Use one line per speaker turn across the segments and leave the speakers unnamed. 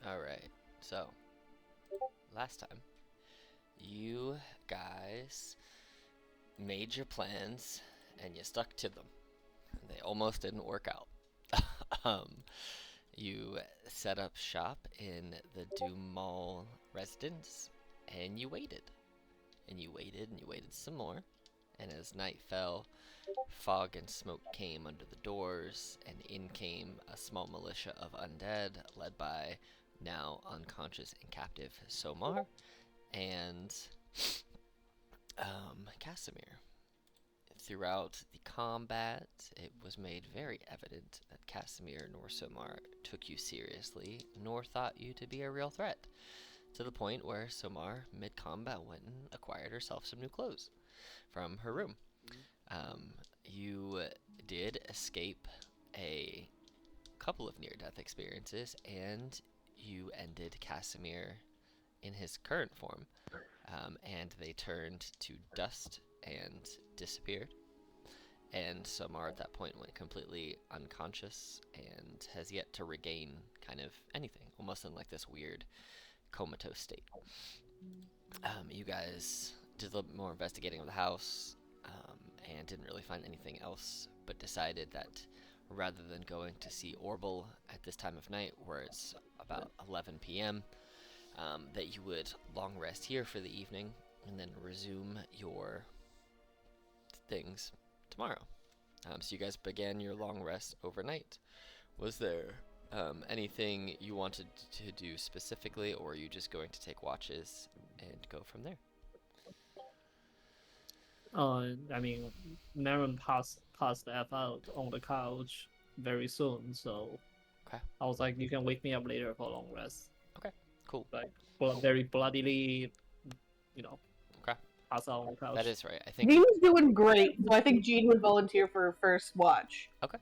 Alright, so, last time, you guys made your plans and you stuck to them. They almost didn't work out. um, you set up shop in the Dumal residence and you waited. And you waited and you waited some more. And as night fell, fog and smoke came under the doors, and in came a small militia of undead led by now unconscious and captive Somar and Casimir. Throughout the combat, it was made very evident that Casimir nor Somar took you seriously, nor thought you to be a real threat, to the point where Somar, mid-combat, went and acquired herself some new clothes from her room. You did escape a couple of near-death experiences, and you ended Casimir in his current form, and they turned to dust and disappeared. And Somar at that point went completely unconscious and has yet to regain kind of anything, almost in like this weird comatose state. You guys did a little bit more investigating of the house, and didn't really find anything else, but decided that rather than going to see Orbital at this time of night, where it's about 11 p.m., that you would long rest here for the evening and then resume your things tomorrow. So you guys began your long rest overnight. Was there anything you wanted to do specifically, or are you just going to take watches and go from there?
I mean, Naren passed F out on the couch very soon, so
Okay.
I was like, you can wake me up later for a long rest.
Okay, cool.
Like, very bloodily,
Okay.
pass out on the couch.
That is right. I think
Jean's doing great, so I think Jean would volunteer for first watch.
Okay.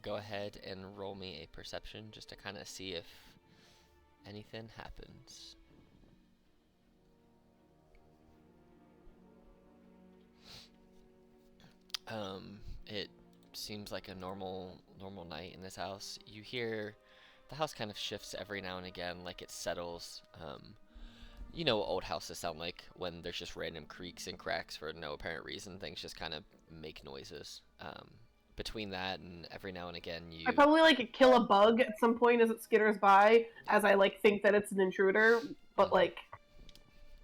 Go ahead and roll me a perception just to kind of see if anything happens. It seems like a normal night in this house. You hear the house kind of shifts every now and again, like it settles. You know what old houses sound like when there's just random creaks and cracks for no apparent reason. Things just kind of make noises. Between that and every now and again,
I probably kill a bug at some point as it skitters by, as I think that it's an intruder, but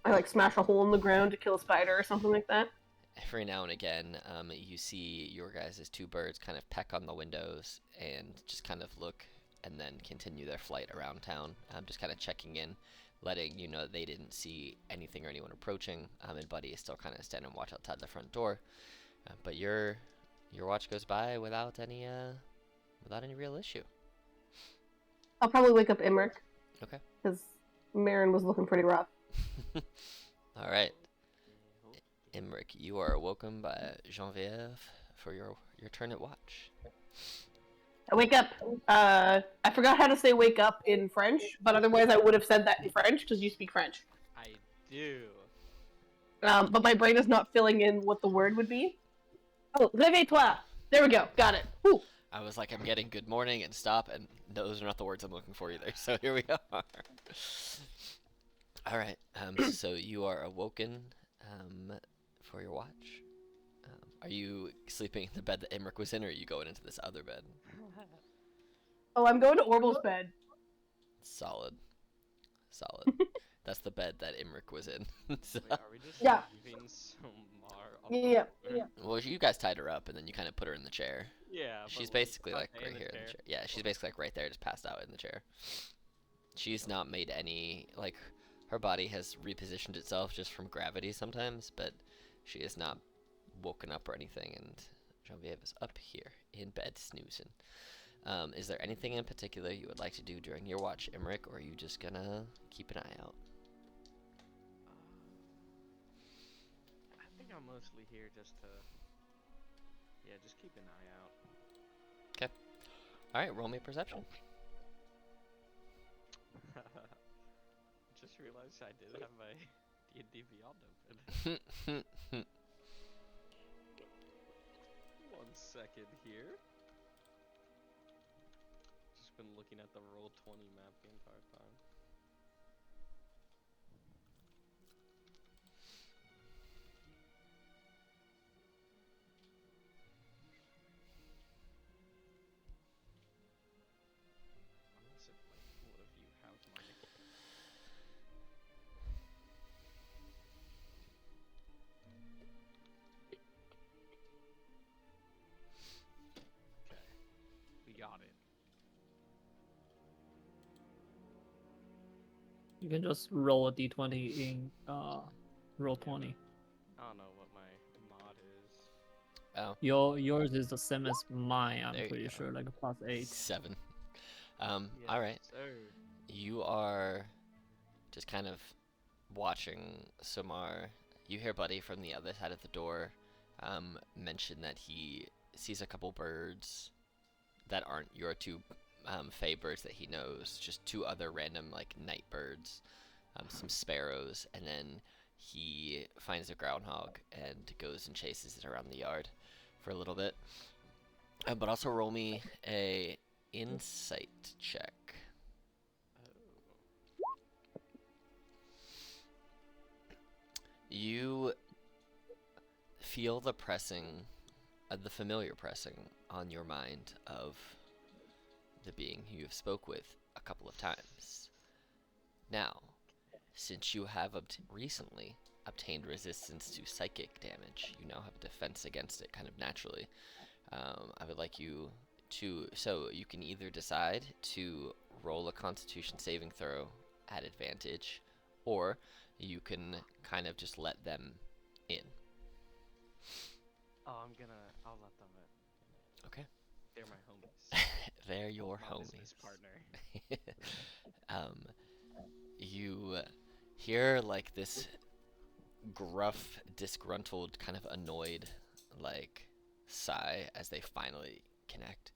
I smash a hole in the ground to kill a spider or something like that.
Every now and again, you see your guys' two birds kind of peck on the windows and just kind of look and then continue their flight around town, just kind of checking in, letting you know that they didn't see anything or anyone approaching, and Buddy is still kind of standing watch outside the front door. But your watch goes by without any real issue.
I'll probably wake up Imric.
Okay.
Because Marin was looking pretty rough.
All right. Imric, you are awoken by Genevieve for your turn at watch.
I wake up. I forgot how to say wake up in French, but otherwise I would have said that in French, because you speak French.
I do.
But my brain is not filling in what the word would be. Oh, réveille-toi! There we go. Got it. Whew.
I was like, I'm getting good morning and stop, and those are not the words I'm looking for either. So here we are. All right. So you are awoken for your watch. Are you sleeping in the bed that Imric was in, or are you going into this other bed?
Oh, I'm going to Orbil's bed.
Solid. That's the bed that Imric was in. So,
Wait, are we just
Yeah.
leaving Somar up
Yeah.
there?
well, you guys tied her up, and then you kind of put her in the chair.
Yeah. but
She's
like,
basically
not
like
in
right
the
here in
chair.
the chair. Yeah, she's basically like right there, just passed out in the chair. She's not made any, her body has repositioned itself just from gravity sometimes, but she is not woken up or anything, and Genevieve is up here in bed snoozing. Is there anything in particular you would like to do during your watch, Imric, or are you just gonna keep an eye out?
I think I'm mostly here just to, just keep an eye out.
Okay. All right, roll me perception.
Just realized I did have my D&D Beyond open. 1 second here. Just just been looking at the Roll20 map the entire time. Unless if like one of you have my Okay. We got it.
You can just roll a d20 in roll 20.
I don't know what my mod is.
Oh,
Yours is the same as mine, I'm
There you
pretty
go.
sure, like a +8.
7.
Yes,
All right.
sir.
You are just kind of watching Somar. You hear Buddy from the other side of the door mention that he sees a couple birds that aren't your two fey birds that he knows, just two other random like night birds, some sparrows, and then he finds a groundhog and goes and chases it around the yard for a little bit. But also roll me a insight check. You feel the pressing, the familiar pressing on your mind of the being who you've spoke with a couple of times. Now, since you have recently obtained resistance to psychic damage, you now have a defense against it kind of naturally. I would like you to, so you can either decide to roll a Constitution saving throw at advantage, or you can kind of just let them in.
Oh, I'll let them in.
Okay.
They're my homies.
They're your
My
homies.
business partner.
You hear like this gruff, disgruntled, kind of annoyed, like sigh as they finally connect.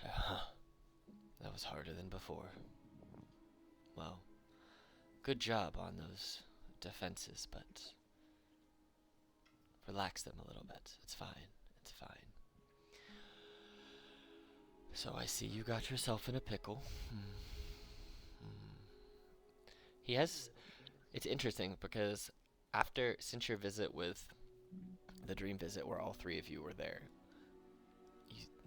Huh, that was harder than before. Well, good job on those defenses, but relax them a little bit. It's fine. It's fine. So I see you got yourself in a pickle. He has. It's interesting because since your visit with the dream visit, where all three of you were there,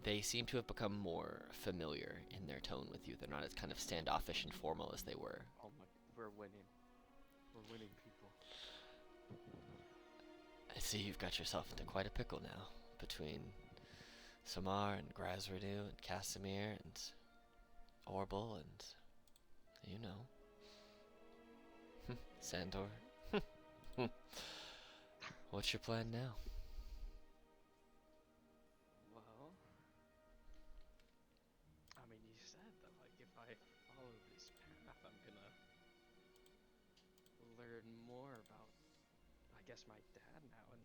they seem to have become more familiar in their tone with you. They're not as kind of standoffish and formal as they were.
Oh my, we're winning. We're winning, people.
I see you've got yourself into quite a pickle now, between Samar and Grazredu and Casimir and Orbil and, you know, Sandor. What's your plan now?
Well, I mean, you said that, like, if I follow this path, I'm gonna learn more about, I guess, my dad now and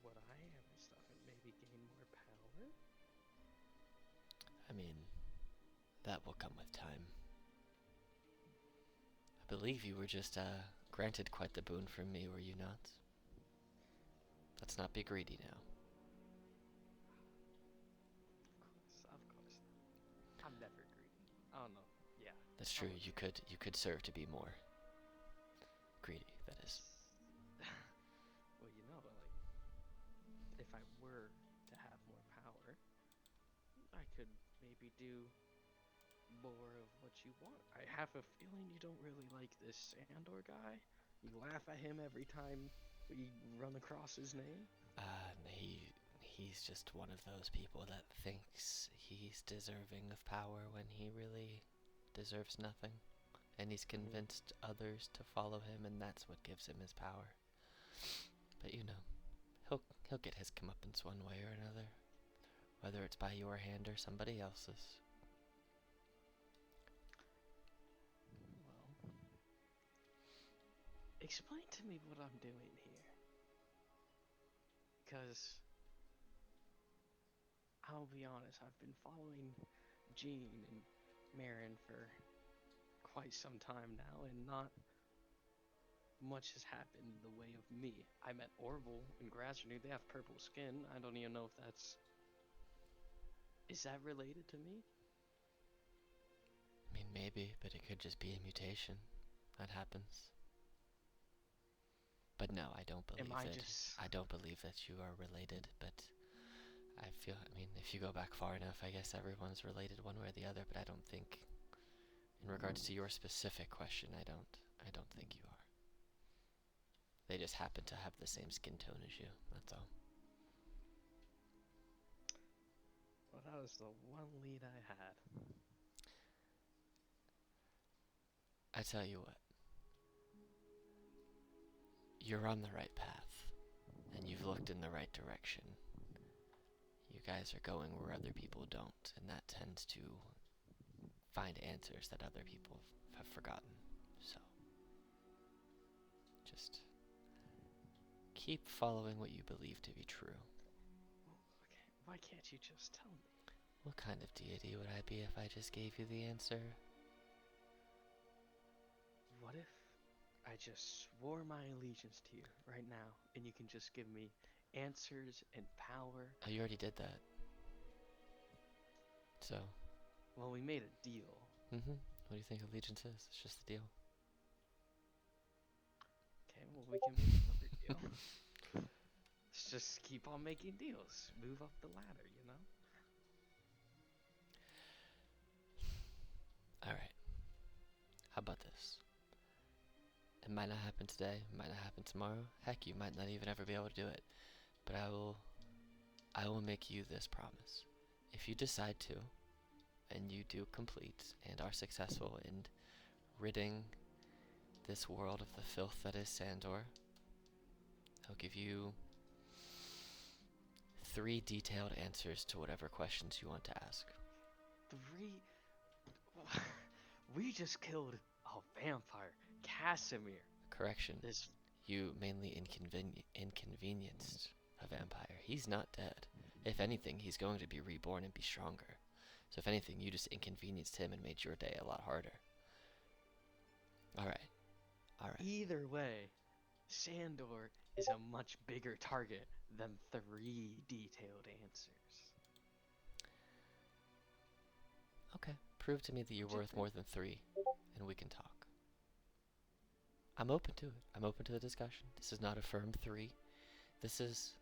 what I am and stuff, and maybe gain more power?
I mean, that will come with time. I believe you were just granted quite the boon from me, were you not? Let's not be greedy now.
Of course. I'm never greedy. I don't know. Yeah.
That's true. You could serve to be more greedy. That is.
Well, you know, like, if I were to have more power, I could maybe do more of what you want. I have a feeling you don't really like this Sandor guy. You laugh at him every time we run across his name.
He's just one of those people that thinks he's deserving of power when he really deserves nothing. And he's convinced others to follow him, and that's what gives him his power. But you know, he'll get his comeuppance one way or another, whether it's by your hand or somebody else's.
Well, explain to me what I'm doing here. Because I'll be honest, I've been following Jean and Marin for quite some time now, and not much has happened in the way of me. I met Orville and Grasshopper. They have purple skin. I don't even know if that's Is that related to me?
I mean, maybe, but it could just be a mutation. That happens. But no, I don't believe
Am I
it.
just...
I don't believe that you are related, but I mean, if you go back far enough, I guess everyone's related one way or the other, but I don't think, in regards to your specific question, I don't think you are. They just happen to have the same skin tone as you, that's all.
Well, that was the one lead I had.
I tell you what. You're on the right path, and you've looked in the right direction. You guys are going where other people don't, and that tends to find answers that other people have forgotten. So, just keep following what you believe to be true.
Okay, why can't you just tell me?
What kind of deity would I be if I just gave you the answer?
What if I just swore my allegiance to you right now, and you can just give me answers and power?
Oh, you already did that. So,
Well, we made a deal.
what do you think allegiance is? It's just a deal.
Okay, well, we can make another deal. Let's just keep on making deals. Move up the ladder, you know?
Alright. How about this? It might not happen today, it might not happen tomorrow. Heck, you might not even ever be able to do it. But I will make you this promise. If you decide to, and you do complete and are successful in ridding this world of the filth that is Sandor, I'll give you 3 detailed answers to whatever questions you want to ask.
3? We just killed a vampire, Casimir.
Correction.
This...
You mainly inconvenienced a vampire. He's not dead. If anything, he's going to be reborn and be stronger. So if anything, you just inconvenienced him and made your day a lot harder. Alright. Alright.
Either way, Sandor is a much bigger target than 3 detailed answers.
Okay. Prove to me that you're
What'd you
worth
think?
more than 3, and we can talk. I'm open to it. I'm open to the discussion. This is not a firm 3. This is,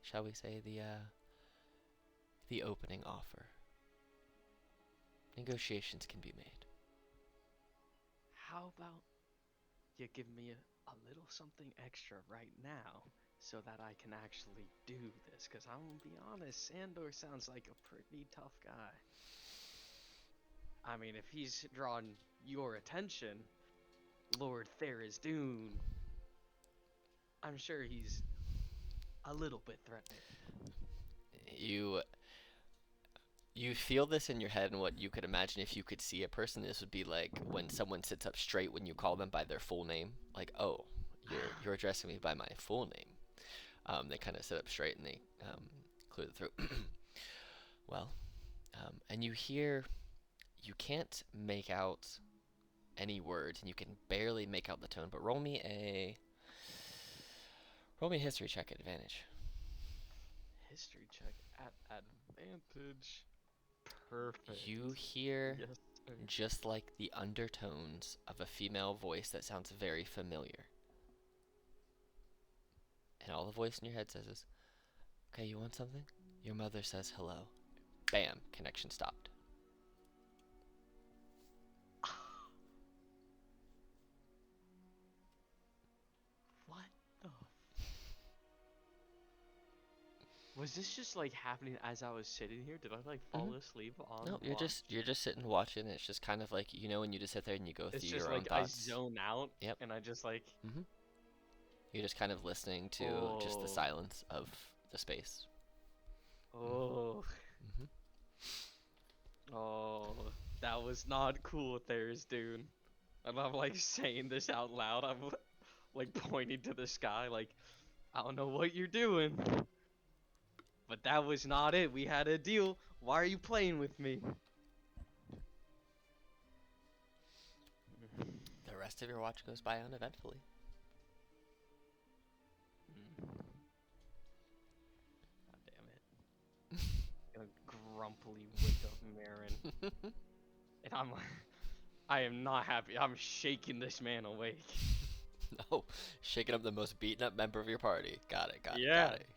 shall we say, the opening offer. Negotiations can be made.
How about you give me a little something extra right now so that I can actually do this? Because I'm going to be honest, Sandor sounds like a pretty tough guy. I mean, if he's drawn your attention, Lord Tharizdun, I'm sure he's a little bit threatening.
You feel this in your head, and what you could imagine if you could see a person, this would be like when someone sits up straight when you call them by their full name. Like, oh, you're addressing me by my full name. They kind of sit up straight and they clear the throat. Well, and you hear, you can't make out any words, and you can barely make out the tone. But roll me a history check at advantage.
History check at advantage. Perfect.
You hear
Yes, sir.
just like the undertones of a female voice that sounds very familiar. And all the voice in your head says is, okay, you want something? Your mother says hello. Bam, connection stopped.
What the? Was this just like happening as I was sitting here? Did I like fall asleep on?
No,
watch?
you're just sitting watching. It's just kind of like, you know, when you just sit there and you go
It's
through
just
your own
like I
thoughts.
zone out.
Yep.
And I just like.
You're just kind of listening to just the
Oh.
silence of the space.
Oh. Oh, that was not cool, Tharizdun. And I'm like saying this out loud. I'm like pointing to the sky, like, I don't know what you're doing. But that was not it. We had a deal. Why are you playing with me?
The rest of your watch goes by uneventfully.
God damn it. Gonna grump grumpily wake up Marin, and I'm like, I am not happy. I'm shaking this man awake.
No, shaking up the most beaten up member of your party. Got it, got it,
Yeah.
got it.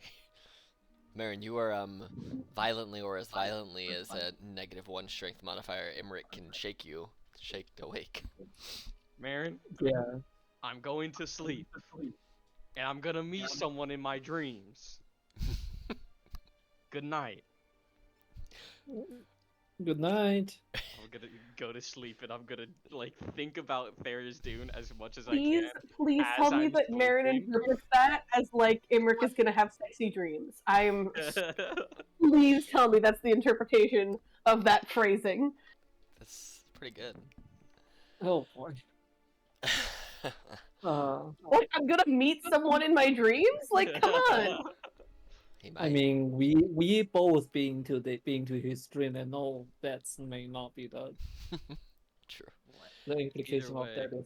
Marin, you are violently or as violently as a -1 strength modifier Imric can shake you. Shake awake.
Marin,
Yeah.
I'm going to sleep, and I'm gonna meet someone in my dreams. Good night.
Good night.
I'm gonna go to sleep, and I'm gonna like think about Thera's Dune as much as
Please,
I
please
as
tell me
I'm
that Marin
sleeping.
interprets that as like Imric is gonna have sexy dreams.
can.
Please tell me that's the interpretation of that phrasing.
That's pretty good.
Oh boy.
What? I'm gonna meet someone in my dreams? Like, come on.
He
I
might.
mean, we both being to his dream and know that may not be
True.
the implication of
way.
that is.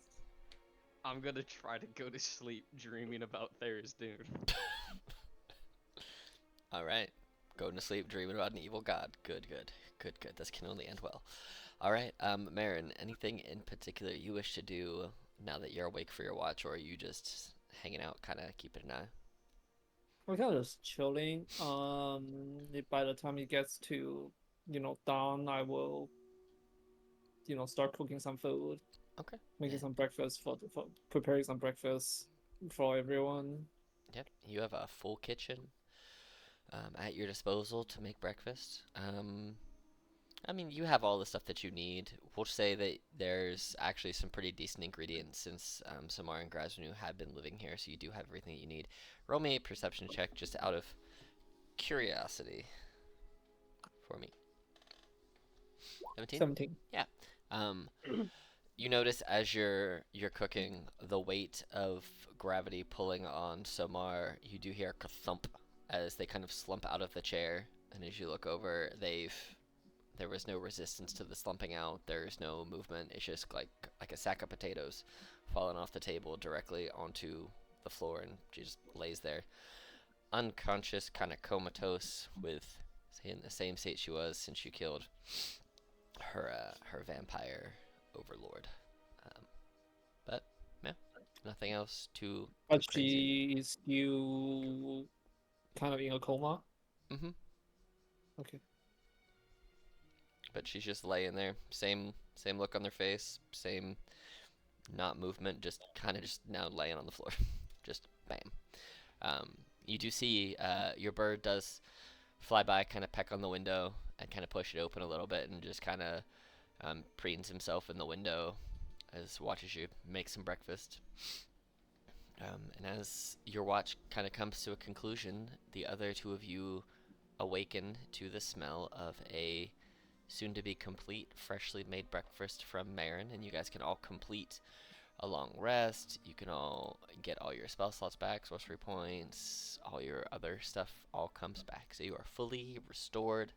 I'm gonna try to go to sleep dreaming about Thera's Dune.
All right. Going to sleep, dreaming about an evil god. Good, good, good, good. This can only end well. All right, Marin, anything in particular you wish to do now that you're awake for your watch, or are you just hanging out, kind of keeping an eye?
We're kind of just chilling. By the time it gets to, dawn, I will, start cooking some food,
Okay.
making
Yeah.
some breakfast for preparing some breakfast for everyone.
Yep. You have a full kitchen at your disposal to make breakfast. I mean, you have all the stuff that you need. We'll say that there's actually some pretty decent ingredients since Samar and Grasnu have been living here, so you do have everything that you need. Roll me a perception check just out of curiosity for me. 17?
17.
Um, you notice as you're cooking, the weight of gravity pulling on Samar. You do hear a thump as they kind of slump out of the chair, and as you look over, there was no resistance to the slumping out. There's no movement. It's just like a sack of potatoes falling off the table directly onto the floor, and she just lays there, unconscious, kind of comatose, with in the same state she was since you killed her vampire overlord. But yeah, nothing else too
But
crazy.
she is still kind of in a coma.
Mm-hmm.
Okay.
But she's just laying there, same look on their face, same not movement, just kind of just now laying on the floor, just bam. You do see your bird does fly by, kind of peck on the window and kind of push it open a little bit, and just kind of preens himself in the window as watches you make some breakfast. And as your watch kind of comes to a conclusion, the other two of you awaken to the smell of a soon-to-be complete, freshly made breakfast from Marin, and you guys can all complete a long rest. You can all get all your spell slots back, sorcery points, all your other stuff all comes back. So you are fully restored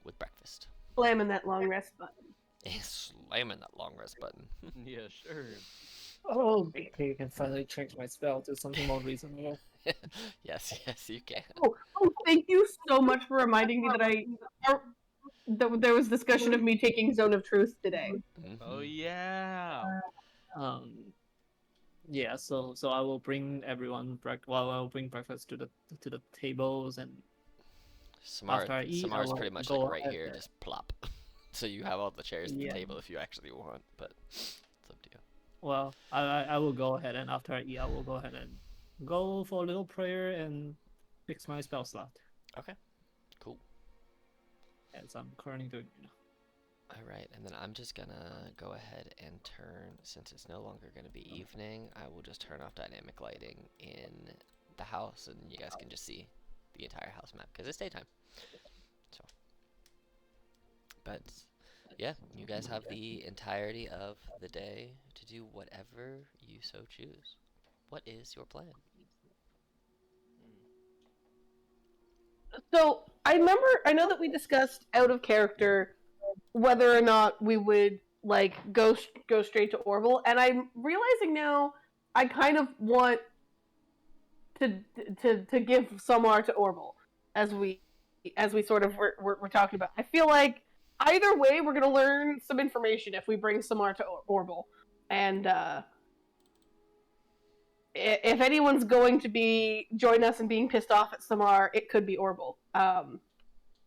with breakfast.
Slamming that long rest button.
Slamming that long rest button.
Yeah, sure.
Oh, okay, you can finally change my spell to something more reasonable.
Yes, you can.
Oh, thank you so much for reminding me that there was discussion of me taking Zone of Truth today.
Oh
Mhm.
yeah.
Yeah, so I will bring everyone I'll bring breakfast to the tables, and after I eat, I
Samar's
will
pretty much
go
like right
ahead
here,
and-
just plop. So you have all the chairs at the
Yeah.
table if you actually want, but it's up to you.
Well, I will go ahead, and after I eat, I will go ahead and go for a little prayer and fix my spell slot,
Okay, cool.
as I'm currently doing right now.
All right, and then I'm just gonna go ahead and turn, since it's no longer gonna be evening, I will just turn off dynamic lighting in the house, and you guys can just see the entire house map because it's daytime. So, but yeah, you guys have the entirety of the day to do whatever you so choose. What is your plan?
So I know that we discussed out of character whether or not we would like go straight to Orville, and I'm realizing now I kind of want to give Samar to Orville as we as we sort of were talking about, I feel like either way we're gonna learn some information if we bring Samar to Orbital, and if anyone's going to be join us and being pissed off at Samar, it could be Orbital.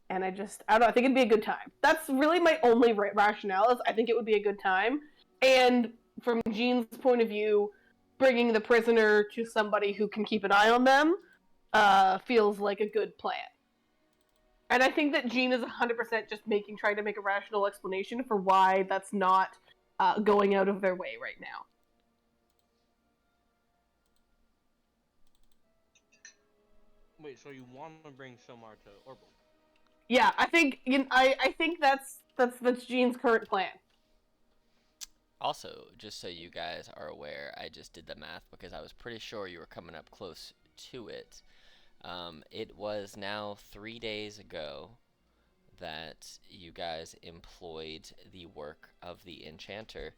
And I don't know. I think it'd be a good time. That's really my only rationale. Is I think it would be a good time, and from Jean's point of view, bringing the prisoner to somebody who can keep an eye on them feels like a good plan. And I think that Jean is 100% just trying to make a rational explanation for why that's not going out of their way right now.
Wait, so you want to bring Silmar to Orbital?
Yeah, I think I think that's Jean's current plan.
Also, just so you guys are aware, I just did the math because I was pretty sure you were coming up close to it. It was now 3 days ago that you guys employed the work of the enchanter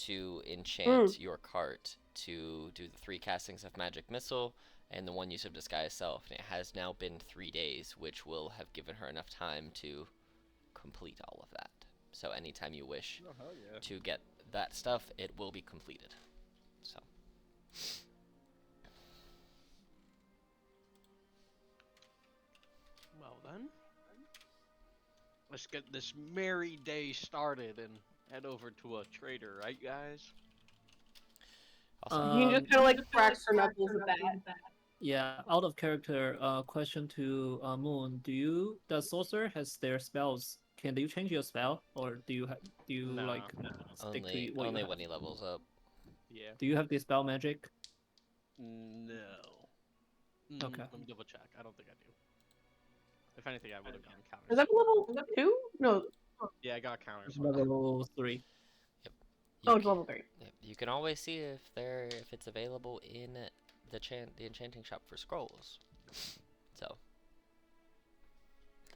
to enchant your cart to do the 3 castings of magic missile and the 1 use of disguise self, and it has now been 3 days, which will have given her enough time to complete all of that. So anytime you wish to get that stuff, it will be completed. So
well then, let's get this merry day started and head over to a trader, right, guys?
also,
Jean just kind of like cracks her knuckles at that.
Yeah, out of character. Question to Moon: does sorcerer has their spells? Can you change your spell, or do you
No.
like stick
only
to what you
only
have?
when he levels up.
Yeah.
Do you have the spell magic?
No.
Okay.
Let me double check. I don't think I do. If anything, I would have gotten counters.
Is that level 2? No.
Yeah, I got counters.
Level 3.
You
It's
can,
level 3.
you can always see if it's available in the enchanting shop for scrolls. So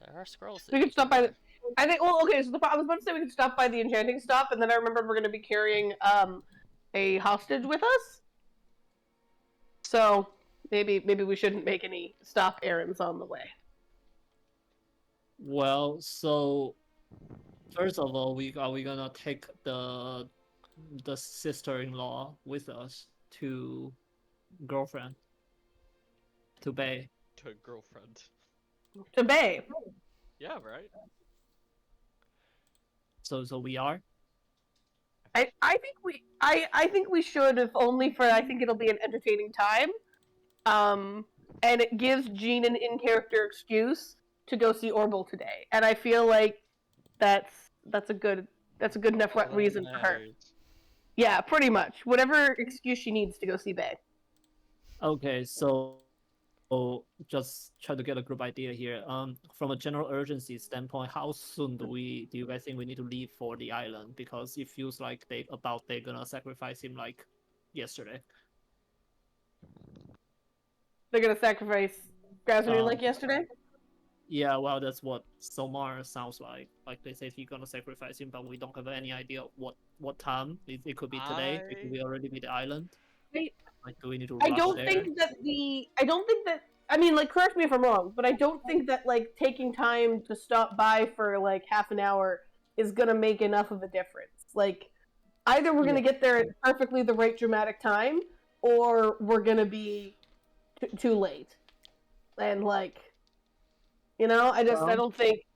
there are scrolls.
We could stop by the. I think. Well, okay. So I was about to say we could stop by the enchanting stop, and then I remembered we're going to be carrying a hostage with us. So maybe we shouldn't make any stop errands on the way.
Well, so first of all, are we gonna take the sister-in-law with us to girlfriend to Bay?
To girlfriend.
To Bay.
Yeah, right.
So we are.
I think we should, if only for I think it'll be an entertaining time. And it gives Jean an in-character excuse to go see Orbital today, and I feel like that's a good enough reason for her. Yeah, pretty much. Whatever excuse she needs to go see Bay.
Okay, so just try to get a group idea here. From a general urgency standpoint, how soon do you guys think we need to leave for the island? Because it feels like they're gonna sacrifice him like yesterday.
They're gonna sacrifice Grazanir like yesterday?
Yeah, well, that's what Somar sounds like. Like they said he's gonna sacrifice him, but we don't have any idea what time. It could be today. It could be already be the island. Like, do we need to rush
I don't
there?
think that. I mean, like, correct me if I'm wrong, but I don't think that like taking time to stop by for like half an hour is gonna make enough of a difference. Like, either we're gonna get there at perfectly the right dramatic time, or we're gonna be too late. And like, I don't think.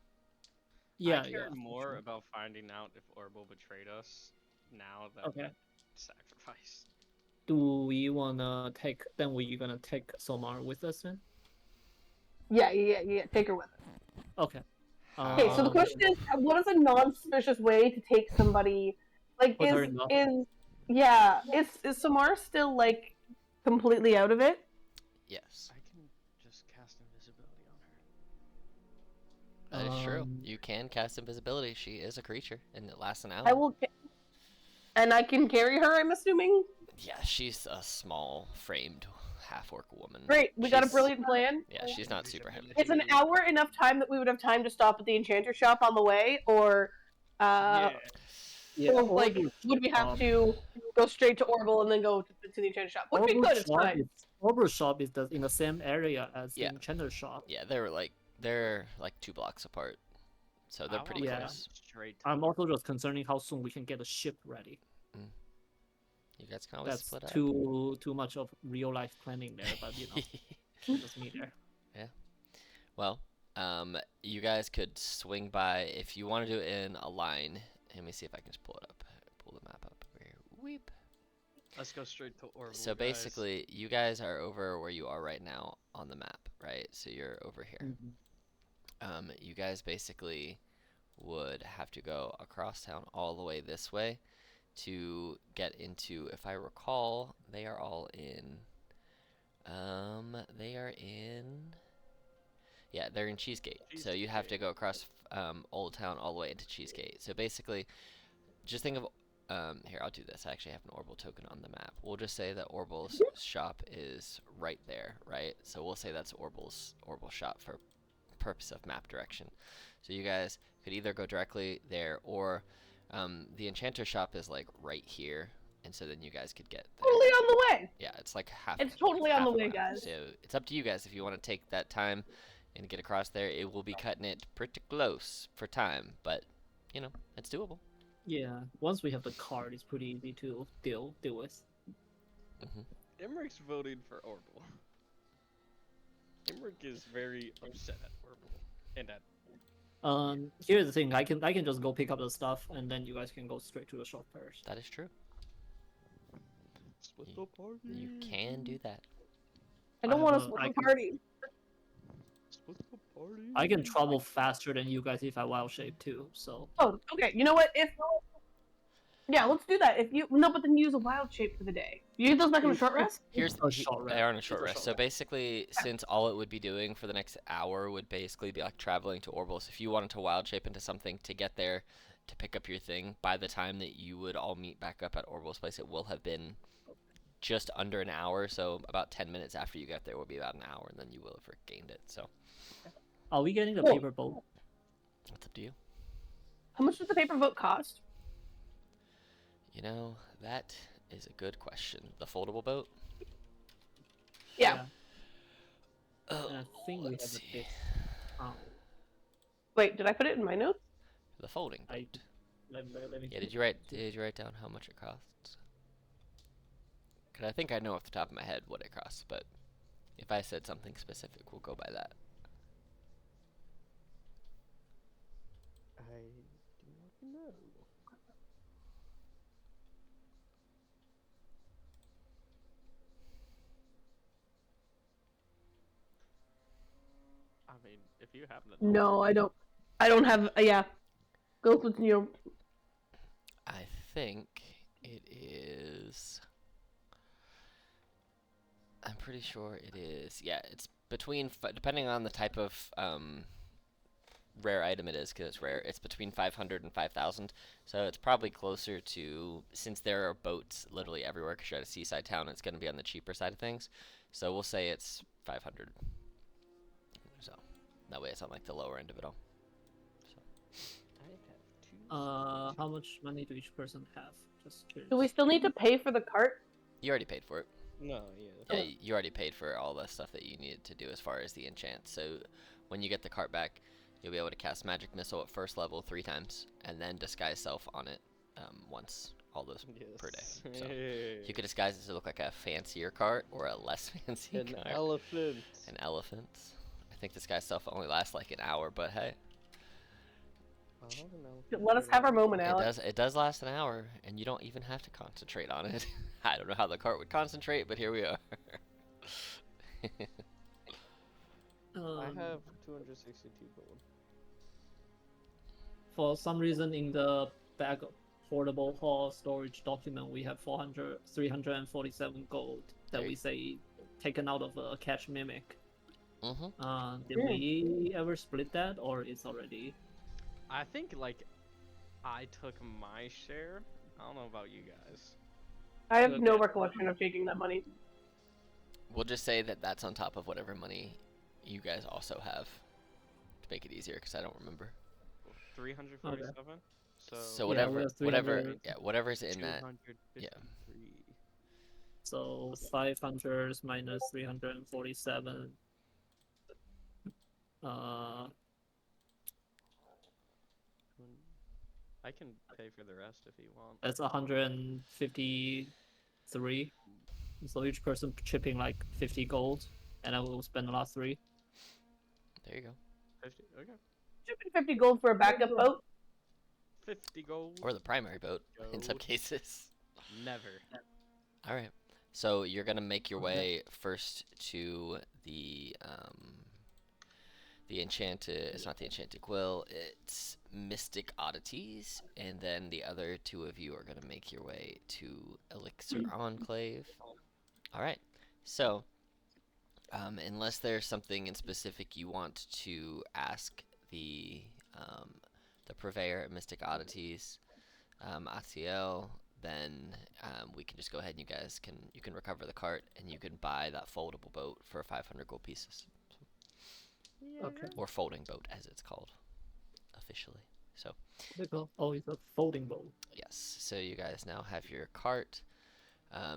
Yeah,
I care more about finding out if Orbital betrayed us now than sacrifice.
Do we wanna take? Then we're gonna take Somar with us then?
Yeah. Take her with us.
Okay.
Okay, so the question is, what is a non-suspicious way to take somebody? Like, is Samar still like completely out of it?
Yes,
I can just cast invisibility on her.
that is true. You can cast invisibility. She is a creature, and it lasts an hour.
I will, and I can carry her. I'm assuming.
Yeah, she's a small framed half-orc woman.
Great, we got a brilliant plan.
Yeah, she's not super heavy.
Is an hour enough time that we would have time to stop at the enchanter shop on the way, or or like would we have to go straight to Orbital and then go to the enchanter shop? Which we could. It's fine.
Orbital shop is in the same area as the
Yeah.
enchanter shop.
Yeah, they're They're like 2 blocks apart, so they're
I
pretty
wanna
Yeah.
go
close.
straight to
I'm
the
also just concerning how soon we can get a ship ready.
You guys can always
That's
split up.
too much of real life planning there, but you know, just me there.
Well, you guys could swing by if you want to do it in a line. Let me see if I can just pull it up. Pull the map up here. Weep.
Let's go straight to Orville.
So basically, you guys are over where you are right now on the map, right? So you're over here. You guys basically would have to go across town all the way this way to get into, if I recall, they are all in, they are in, yeah, they're in Cheesegate. So you have to go across Old Town all the way into Cheesegate. So basically, just think of, here, I'll do this. I actually have an Orbital token on the map. We'll just say that Orbital's shop is right there, right? So we'll say that's Orbital shop for purpose of map direction. So you guys could either go directly there, or the enchanter shop is like right here, and so then you guys could get there.
Totally on the way.
Yeah, it's like half.
It's totally on
half
the
a
way,
mile.
guys.
So it's up to you guys if you want to take that time and get across there. It will be cutting it pretty close for time, but you know, it's doable.
Yeah, once we have the card, it's pretty easy to deal with.
Emmerich voted for Orville. Emmerich is very upset at Orville and at.
Here's the thing. I can just go pick up the stuff, and then you guys can go straight to the shop first.
That is true.
Split
the
party.
You can do that.
I don't
I
want
have
to
a-
split
I
the
can-
party.
Split the party.
I can travel faster than you guys if I wild shape too. So
Oh, okay. You know what? Yeah, let's do that. If you no, but then use a wild shape for the day. You get those back in a short rest.
Here's
a short
they
rest.
are on a
It's
short
a
rest.
short
So
rest.
basically, since all it would be doing for the next hour would basically be like traveling to Orbital. If you wanted to wild shape into something to get there to pick up your thing, by the time that you would all meet back up at Orbital's place, it will have been just under an hour. So about 10 minutes after you get there will be about an hour, and then you will have regained it. So
are we getting the
Cool.
paper boat?
it's up to you.
How much does the paper vote cost?
You know, that is a good question. The foldable boat?
Yeah.
Oh,
And I think we have
let's
a
see.
bit.
Wait, did I put it in my notes?
The folding
I-
boat.
Let me
Yeah,
see.
did you write down how much it costs? Cause I think I know off the top of my head what it costs, but if I said something specific, we'll go by that.
I do not know. I mean, if you happen to know.
No, I don't. I don't have. Yeah. Go with you.
I think it is. I'm pretty sure it is. Yeah, it's between depending on the type of rare item it is, because it's rare. It's between 500 and 5,000. So it's probably closer to, since there are boats literally everywhere. Because you're at a seaside town, it's going to be on the cheaper side of things. So we'll say it's 500. So that way it's on like the lower end of it all.
I have two.
How much money do each person have? Just curious.
Do we still need to pay for the cart?
You already paid for it.
No,
Yeah, you already paid for all the stuff that you needed to do as far as the enchant. So when you get the cart back, you'll be able to cast Magic Missile at first level 3 times, and then Disguise Self on it once, all those per day. So you could disguise it to look like a fancier cart or a less fancy
An
cart.
elephant.
An elephant. I think Disguise Self only lasts like an hour, but hey,
Let us have our moment, Alex.
it does last an hour, and you don't even have to concentrate on it. I don't know how the cart would concentrate, but here we are.
I have 262 gold.
For some reason, in the back portable hall storage document, we have 347 gold that
There
we say taken out of a cash mimic.
Mm-hmm.
Did we ever split that, or it's already?
I think like I took my share. I don't know about you guys.
I have no
Okay.
recollection of taking that money.
We'll just say that that's on top of whatever money you guys also have to make it easier, because I don't remember.
347.
So
Yeah,
whatever,
we have
whatever,
300.
yeah, whatever's in that.
253.
So 500 minus 347.
I can pay for the rest if you want.
That's 153. So each person chipping like 50 gold, and I will spend the last 3.
There you go.
50. Okay.
Shipping 50 gold for a backup boat.
50 gold.
Or the primary boat in some
Gold.
cases.
Never.
All right. So you're gonna make your
Okay.
way first to the enchanted. It's not the enchanted quill. It's Mystic Oddities, and then the other 2 of you are gonna make your way to Elixir Enclave. All right. So, unless there's something in specific you want to ask the purveyor at Mystic Oddities, Atiel, then we can just go ahead and you can recover the cart and you can buy that foldable boat for 500 gold pieces,
Yeah.
Okay.
or folding boat as it's called officially. So
Oh, it's a folding bowl.
yes, so you guys now have your cart.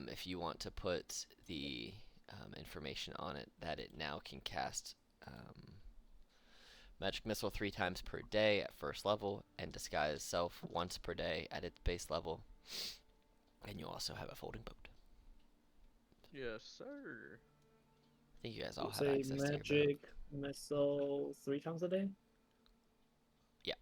If you want to put the information on it that it now can cast Magic Missile 3 times per day at first level, and Disguise Self once per day at its base level. And you also have a folding boat.
Yes, sir.
I think you guys all have
Say
access to your boat.
magic missile 3 times a day.
Yeah.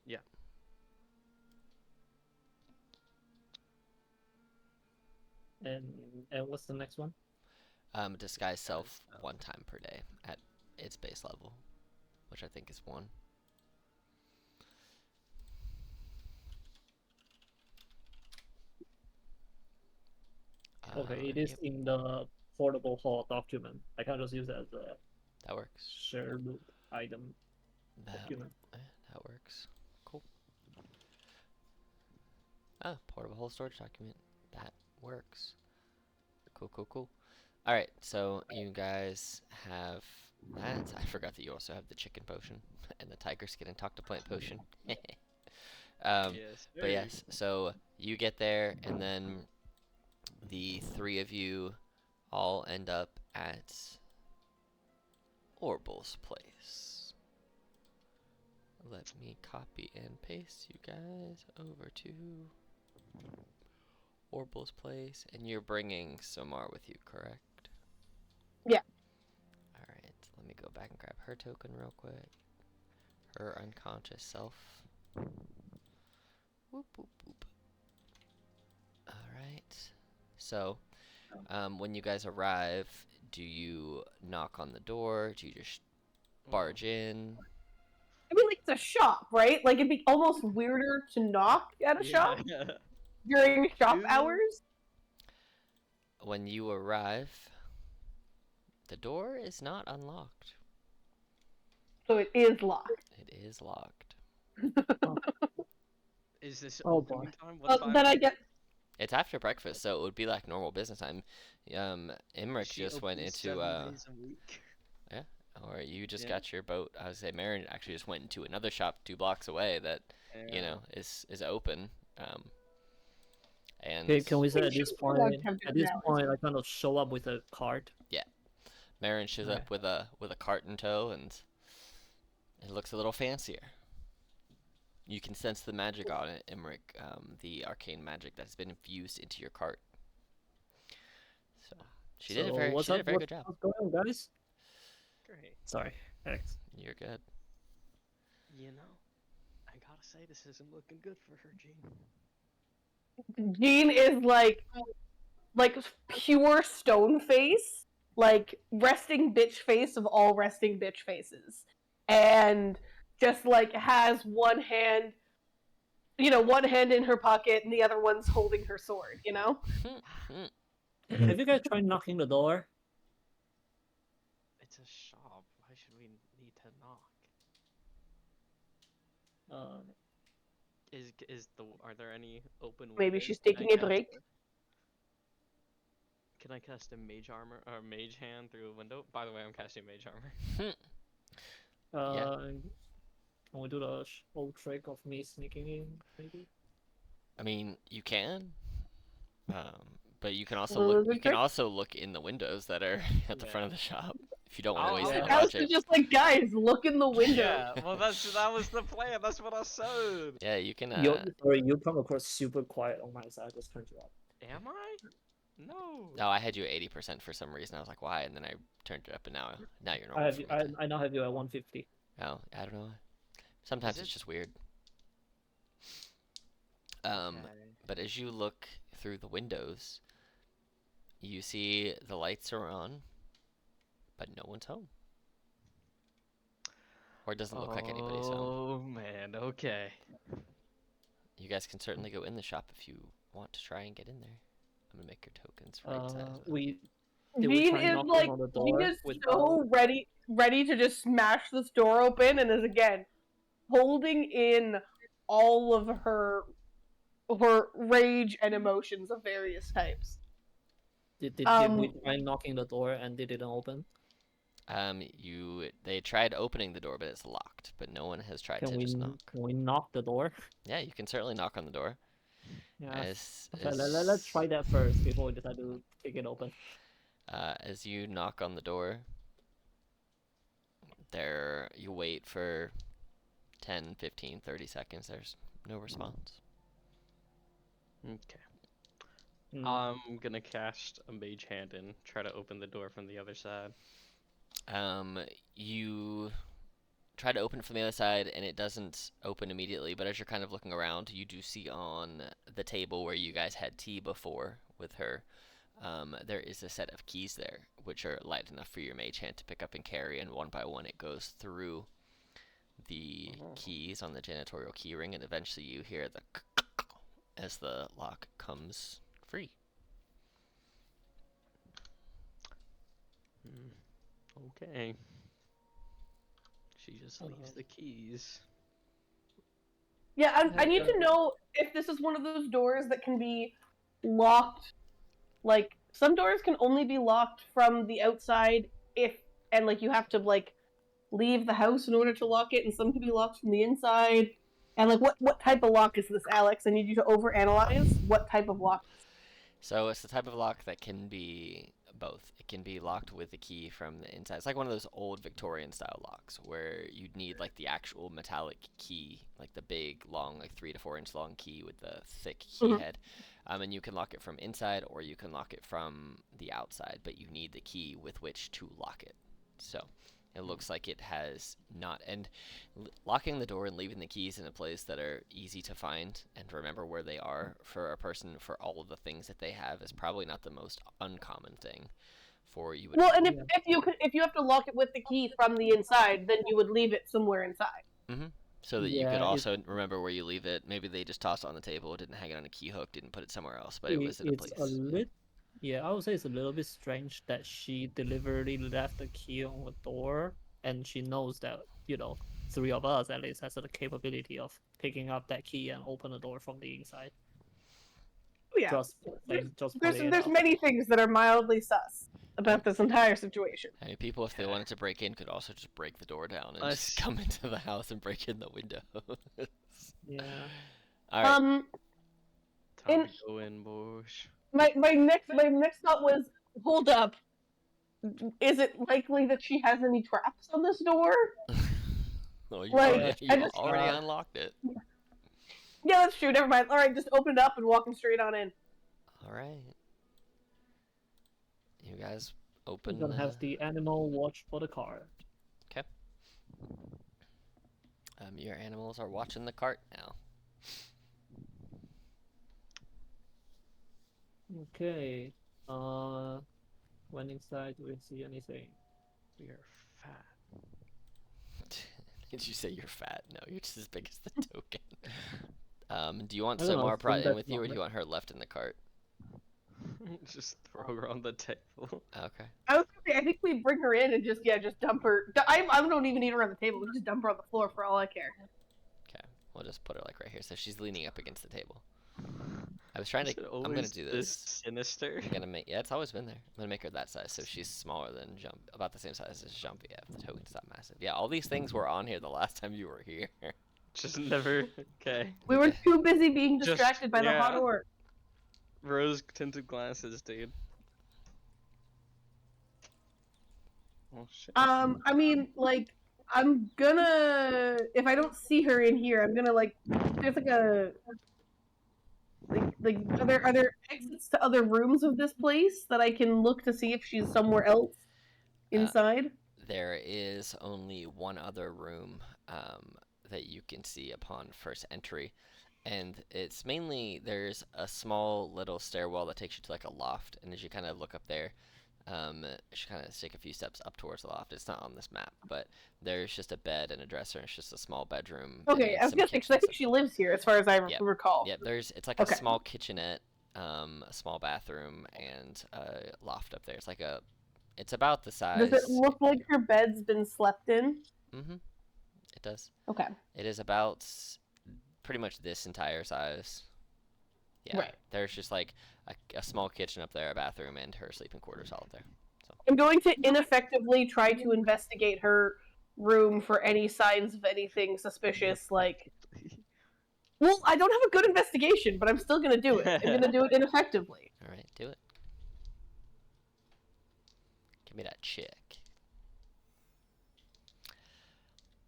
And what's the next one?
Disguise Self 1 time per day at its base level, which I think is 1.
Okay, it is
Yep,
in the portable hall document. I can just use it as a
that works.
shared item
That,
document.
that works. Cool. Ah, portable whole storage document. That works. Cool, cool, cool. Alright, so you guys have that. I forgot that you also have the chicken potion and the tiger skin and talk to plant potion.
Yes.
But yes, so you get there, and then the 3 of you all end up at Orbel's place. Let me copy and paste you guys over to Orbel's place, and you're bringing Somar with you, correct?
Yeah.
Alright, let me go back and grab her token real quick. Her unconscious self. Whoop, whoop, whoop. Alright. So, when you guys arrive, do you knock on the door? Do you just barge in?
I mean, like, it's a shop, right? Like, it'd be almost weirder to knock at a shop during shop
Dude.
hours.
When you arrive, the door is not unlocked.
So it is locked.
It is locked.
Is this
Oh,
opening
boy.
time? What time?
Then I
is it?
get
It's after breakfast, so it would be like normal business time. Emmerich
She
just went
opens
into
7 days a week.
or you just
Yeah.
got your boat. I would say Marin actually just went into another shop 2 blocks away that you know is open. And
Okay, can we say
We
at this
should probably
point?
have
At this
different
point, I kind of show up with a cart.
Marin shows
Okay.
up with a cart in tow, and it looks a little fancier. You can sense the magic on it, Emmerich, the arcane magic that's been infused into your cart. So she did a very
what's up?
good job.
What's going on, guys?
Great.
Sorry, Alex.
You're good.
You know, I gotta say this isn't looking good for her, Jean.
Jean is like pure stone face, like resting bitch face of all resting bitch faces, and just like has one hand in her pocket and the other one's holding her sword.
Have you guys tried knocking the door?
It's a shop. Why should we need to knock? Are there any open windows?
Maybe she's
Can I
taking a
cast
break.
Can I cast a mage armor or mage hand through a window? By the way, I'm casting mage armor.
Can we do the old trick of me sneaking in, maybe?
I mean, you can. But you can
The
also look.
lizard
You can
trick?
also look in the windows that are at the front of the shop If you don't want to
I'll-
waste
I'll-
it,
Alex
watch
is
it.
just like, guys, look in the window.
Yeah, well, that was the plan. That's what I said.
Yeah, you can.
Sorry, you come across super quiet on my side. Just turned you up.
Am I? No.
No, I had you at 80% for some reason. I was like, why? And then I turned it up, and now you're
I
normal.
have
for
you,
me to-
I now have you at 150.
Oh, I don't know. Sometimes
Is
it's
it-
just weird.
Okay.
But as you look through the windows, you see the lights are on, but no one's home. Or it doesn't look like anybody's home.
Oh man. Okay.
You guys can certainly go in the shop if you want to try and get in there. I'm gonna make your tokens right size. up.
Did we
Jean
try
is
knocking
like,
on the
Jean
door
is
with
so ready to just smash this door open, and is again holding in all of her rage and emotions of various types.
Did we
Um,
try knocking the door and it didn't open?
They tried opening the door, but it's locked. But no one has tried
Can
to
we
just knock.
can we knock the door?
Yeah, you can certainly knock on the door.
Yeah.
As,
Okay, let's try that first before we decide to kick it open.
As you knock on the door, you wait for 10, 15, 30 seconds. There's no response.
Okay.
Hmm.
I'm gonna cast a mage hand and try to open the door from the other side.
You try to open it from the other side, and it doesn't open immediately. But as you're kind of looking around, you do see on the table where you guys had tea before with her, there is a set of keys there, which are light enough for your mage hand to pick up and carry. And one by one, it goes through the keys on the janitorial keyring, and eventually you hear the as the lock comes free.
Okay. She just leaves the keys.
Yeah, I need to know if this is one of those doors that can be locked. Like, some doors can only be locked from the outside and like you have to like leave the house in order to lock it, and some can be locked from the inside. And like, what type of lock is this, Alex? I need you to overanalyze what type of lock.
So it's the type of lock that can be both. It can be locked with a key from the inside. It's like one of those old Victorian style locks where you'd need like the actual metallic key, like the big, long, like 3 to 4 inch long key with the thick key head. And you can lock it from inside, or you can lock it from the outside, but you need the key with which to lock it. So it looks like it has not. And locking the door and leaving the keys in a place that are easy to find and remember where they are for a person for all of the things that they have is probably not the most uncommon thing for you.
Well, and if you have to lock it with the key from the inside, then you would leave it somewhere inside.
So that you could also remember where you leave it. Maybe they just tossed it on the table, didn't hang it on a key hook, didn't put it somewhere else, but it was in a place.
I would say it's a little bit strange that she deliberately left the key on the door, and she knows that, 3 of us at least has the capability of picking up that key and open the door from the inside.
Yeah,
Just
there's many things that are mildly sus about this entire situation.
I mean, people, if they wanted to break in, could also just break the door down and just come into the house and break in the window.
Yeah.
All right.
Time to go in, boys.
My next thought was, hold up. Is it likely that she has any traps on this door?
Well, you
like,
already unlocked it.
Yeah, that's true. Never mind. All right, just open it up and walk him straight on in.
All right. You guys open.
We're gonna have the animal watch for the car.
Okay. Your animals are watching the cart now.
Okay. Went inside. Do we see anything?
We are fat.
Did you say you're fat? No, you're just as big as the token. Do you want
I don't know,
Somar brought in
that's
with you, or
not
do you want her left in the cart?
Just throw her on the table.
Okay.
I was gonna say, I think we bring her in and just dump her. I don't even need her on the table. We just dump her on the floor for all I care.
Okay. We'll just put her like right here, so she's leaning up against the table. I was trying
Is
to.
it
I'm gonna
always
do
this
this.
sinister.
I'm gonna make. Yeah, it's always been there. I'm gonna make her that size, so she's smaller than Jump, about the same size as Jumpy. Yeah, the token's not massive. Yeah, all these things were on here the last time you were here.
Just never. Okay.
We were too busy being
Just-
distracted by the hot
yeah.
orb.
Rose tinted glasses, dude. Oh shit.
I mean, like, I'm gonna if I don't see her in here, I'm gonna like there's like a like are there exits to other rooms of this place that I can look to see if she's somewhere else
Uh,
inside?
there is only one other room that you can see upon first entry, and it's mainly there's a small little stairwell that takes you to like a loft, and as you kind of look up there, you should kind of take a few steps up towards the loft. It's not on this map, but there's just a bed and a dresser, and it's just a small bedroom
Okay,
and
I was
some
gonna say because I
kitchen
think
stuff.
she lives here, as far as I
Yep.
recall.
Yep, it's like a
Okay.
small kitchenette, a small bathroom, and a loft up there. It's about the
Does it
size.
look like her bed's been slept in?
Mm-hmm. It does.
Okay.
It is about pretty much this entire size. Yeah.
Right.
There's just like a small kitchen up there, a bathroom, and her sleeping quarters all up there.
I'm going to ineffectively try to investigate her room for any signs of anything suspicious, like. Well, I don't have a good investigation, but I'm still gonna do it. I'm gonna do it ineffectively.
All right, do it. Give me that check.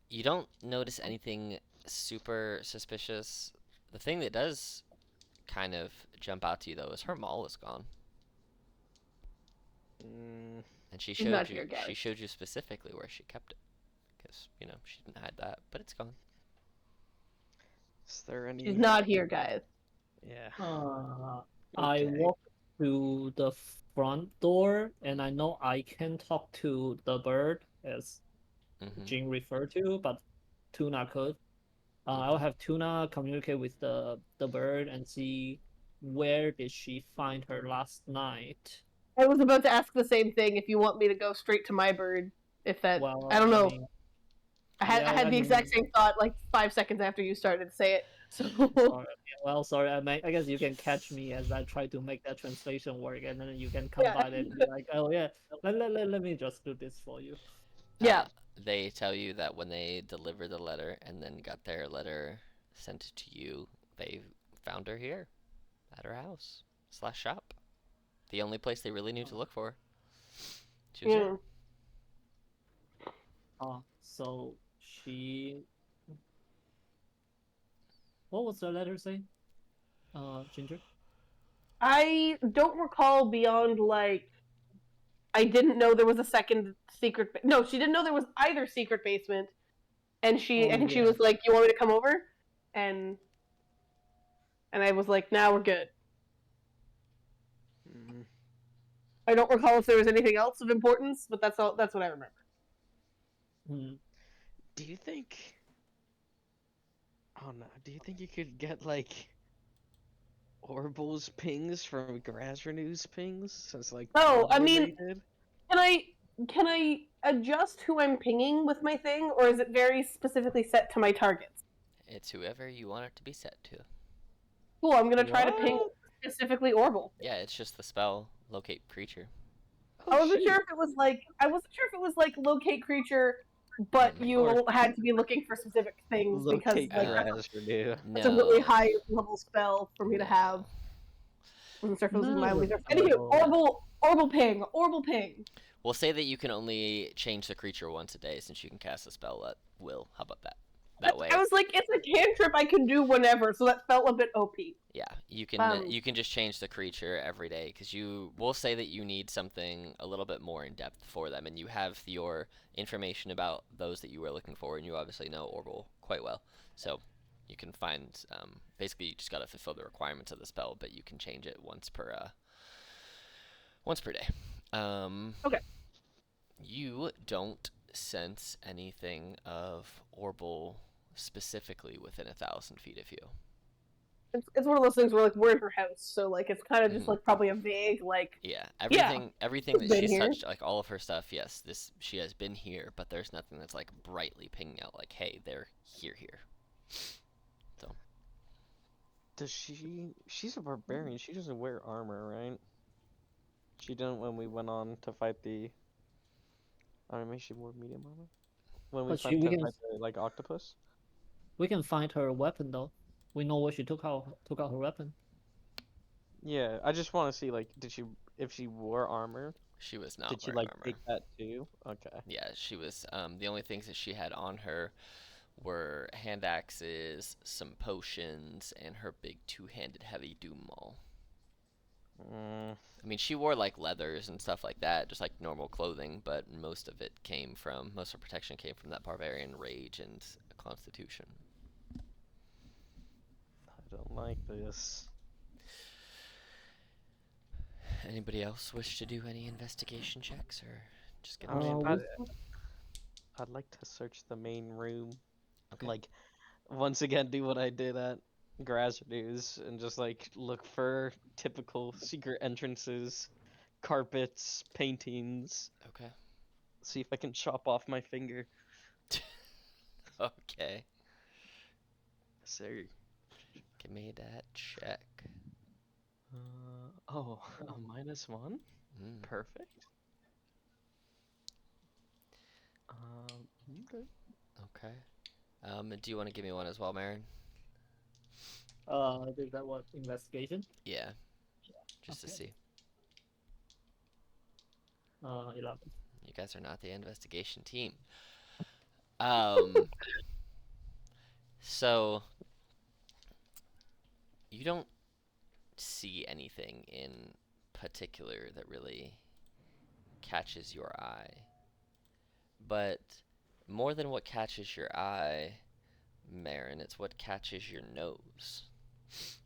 You don't notice anything super suspicious. The thing that does kind of jump out to you though is her maul is gone,
Mm,
and she
She's
showed
not
you.
here, guys.
She showed you specifically where she kept it, because she didn't hide that, but it's gone.
is there any?
She's not here, guys.
Yeah.
I
Okay.
walk to the front door, and I know I can talk to the bird, as
Mm-hmm.
Jing referred to, but Tuna could. I'll have Tuna communicate with the bird and see where did she find her last night.
I was about to ask the same thing. If you want me to go straight to my bird, if that
Well,
I don't know.
mean,
I had
yeah,
the
I mean,
exact same thought like 5 seconds after you started to say it. So
sorry. Sorry. I guess you can catch me as I try to make that translation work, and then you can come
Yeah.
by and be like, "Oh yeah, let me just do this for you."
Yeah.
They tell you that when they delivered the letter and then got their letter sent to you, they found her here at her house / shop. The only place they really knew to look for. She was here.
So she. What was the letter say? Ginger.
I don't recall beyond like I didn't know there was a second secret. No, she didn't know there was either secret basement, and I think she was like, "You want me to come over?" And I was like, "Now we're good."
Mm,
I don't recall if there was anything else of importance, but that's all. That's what I remember.
do you think? Oh no. Do you think you could get like Orble's pings from Grass Renew's pings? Since like.
Oh, I mean,
related?
can I adjust who I'm pinging with my thing, or is it very specifically set to my targets?
It's whoever you want it to be set to.
Cool. I'm gonna try to ping
What?
specifically Orbital.
Yeah, it's just the spell locate creature.
Oh,
I wasn't
shoot.
sure if it was like locate creature, but you
Or-
had to be looking for specific things because
Locate
like
Grass Renew.
that's a really
No.
high level spell for me to have. Wasn't sure if it was mildly different. Anywho, Orbital ping.
We'll say that you can only change the creature once a day since you can cast a spell at will. How about that? That way.
I was like, it's a cantrip I can do whenever, so that felt a bit OP.
Yeah, you can just change the creature every day because we'll say that you need something a little bit more in depth for them, and you have your information about those that you were looking for, and you obviously know Orbital quite well, so you can find basically you just gotta fulfill the requirements of the spell, but you can change it once per day.
Okay.
You don't sense anything of Orbital specifically within 1,000 feet of you.
It's one of those things where like we're in her house, so like it's kind of just
Mhm.
like probably a vague like
Yeah, everything that
been
she's
here.
touched, like all of her stuff, yes, she has been here, but there's nothing that's like brightly pinging out like, hey, they're here. So
Does she? She's a barbarian. She doesn't wear armor, right? She didn't when we went on to fight the. I mean, maybe she wore medium armor when we
But
fight
we can
the like octopus.
find her weapon though. We know where she took out her weapon.
Yeah, I just want to see like, did she if she wore armor,
She was not
did she
wearing
like
armor.
take that too? Okay.
Yeah, she was. The only things that she had on her were hand axes, some potions, and her big two-handed heavy doom maul.
Mm,
I mean, she wore like leathers and stuff like that, just like normal clothing, but most of her protection came from that barbarian rage and constitution.
I don't like this.
Anybody else wish to do any investigation checks, or just get
I mean,
on?
I'd like to search the main room.
Okay.
Like, once again, do what I did at Grassroots and just like look for typical secret entrances, carpets, paintings.
Okay.
See if I can chop off my finger.
Okay.
Sir.
Give me that check.
Oh, a -1?
Mm.
Perfect. Okay.
Okay. Do you want to give me one as well, Marin?
Is that what investigation?
Yeah. Just to
Okay.
see.
11.
You guys are not the investigation team. Um. So you don't see anything in particular that really catches your eye. But more than what catches your eye, Marin, it's what catches your nose.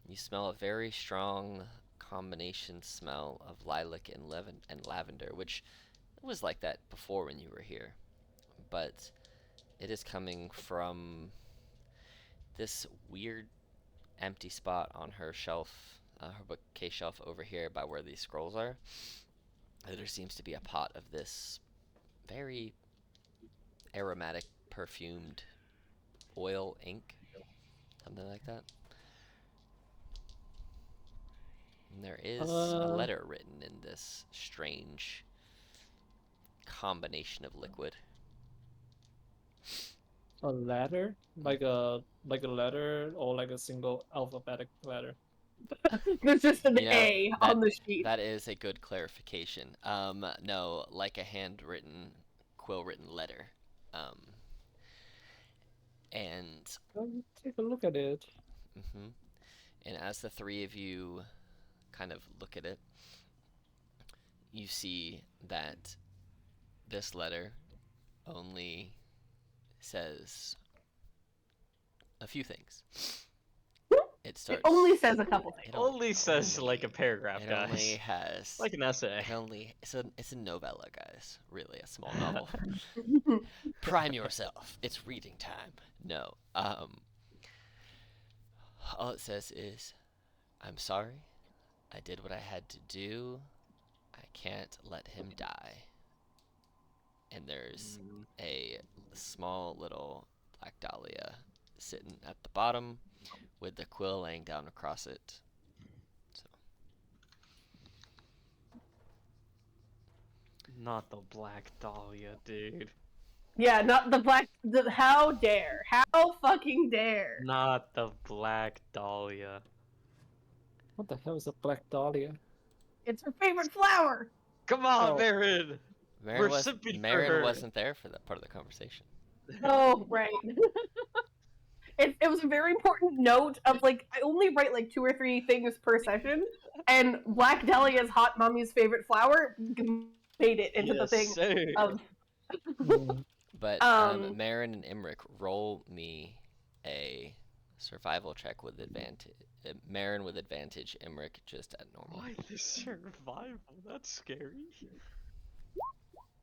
You smell a very strong combination smell of lilac and lavender, which was like that before when you were here. But it is coming from this weird empty spot on her shelf, her bookcase shelf over here by where these scrolls are. There seems to be a pot of this very aromatic, perfumed oil ink, something like that. And there is a letter written in this strange combination of liquid.
A letter? Like a letter or like a single alphabetic letter?
There's just an
You know,
A on the sheet.
that is a good clarification. No, like a handwritten, quill-written letter. Um, and
Take a look at it.
hmm and as the three of you kind of look at it, you see that this letter only says a few things. It starts.
It only says a couple things.
It
Only says like a paragraph,
It
guys.
only has
Like an essay.
it's a novella, guys. Really, a small novel. Prime yourself. It's reading time. No. All it says is, "I'm sorry. I did what I had to do. I can't let him die." And there's a small little black dahlia sitting at the bottom with the quill laying down across it. So
Not the Black Dahlia, dude.
Yeah, not the black. How dare? How fucking dare?
Not the Black Dahlia.
What the hell is a black dahlia?
It's her favorite flower.
Come on,
Oh.
Marin! We're sipping for
Marin
her.
wasn't there for that part of the conversation.
Oh, right. It was a very important note of like I only write like 2 or 3 things per session, and Black Dahlia's hot mommy's favorite flower made it into the thing
Sir.
of.
But Marin and Imric, roll me a survival check with advantage. Marin with advantage, Imric just at normal.
Why the survival? That's scary.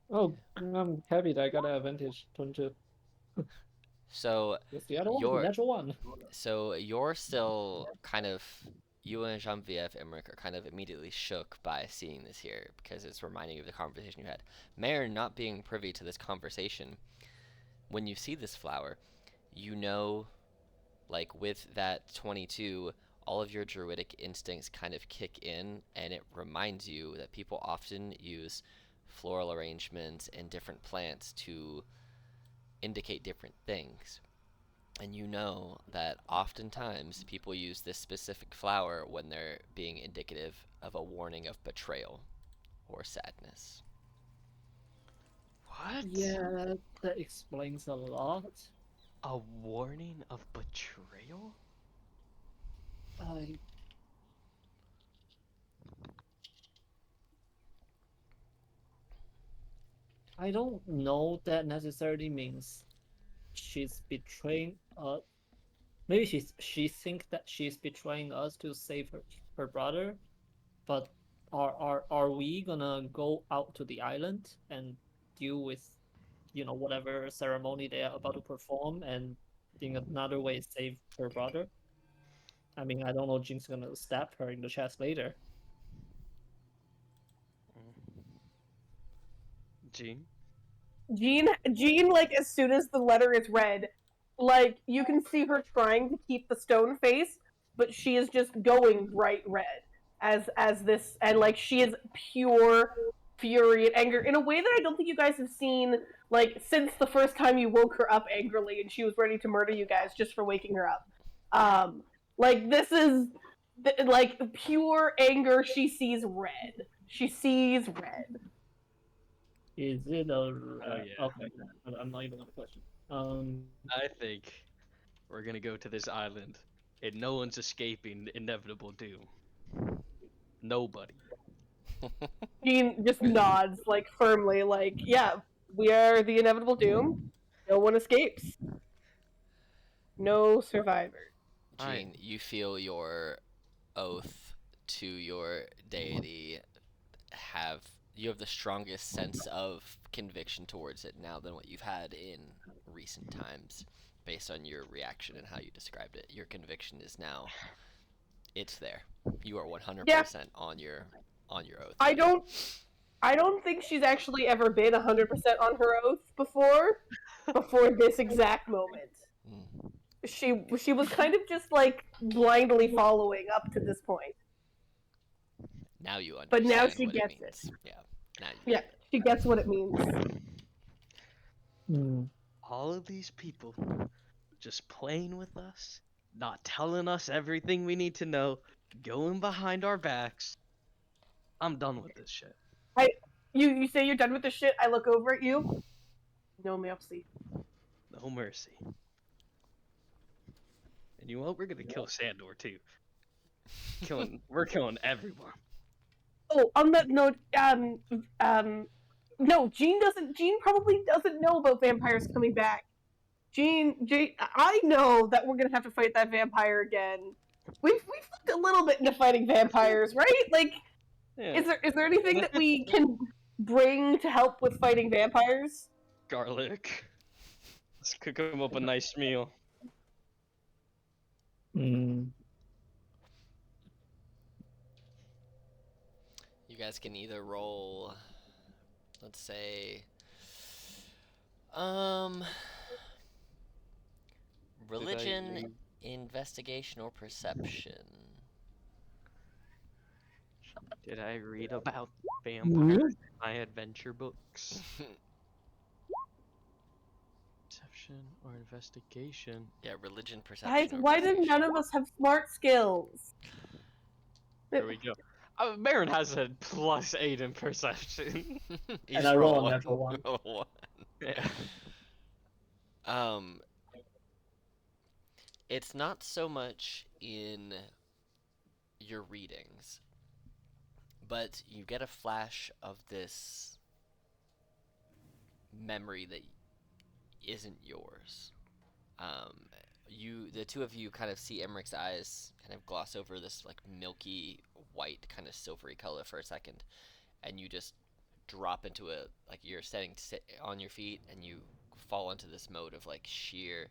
Oh, I'm happy that I got an advantage. 22.
So
What's the other one?
You're-
Natural one.
So you're still kind of, you and Genevieve Emmerich are kind of immediately shook by seeing this here because it's reminding you of the conversation you had. Marin, not being privy to this conversation, when you see this flower, you know, like with that 22, all of your druidic instincts kind of kick in, and it reminds you that people often use floral arrangements and different plants to indicate different things. And you know that oftentimes people use this specific flower when they're being indicative of a warning of betrayal. or sadness.
What?
Yeah, that explains a lot.
A warning of betrayal?
I I don't know that necessarily means she's betraying us. Maybe she think that she's betraying us to save her brother, but are we gonna go out to the island and deal with whatever ceremony they are about to perform and in another way save her brother? I mean, I don't know, Jin's gonna stab her in the chest later.
Jean?
Jean, like as soon as the letter is read, like you can see her trying to keep the stone face, but she is just going bright red as this, and like she is pure fury and anger in a way that I don't think you guys have seen like since the first time you woke her up angrily and she was ready to murder you guys just for waking her up. Like this is like pure anger. She sees red. She sees red.
Is it a
Oh yeah.
okay? I'm not even gonna question.
I think we're gonna go to this island, and no one's escaping the inevitable doom. Nobody.
Jean just nods, like firmly, like, yeah, we are the inevitable doom. No one escapes. No survivors.
I
Jean, you feel your oath to your deity have you have the strongest sense of conviction towards it now than what you've had in recent times based on your reaction and how you described it. Your conviction is now it's there. You are 100%
Yeah,
on your oath.
I
buddy.
don't. I don't think she's actually ever been 100% on her oath before this exact moment.
Mm.
She was kind of just like blindly following up to this point,
Now you
but now
understand
she
what it
gets it.
means. Yeah. Now you
Yeah,
get it.
she gets what it means.
hmm,
all of these people just playing with us, not telling us everything we need to know, going behind our backs. I'm done with this shit.
I you say you're done with the shit. I look over at you. No mercy.
No mercy. And you know what? We're gonna kill Sandor too. We're killing everyone.
Oh, on that note, no, Jean probably doesn't know about vampires coming back. Jean, I know that we're gonna have to fight that vampire again. We've looked a little bit into fighting vampires, right? Like,
Yeah.
is there anything that we can bring to help with fighting vampires?
Garlic. Let's cook him up a nice meal.
hmm.
You guys can either roll let's say um religion,
read-
investigation or perception.
Did I read about vampires in my adventure books? Perception or investigation?
Yeah, religion,
Guys,
perception or
why do
investigation.
none of us have smart skills?
There we go. Baron has a +8 in perception.
You
And
just
I roll
roll
a
one.
natural one.
Roll one.
Yeah.
Um, it's not so much in your readings, but you get a flash of this memory that isn't yours. The two of you kind of see Emmerich's eyes kind of gloss over this like milky white kind of silvery color for a second, and you just drop into a like you're standing on your feet and you fall into this mode of like sheer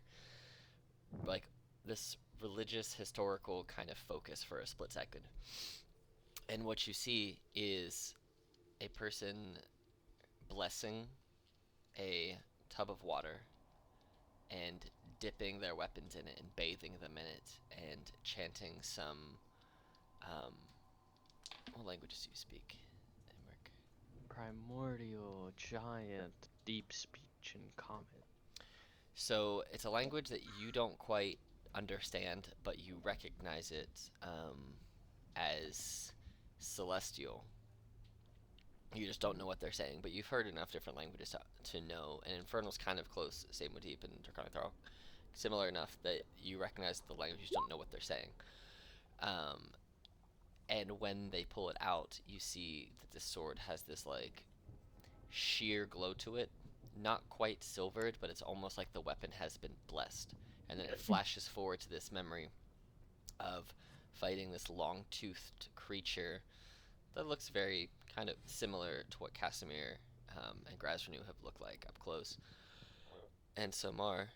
like this religious historical kind of focus for a split second. And what you see is a person blessing a tub of water and dipping their weapons in it and bathing them in it and chanting some what languages do you speak, Emmerich?
Primordial, giant, deep speech, and common.
So it's a language that you don't quite understand, but you recognize it as celestial. You just don't know what they're saying, but you've heard enough different languages to know. And Infernal's kind of close, same with Deep and Draconic. They're all similar enough that you recognize the language, you just don't know what they're saying. And when they pull it out, you see that the sword has this like sheer glow to it. Not quite silvered, but it's almost like the weapon has been blessed. And then it flashes forward to this memory of fighting this long-toothed creature that looks very kind of similar to what Casimir and Grazrenu have looked like up close, and Somar.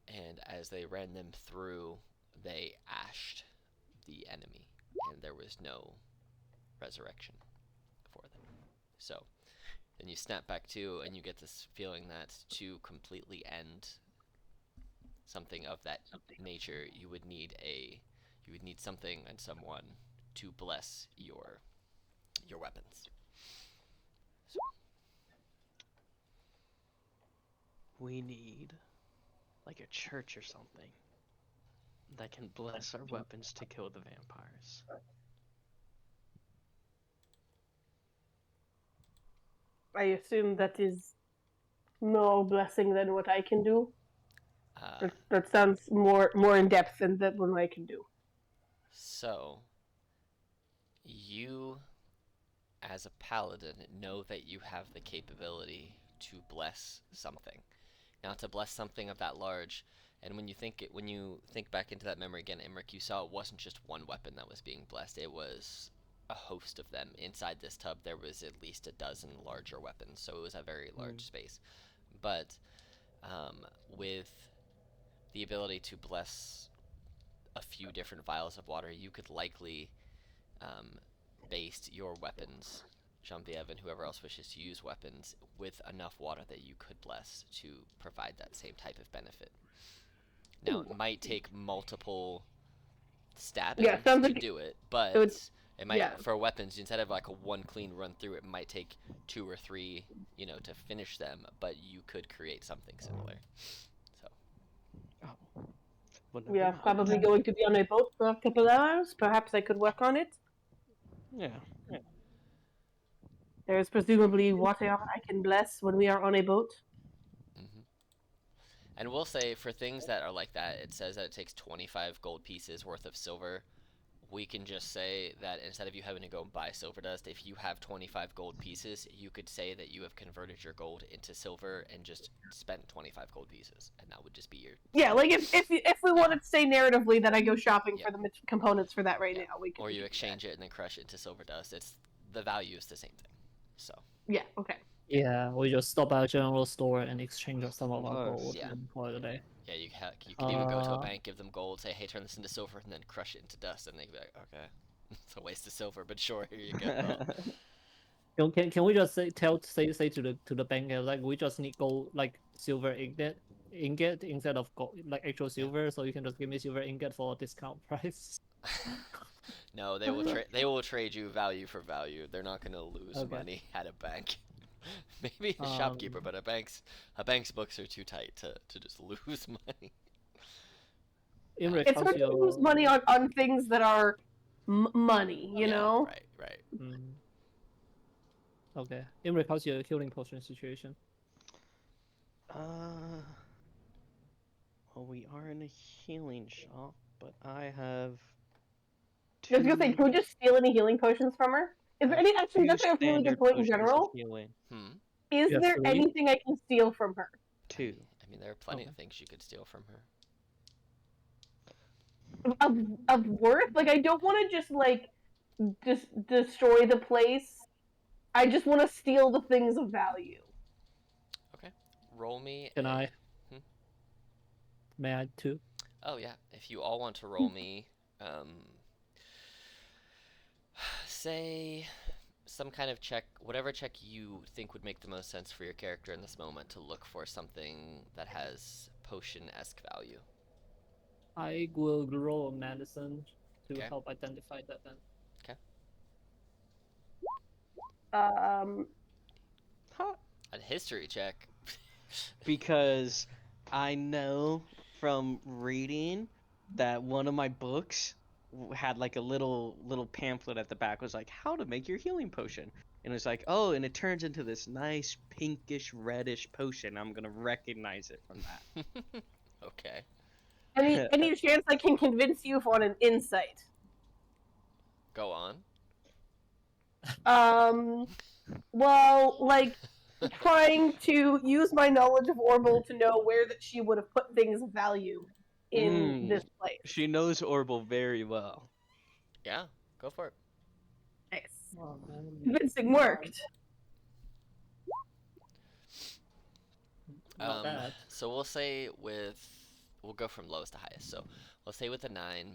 And as they ran them through, they ashed the enemy, and there was no resurrection for them. So then you snap back to, and you get this feeling that to completely end something of that nature, you would need something and someone to bless your weapons. So.
We need like a church or something that can bless our weapons to kill the vampires.
I assume that is more blessing than what I can do. That sounds more in depth than that what I can do.
So, you, as a paladin, know that you have the capability to bless something. Now, to bless something of that large, and when you think back into that memory again, Imric, you saw it wasn't just one weapon that was being blessed. It was a host of them. Inside this tub, there was at least a dozen larger weapons, so it was a very large space. But with the ability to bless a few different vials of water, you could likely base your weapons, Jean-Pierre and whoever else wishes to use weapons, with enough water that you could bless to provide that same type of benefit. Now, it might take multiple stabbings to do it, but it might, for weapons, instead of like a one clean run through, it might take 2 or 3, to finish them, but you could create something similar. So.
Oh.
We are probably going to be on a boat for a couple hours. Perhaps I could work on it.
Yeah.
There is presumably water I can bless when we are on a boat.
Mm-hmm. And we'll say for things that are like that, it says that it takes 25 gold pieces worth of silver. We can just say that instead of you having to go and buy silver dust, if you have 25 gold pieces, you could say that you have converted your gold into silver and just spent 25 gold pieces, and that would just be your...
Yeah, like if we wanted to say narratively that I go shopping for the components for that right now, we could.
Or you exchange it and then crush it into silver dust. The value is the same thing. So.
Yeah. Okay.
Yeah, we just stop at a general store and exchange some of our gold
Yeah.
and call it a day.
Yeah, you could even go to a bank, give them gold, say, hey, turn this into silver, and then crush it into dust, and they'd be like, okay, it's a waste of silver, but sure, here you go.
Can we just say to the banker, like, we just need gold, like silver ingot instead of gold, like actual silver, so you can just give me silver ingot for a discount price.
No, they will trade you value for value. They're not gonna lose money at a bank. Maybe a shopkeeper, but a bank's books are too tight to just lose money.
It's hard to lose money on things that are money, you know?
Right.
Okay. Imric, how's your healing potion situation?
Well, we are in a healing shop, but I have...
I was gonna say, can we just steal any healing potions from her? Is there any? Actually, that's a really good point in general. Is there anything I can steal from her?
2.
I mean, there are plenty of things you could steal from her.
Of worth? Like, I don't want to just destroy the place. I just want to steal the things of value.
Okay. Roll me.
Can I? May I too?
Oh yeah. If you all want to roll me, say some kind of check, whatever check you think would make the most sense for your character in this moment to look for something that has potion-esque value.
I will roll medicine to help identify that then.
Okay. A history check.
Because I know from reading that one of my books had like a little pamphlet at the back, was like how to make your healing potion, and it's like, oh, and it turns into this nice pinkish reddish potion. I'm gonna recognize it from
Okay.
Any chance I can convince you on an insight?
Go on.
Well, like trying to use my knowledge of Orbital to know where that she would have put things of value in this place.
She knows Orbital very well.
Yeah, go for it.
Nice.
Oh, man.
Convincing worked.
Not bad.
So we'll go from lowest to highest. So we'll say with a 9,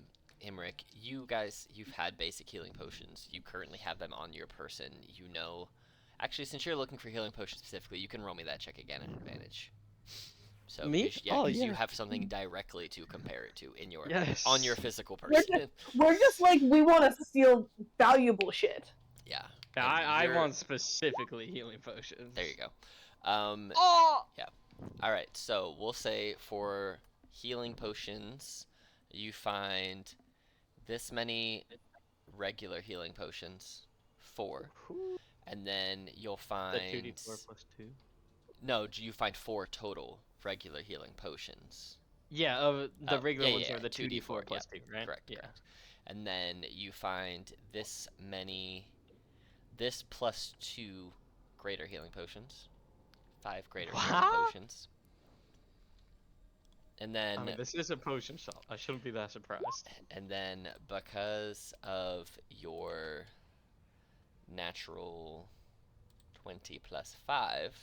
Imric, you guys, you've had basic healing potions. You currently have them on your person. You know, actually, since you're looking for healing potions specifically, you can roll me that check again at advantage. So
Me?
yeah,
Oh,
'cause
yeah.
you have something directly to compare it to in your
Yes.
on your physical
We're
person.
We're just like, we want to steal valuable shit.
Yeah.
Yeah,
and
I
you're-
want specifically healing potions.
There you go.
Oh!
All right, so we'll say for healing potions, you find this many regular healing potions, 4, and then you'll
The
find
2d4 plus 2.
no, you find 4 total regular healing potions.
Yeah, the regular
yeah,
ones
yeah,
are the
2d4
2d4 plus 2, right?
Correct,
Yeah.
correct. And then you find this plus 2 greater healing potions, 5 greater healing
What?
potions. And then
I mean, this is a potion shop. I shouldn't be that surprised.
And then because of your natural 20 plus 5,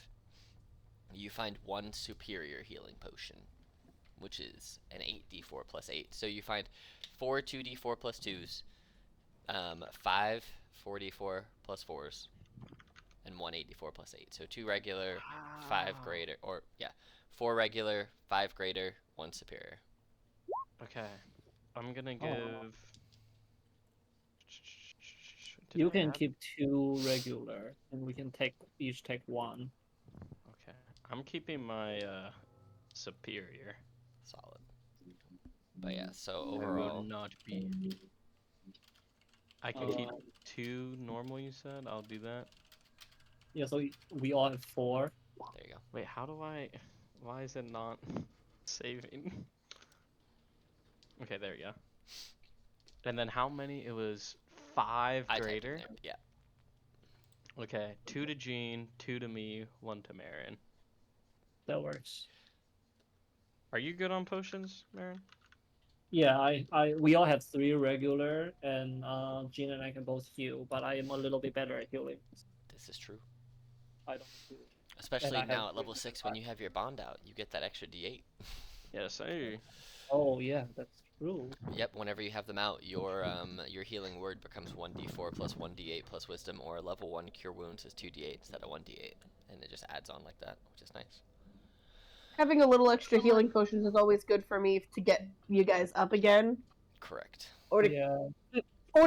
you find 1 superior healing potion, which is an 8d4 plus 8. So you find 4 2d4 plus 2s, 5 4d4 plus 4s, and 1 8d4 plus 8. So 2 regular, 5
Wow.
greater, or yeah, 4 regular, 5 greater, 1 superior.
Okay. I'm gonna
Oh.
give. Did
You
I
can
add-
keep 2 regular, and we can each take 1.
Okay. I'm keeping my superior.
Solid. But yeah, so
I will
overall,
not be. I can keep 2 normal. You said I'll do that.
Yeah, so we all have 4.
there you go.
Wait, how do I? Why is it not saving? Okay, there you go. And then how many? It was 5
I typed in
greater.
there, yeah.
Okay, 2 to Jean, 2 to me, 1 to Marin.
That works.
Are you good on potions, Marin?
Yeah, we all have 3 regular, and Jean and I can both heal, but I am a little bit better at healing.
This is true.
I don't heal.
Especially
I have
now at level
three
6 when you have your bond out, you get that extra d8.
Yes, sir.
Oh yeah, that's true.
Yep, whenever you have them out, your healing word becomes 1d4 plus 1d8 plus wisdom, or level 1 cure wounds is 2d8 instead of 1d8, and it just adds on like that, which is nice.
Having a little extra healing potions is always good for me to get you guys up again,
Correct.
or to
Yeah,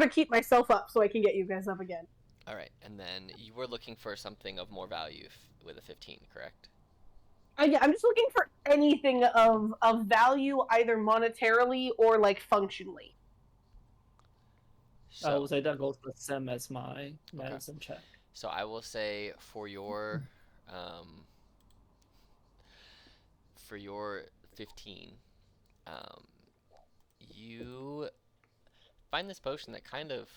keep myself up so I can get you guys up again.
All right, and then you were looking for something of more value with a 15, correct?
Yeah, I'm just looking for anything of value, either monetarily or like functionally.
I
So,
would say that goes the same as my medicine check.
so I will say for your 15, you find this potion that kind of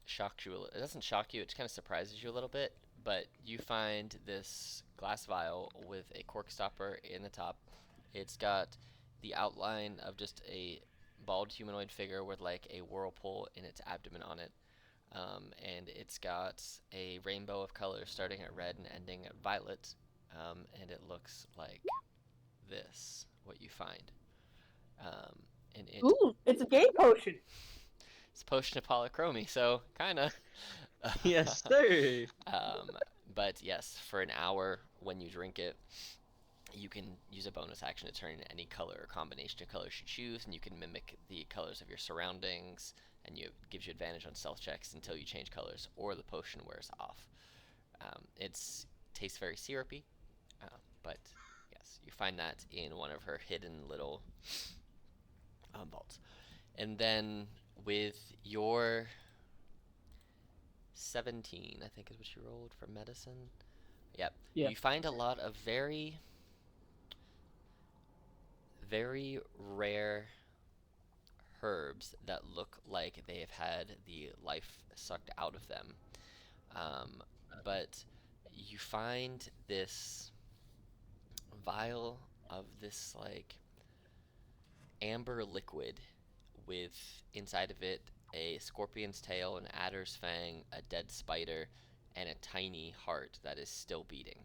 shocks you. It doesn't shock you. It just kind of surprises you a little bit. But you find this glass vial with a cork stopper in the top. It's got the outline of just a bald humanoid figure with like a whirlpool in its abdomen on it. And it's got a rainbow of colors starting at red and ending at violet. And it looks like this, what you find. And it
Ooh, it's a game potion.
It's a potion of polychromy, so kinda.
Yes, sir.
But yes, for an hour when you drink it, you can use a bonus action to turn any color or combination of colors you choose, and you can mimic the colors of your surroundings, and it gives you advantage on stealth checks until you change colors or the potion wears off. It tastes very syrupy, but yes, you find that in one of her hidden little vaults. And then with your 17, I think is what you rolled for medicine. Yep.
Yeah.
You find a lot of very, very rare herbs that look like they have had the life sucked out of them. Um, but you find this vial of this like amber liquid with inside of it a scorpion's tail, an adder's fang, a dead spider, and a tiny heart that is still beating,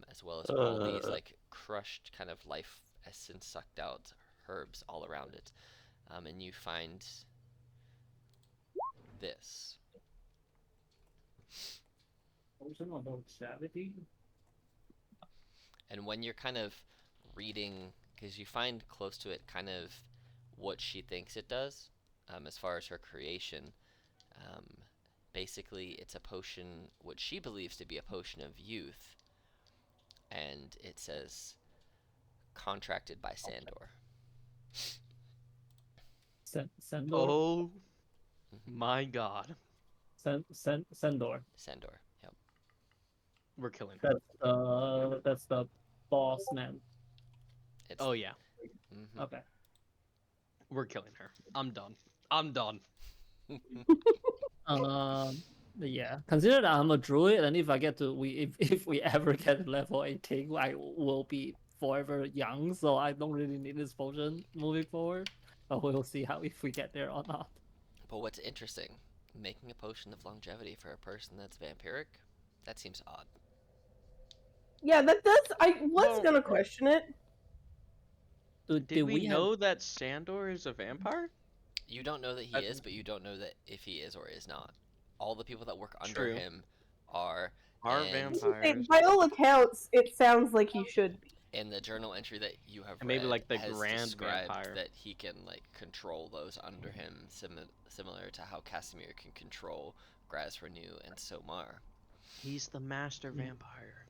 as well as all these like crushed kind of life essence sucked out herbs all around it. And you find this.
Potion of longevity.
And when you're kind of reading, because you find close to it kind of what she thinks it does, as far as her creation, um, basically it's a potion, what she believes to be a potion of youth, and it says contracted by Sandor.
Sandor.
Oh
Mhm.
my god.
Sandor.
Sandor, yep.
We're killing her.
That's the boss man.
It's,
Oh yeah.
mhm.
Okay.
We're killing her. I'm done. I'm done.
Yeah. Consider that I'm a druid, and if I get to if we ever get to level 18, I will be forever young. So I don't really need this potion moving forward. But we'll see how if we get there or not.
But what's interesting, making a potion of longevity for a person that's vampiric, that seems odd.
Yeah, that does. I was
Well-
gonna question it.
Did we
have
know that Sandor is a vampire?
You don't know that he is, but you don't know that if he is or is not. All the people that work under
True.
him are,
Are
and
vampires.
By all accounts, it sounds like he should be.
in the journal entry that you have
And maybe,
read
like, the
has
Grand
described
Vampire.
that he can like control those under him, similar to how Casimir can control Graz Renew and Somar.
He's the master
Hmm.
vampire.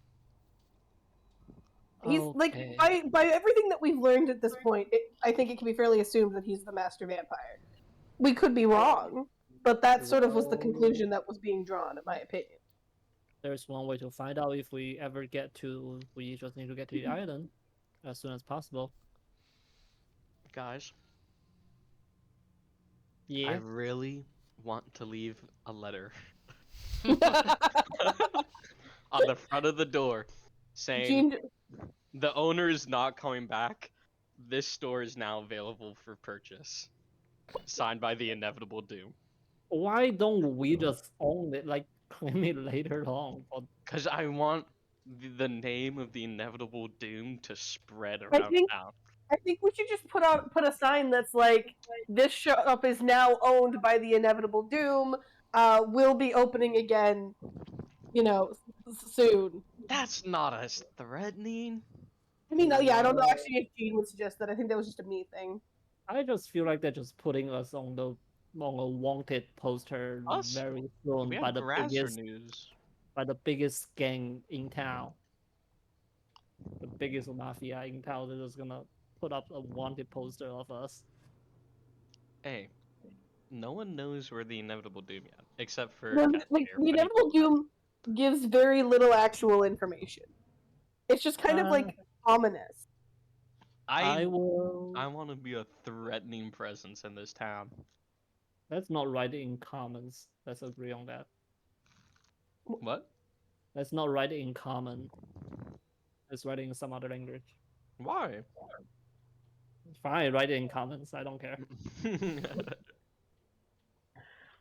He's like by everything that we've learned at this point, I think it can be fairly assumed that he's the master vampire. We could be wrong, but that sort of was the conclusion that was being drawn, in my opinion.
There's one way to find out if we ever get to. We just need to get to the island as soon as possible.
Guys, I
Yeah.
really want to leave a letter on the front of the door saying
Gene,
the owner is not coming back. This store is now available for purchase. Signed by the Inevitable Doom.
Why don't we just own it, like claim it later on? Or
Because I want the name of the Inevitable Doom to spread
I
around
think
town.
I think we should just put a sign that's like, this shop is now owned by the Inevitable Doom. Will be opening again, soon.
That's not as threatening.
I mean, yeah, I don't know actually if Gene would suggest that. I think that was just a me thing.
I just feel like they're just putting us on a wanted poster
Us?
very soon
We
by
have
the
Grasser news.
biggest gang in town. The biggest mafia in town. They're just gonna put up a wanted poster of us.
Hey, no one knows where the Inevitable Doom yet, except for
No,
Casimir,
like,
but
the
he-
Inevitable Doom gives very little actual information. It's just kind of like ominous.
I
I
will.
want to be a threatening presence in this town.
Let's not write it in commons. Let's agree on that.
What?
Let's not write it in common. Let's write it in some other language.
Why?
Fine, write it in commons. I don't care.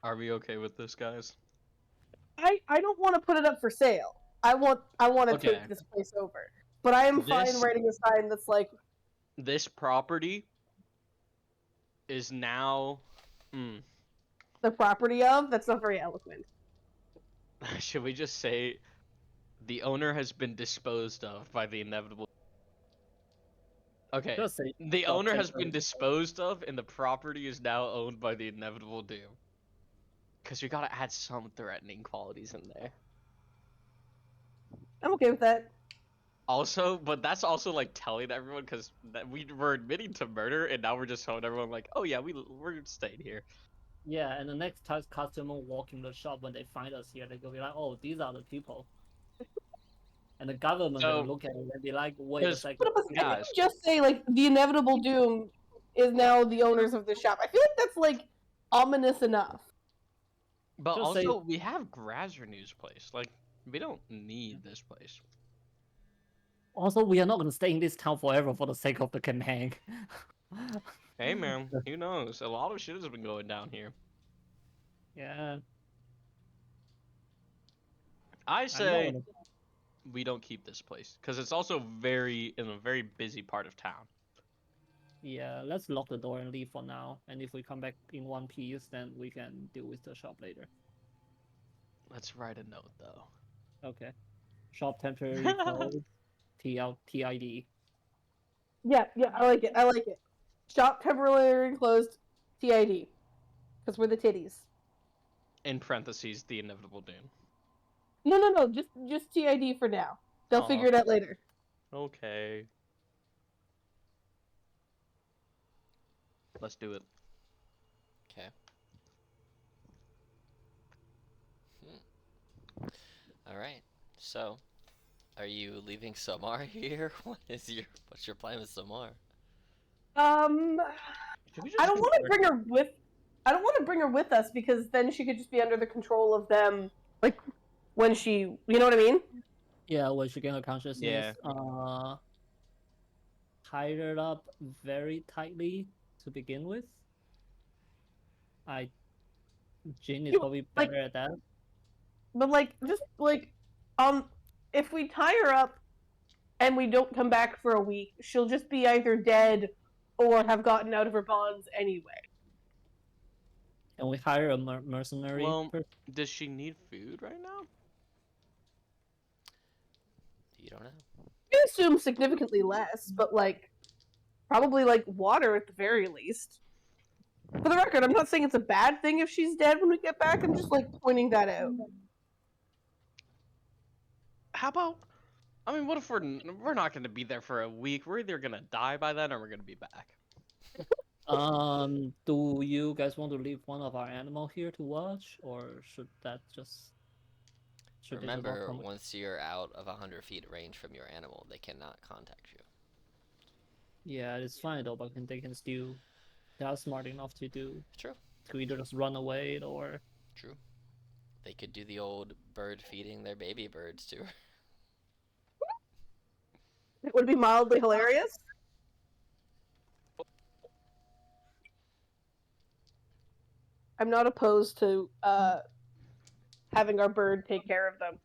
Are we okay with this, guys?
I don't want to put it up for sale. I want to
Okay.
take this place over. But I am fine
This-
writing a sign that's like,
This property is now.
the property of. That's not very eloquent.
Should we just say the owner has been disposed of by the Inevitable? Okay.
Just say
The
stop
owner has
taking-
been disposed of, and the property is now owned by the Inevitable Doom. Because we gotta add some threatening qualities in there.
I'm okay with that.
Also, but that's also like telling everyone because we were admitting to murder, and now we're just telling everyone like, oh yeah, we're staying here.
Yeah, and the next time customer walk in the shop when they find us here, they gonna be like, "Oh, these are the people," and the government gonna
So,
look at it and be like, "Wait a
because
second."
I think
guys,
you just say like the inevitable doom is now the owners of the shop. I feel like that's like ominous enough.
but
Just say,
also we have Grazernew's place. Like, we don't need this place.
also, we are not gonna stay in this town forever for the sake of the campaign.
Hey man, who knows? A lot of shit has been going down here.
Yeah,
I
I'm not
say
gonna.
we don't keep this place because it's also very in a very busy part of town.
Yeah, let's lock the door and leave for now. And if we come back in one piece, then we can deal with the shop later.
Let's write a note though.
Okay. Shop temporary closed. TID.
Yeah, yeah, I like it. I like it. Shop temporarily closed. TID, because we're the titties.
In parentheses, the inevitable doom.
No, no, no. Just TID for now. They'll
Aw.
figure it out later.
Okay. Let's do it.
Okay. All right. So, are you leaving Samar here? What's your plan with Samar?
Um,
Should we
I
just
don't
go
want to
back?
bring her with. I don't want to bring her with us because then she could just be under the control of them. Like when she, you know what I mean?
Yeah, when she gain her consciousness,
Yeah.
tied her up very tightly to begin with. I Jin is probably
Like,
better at that.
but like, just like, if we tie her up and we don't come back for a week, she'll just be either dead or have gotten out of her bonds anyway.
And we hire a mercenary
Well,
person.
does she need food right now?
You don't know.
I assume significantly less, but like, probably like water at the very least. For the record, I'm not saying it's a bad thing if she's dead when we get back. I'm just like pointing that out.
How about? I mean, what if we're not gonna be there for a week? We're either gonna die by then or we're gonna be back.
Do you guys want to leave one of our animal here to watch, or should that just should they just not
Remember,
come?
once you're out of 100 feet range from your animal, they cannot contact you.
Yeah, it's fine though, but they can still. They are smart enough
True.
to either just run away or.
True. They could do the old bird feeding their baby birds too.
It would be mildly hilarious. I'm not opposed to having our bird take care of them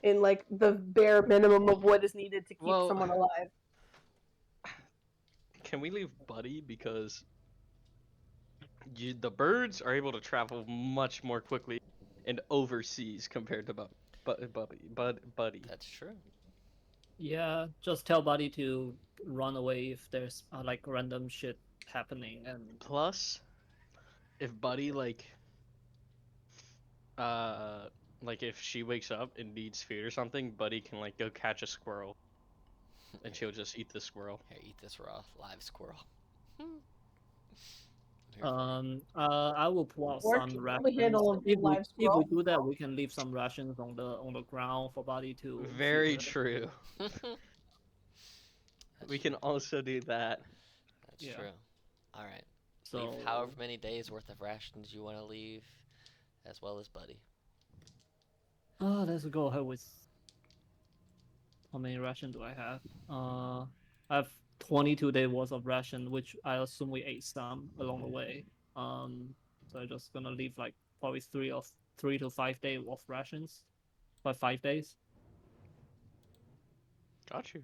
in like the bare minimum of what is needed to keep
Well,
someone alive.
can we leave Buddy because the birds are able to travel much more quickly and overseas compared to Buddy.
That's true.
Yeah, just tell Buddy to run away if there's like random shit happening and.
Plus, if Buddy uh like if she wakes up and needs food or something, Buddy can like go catch a squirrel and she'll just eat the squirrel.
Here, eat this raw live squirrel. I'm here for it.
I will pull out
Or
some
can probably
rations.
handle a live
If we
squirrel.
do that, we can leave some rations on the ground for Buddy to feed
Very
her.
true.
That's
We
true.
can also do that.
That's
Yeah.
true. All right.
So
Leave however many days worth of rations you want to leave, as well as Buddy.
let's go ahead with how many ration do I have? I have 22 days worth of ration, which I assume we ate some along the way. So I'm just gonna leave like probably 3 to 5 days of rations, by 5 days.
Got you.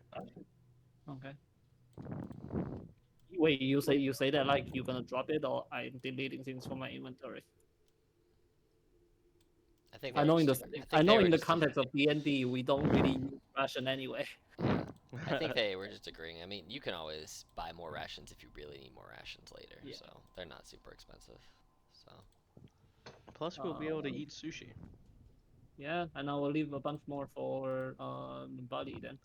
Okay. Wait, you say that like you're gonna drop it, or I'm deleting things from my inventory?
I think
I
they
know
were
in the
just ag- I
I
think
know
they were
in the
just
context of D&D we don't really use ration anyway.
yeah. I think they were just agreeing. I mean, you can always buy more rations if you really need more rations later,
Yeah.
so they're not super expensive. So
Plus, we'll be able to eat sushi.
Yeah, and I will leave a bunch more for Buddy then.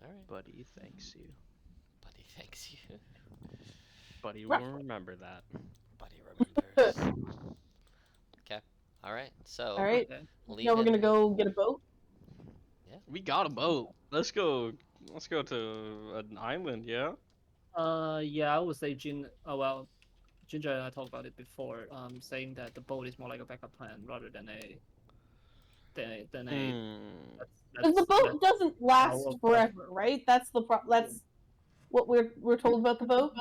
All right.
Buddy thanks you.
Buddy, thanks you.
Buddy
Right.
will remember that.
Buddy remembers. Okay. All right.
All
So,
right.
Okay.
Now we're gonna
leaving.
go get a boat.
We got a boat. Let's go. Let's go to an island. Yeah.
Yeah, I would say well, Ginger and I talked about it before. Saying that the boat is more like a backup plan rather than a
Hmm.
Because the
that's
boat doesn't
our
last
plan.
forever, right? That's that's what we're told about the boat.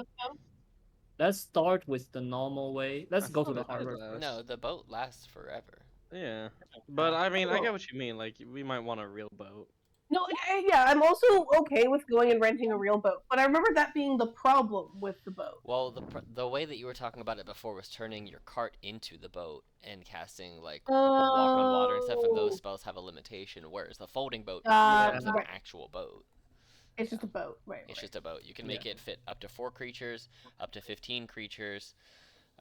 Let's start with the normal way. Let's
I
go to
thought
the
it did
harbor
last.
first.
No, the boat lasts forever.
Yeah. But I mean, I
Oh.
get what you mean. Like, we might want a real boat.
No, yeah, I'm also okay with going and renting a real boat, but I remember that being the problem with the boat.
Well, the way that you were talking about it before was turning your cart into the boat and casting like walk on water and stuff, and those
Oh,
spells have a limitation. Whereas the folding boat
Yeah.
becomes an
right.
actual boat.
It's just a boat, right?
It's
right.
just a boat. You can make it fit up to 4 creatures, up to 15 creatures,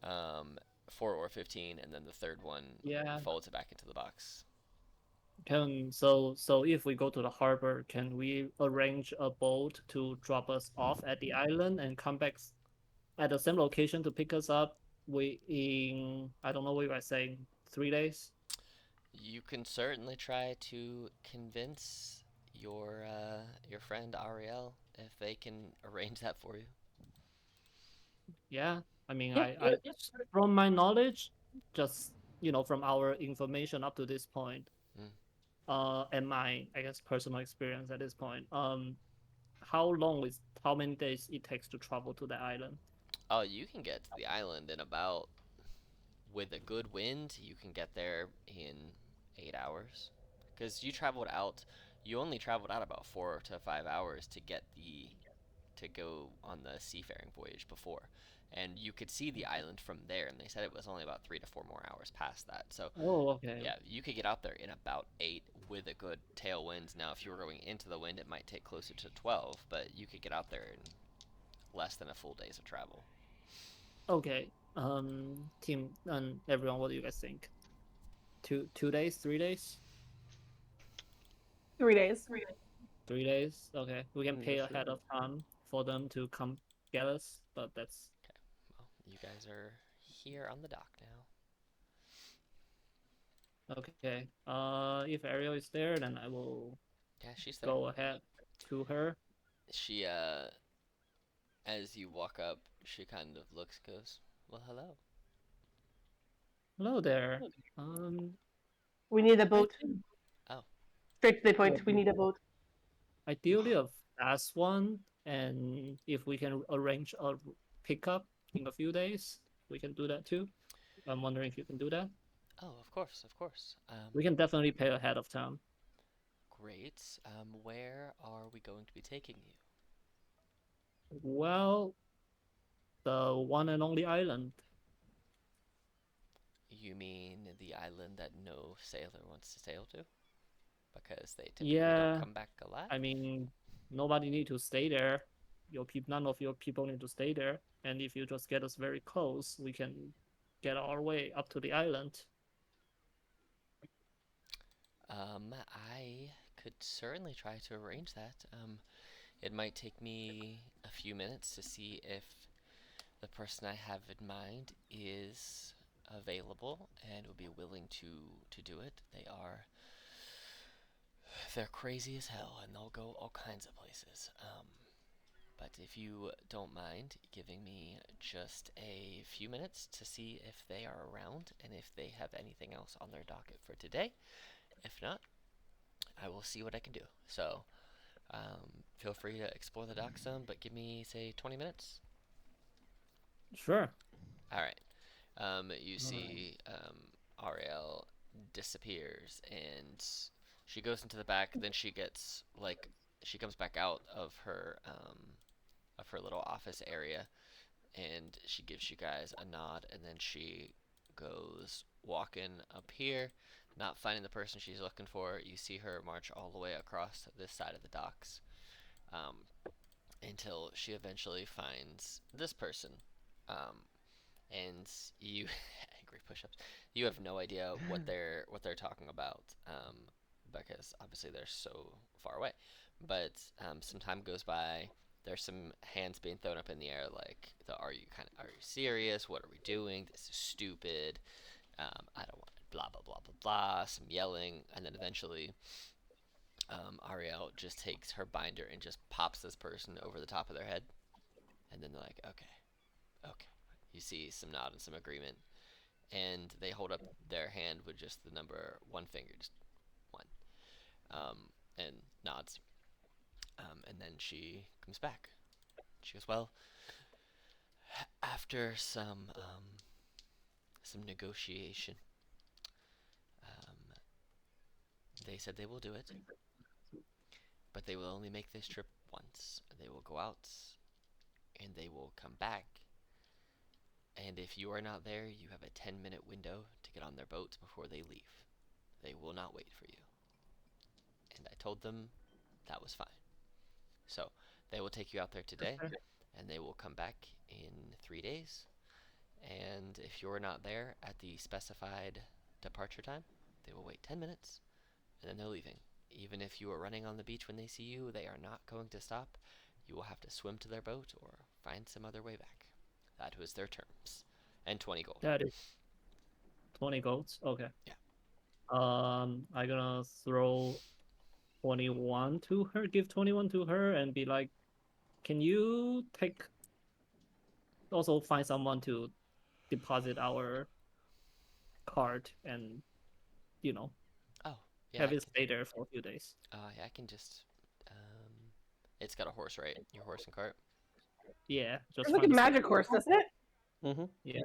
4 or 15, and then the third one
Yeah.
folds it back into the box.
So if we go to the harbor, can we arrange a boat to drop us off at the island and come back at the same location to pick us up? I don't know what you were saying, 3 days.
You can certainly try to convince your friend Ariel if they can arrange that for you.
Yeah, I mean,
Yeah,
I from my knowledge, just from our information up to this point,
Mm.
and my I guess personal experience at this point, how many days it takes to travel to the island?
Oh, you can get to the island in about, with a good wind, you can get there in 8 hours. Because you only traveled out about 4 to 5 hours to go on the seafaring voyage before. And you could see the island from there, and they said it was only about 3 to 4 more hours past that. So,
Oh, okay.
yeah, you could get out there in about 8 with a good tailwind. Now, if you were going into the wind, it might take closer to 12, but you could get out there in less than a full day's of travel.
Okay. Team and everyone, what do you guys think? 2 days, 3 days,
3 days.
3 days. Okay, we can pay
Yeah,
ahead
sure.
of time for them to come get us, but that's
Well, you guys are here on the dock now.
okay. If Ariel is there, then I will
Yeah, she's there.
go ahead to her.
She, as you walk up, she kind of goes, well, hello.
Hello there.
We need a
I
boat.
think
Oh.
Straight to the point. We need a boat.
ideally a fast one, and if we can arrange a pickup in a few days, we can do that too. I'm wondering if you can do that.
Oh, of course, of course.
We can definitely pay ahead of time.
Great. Where are we going to be taking you?
Well, the one and only island.
You mean the island that no sailor wants to sail to? Because they typically
Yeah,
don't come back alive?
I mean, nobody need to stay there. None of your people need to stay there. And if you just get us very close, we can get our way up to the island.
I could certainly try to arrange that. It might take me a few minutes to see if the person I have in mind is available and would be willing to do it. They're crazy as hell and they'll go all kinds of places. But if you don't mind giving me just a few minutes to see if they are around and if they have anything else on their docket for today. If not, I will see what I can do. So, feel free to explore the dock some, but give me, say, 20 minutes.
Sure.
All right. You see, Ariel disappears, and she goes into the back. Then she gets she comes back out of her little office area, and she gives you guys a nod, and then she goes walking up here, not finding the person she's looking for. You see her march all the way across this side of the docks, until she eventually finds this person. And you angry push-ups. You have no idea what they're talking about. because obviously they're so far away. But some time goes by. There's some hands being thrown up in the air, like, "Are you serious? What are we doing? This is stupid. I don't want blah blah blah blah blah." Some yelling, and then eventually, Ariel just takes her binder and just pops this person over the top of their head, and then they're like, "Okay, okay." You see some nod and some agreement, and they hold up their hand with just the number one finger, just one, and nods. And then she comes back. She goes, "Well, after some negotiation, um, they said they will do it, but they will only make this trip once. They will go out, and they will come back. And if you are not there, you have a 10-minute window to get on their boat before they leave. They will not wait for you." And I told them that was fine. So they will take you out there today, and they will come back in 3 days. And if you're not there at the specified departure time, they will wait 10 minutes, and then they're leaving. Even if you are running on the beach when they see you, they are not going to stop. You will have to swim to their boat or find some other way back. That was their terms. And 20 gold.
That is 20 golds. Okay.
Yeah.
I'm gonna throw 21 to her, give 21 to her, and be like, "Can you also find someone to deposit our card and, you know,
Oh, yeah.
have it stay there for a few days?"
Yeah, I can just. It's got a horse, right? Your horse and cart.
Yeah, just
It's like a
find
magic horse, doesn't it?
Mm-hmm.
Yeah.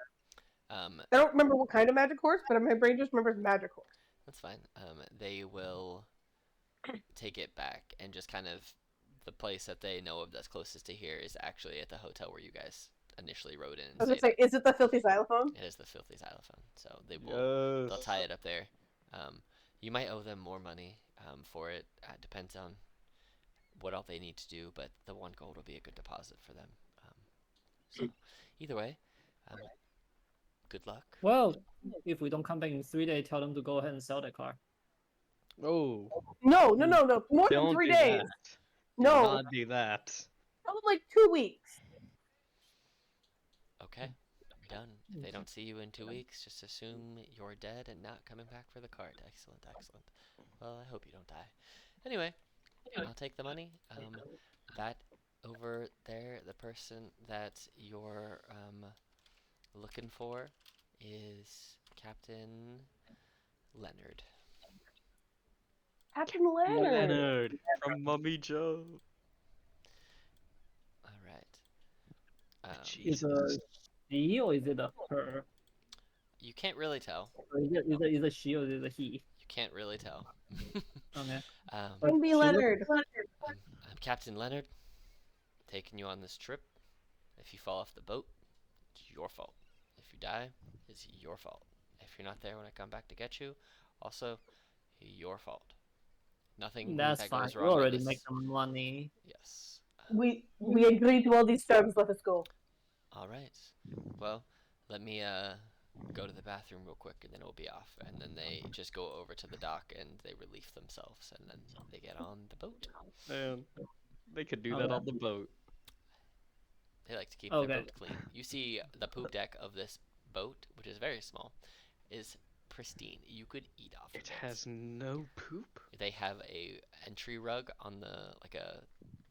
I don't remember what kind of magic horse, but my brain just remembers magic horse.
That's fine. They will take it back and just kind of the place that they know of that's closest to here is actually at the hotel where you guys initially rode in.
I was gonna say, is it the filthy xylophone?
It is the filthy xylophone, so they'll tie it up there. You might owe them more money for it. Depends on what all they need to do, but the 1 gold will be a good deposit for them. So either way, good luck.
Well, if we don't come back in 3 days, tell them to go ahead and sell the car.
Oh,
No. More than
don't
3
do
days.
that. Do
No,
not do that.
probably like 2 weeks.
Okay, done. If they don't see you in 2 weeks, just assume you're dead and not coming back for the card. Excellent, excellent. Well, I hope you don't die. Anyway, I'll take the money. That over there, the person that you're looking for is Captain Leonard.
Captain Leonard.
Leonard from Mummy Joe.
All right.
Is it a she or is it a her?
You can't really tell.
Or is it a she or is it a he?
You can't really tell.
Okay.
Can be
She
Leonard.
I'm Captain Leonard, taking you on this trip. If you fall off the boat, it's your fault. If you die, it's your fault. If you're not there when I come back to get you, also your fault. Nothing
That's
that
fine.
goes
We
wrong.
already make some money.
Yes.
We agreed to all these terms. Let us go.
All right. Well, let me go to the bathroom real quick, and then we'll be off. And then they just go over to the dock and they relieve themselves, and then they get on the boat.
Man, they could do that on the boat.
They like to keep their boat clean. You see the poop deck of this boat, which is very small, is pristine. You could eat off of
It has no poop.
They have a entry rug on the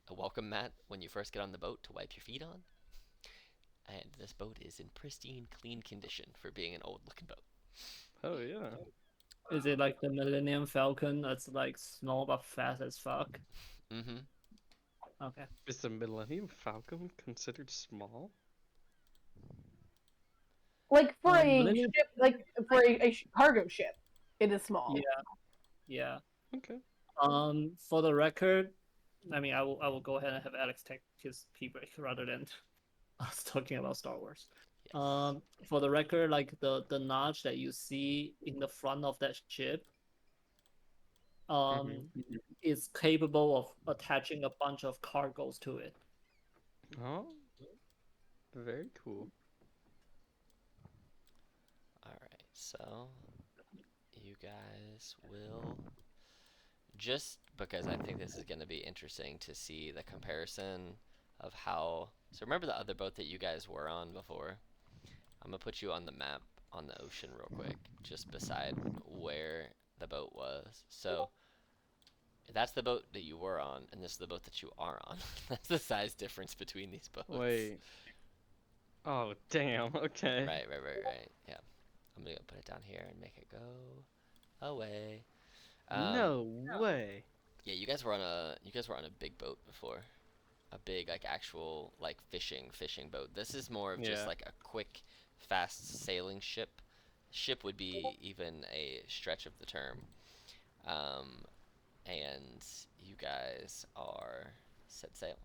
a welcome mat when you first get on the boat to wipe your feet on. And this boat is in pristine, clean condition for being an old-looking boat.
Oh yeah.
Is it like the Millennium Falcon that's like small but fast as fuck?
Mm-hmm.
Okay.
Is the Millennium Falcon considered small?
Like for a
Millennium-
ship, like for a cargo ship, it is small.
Yeah.
Okay.
For the record, I mean, I will go ahead and have Alex take his pee break rather than us talking about Star Wars.
Yes.
For the record, like the notch that you see in the front of that ship, is capable of attaching a bunch of cargoes to it.
Oh. Very cool.
All right. So you guys will just because I think this is going to be interesting to see the comparison of how. So remember the other boat that you guys were on before? I'm gonna put you on the map on the ocean real quick, just beside where the boat was. So that's the boat that you were on, and this is the boat that you are on. That's the size difference between these boats.
Wait. Oh, damn. Okay.
Right. Yeah. I'm gonna put it down here and make it go away.
No way.
Yeah, you guys were on a big boat before. A big like actual like fishing boat. This is more of just
Yeah.
like a quick, fast sailing ship. Ship would be even a stretch of the term. And you guys are set sail.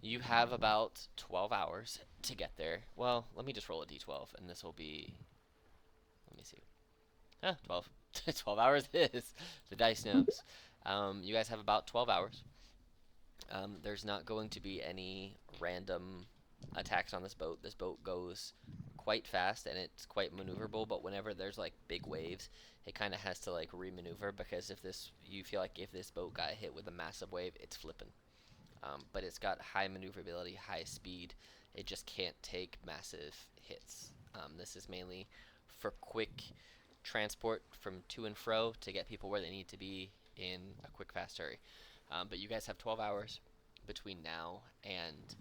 You have about 12 hours to get there. Well, let me just roll a d12, and this will be. Let me see. 12. 12 hours is. The dice knows. You guys have about 12 hours. There's not going to be any random attacks on this boat. This boat goes quite fast and it's quite maneuverable, but whenever there's like big waves, it kind of has to like remaneuver because you feel like if this boat got hit with a massive wave, it's flipping. But it's got high maneuverability, high speed. It just can't take massive hits. This is mainly for quick transport from to and fro to get people where they need to be in a quick, fast hurry. But you guys have 12 hours between now and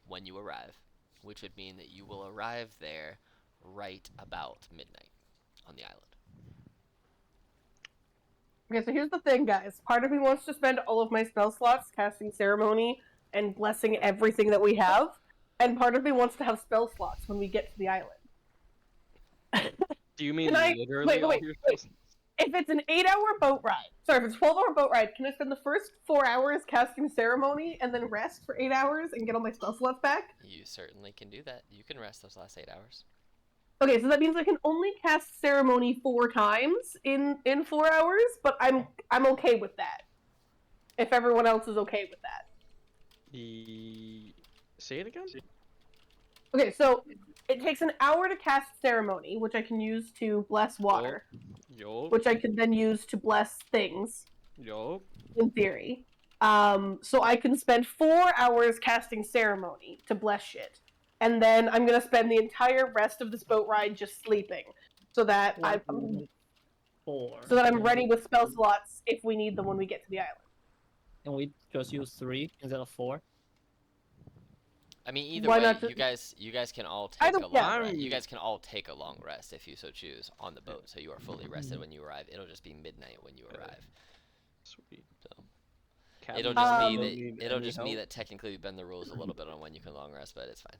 when you arrive, which would mean that you will arrive there right about midnight on the island.
Okay, so here's the thing, guys. Part of me wants to spend all of my spell slots casting ceremony and blessing everything that we have, and part of me wants to have spell slots when we get to the island.
Do you mean
Can I-
literally all
wait,
your
wait.
spells?
If it's an 8-hour boat ride, sorry, if it's a 12-hour boat ride, can I spend the first 4 hours casting ceremony and then rest for 8 hours and get all my spell slots back?
You certainly can do that. You can rest those last 8 hours.
Okay, so that means I can only cast ceremony 4 times in 4 hours, but I'm okay with that. If everyone else is okay with that.
Say it again?
Okay, so it takes an hour to cast ceremony, which I can use to bless water,
Yup.
which I can then use to bless things,
Yup.
in theory. So I can spend 4 hours casting ceremony to bless shit. And then I'm gonna spend the entire rest of this boat ride just sleeping. So that
What do you need 4?
I'm ready with spell slots if we need them when we get to the island.
Can we just use 3 instead of 4?
I mean, either
Why
way,
not
you guys can all
I
take a
don't-
long
yeah.
rest. You guys can all take a long rest if you so choose on the boat, so you are fully rested when you arrive. It'll just be midnight when you arrive.
Sweet.
So
Captain,
it'll just
Um,
be
don't need
it'll
any
just be
help?
that technically we bend the rules a little bit on when you can long rest, but it's fine.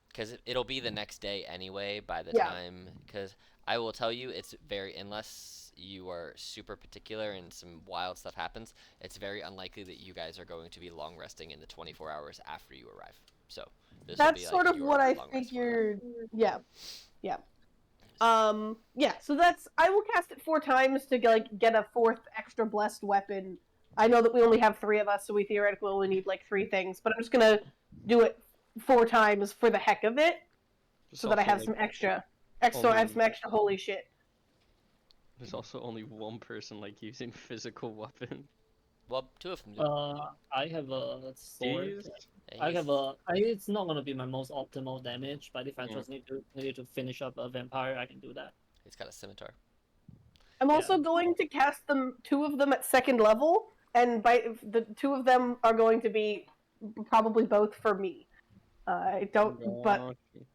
Because it'll be the next day anyway by the
Yeah.
time. Because I will tell you, it's very unless you are super particular and some wild stuff happens, it's very unlikely that you guys are going to be long resting in the 24 hours after you arrive. So this will
That's
be
sort
like
of
your
what I
long rest for that.
figured. Yeah. Yeah, so I will cast it 4 times to get a 4th extra blessed weapon. I know that we only have 3 of us, so we theoretically only need like 3 things, but I'm just gonna do it 4 times for the heck of it,
There's
so that I
also,
have
like,
some extra holy shit.
There's also only one person like using physical weapon.
Well, 2 of them do.
I have a sword.
These?
I have it's not gonna be my most optimal damage, but if I
Mm.
just need to finish up a vampire, I can do that.
He's got a scimitar.
I'm
Yeah.
also going to cast 2 of them at 2nd level, and the 2 of them are going to be probably both for me. I don't, but
Gotcha.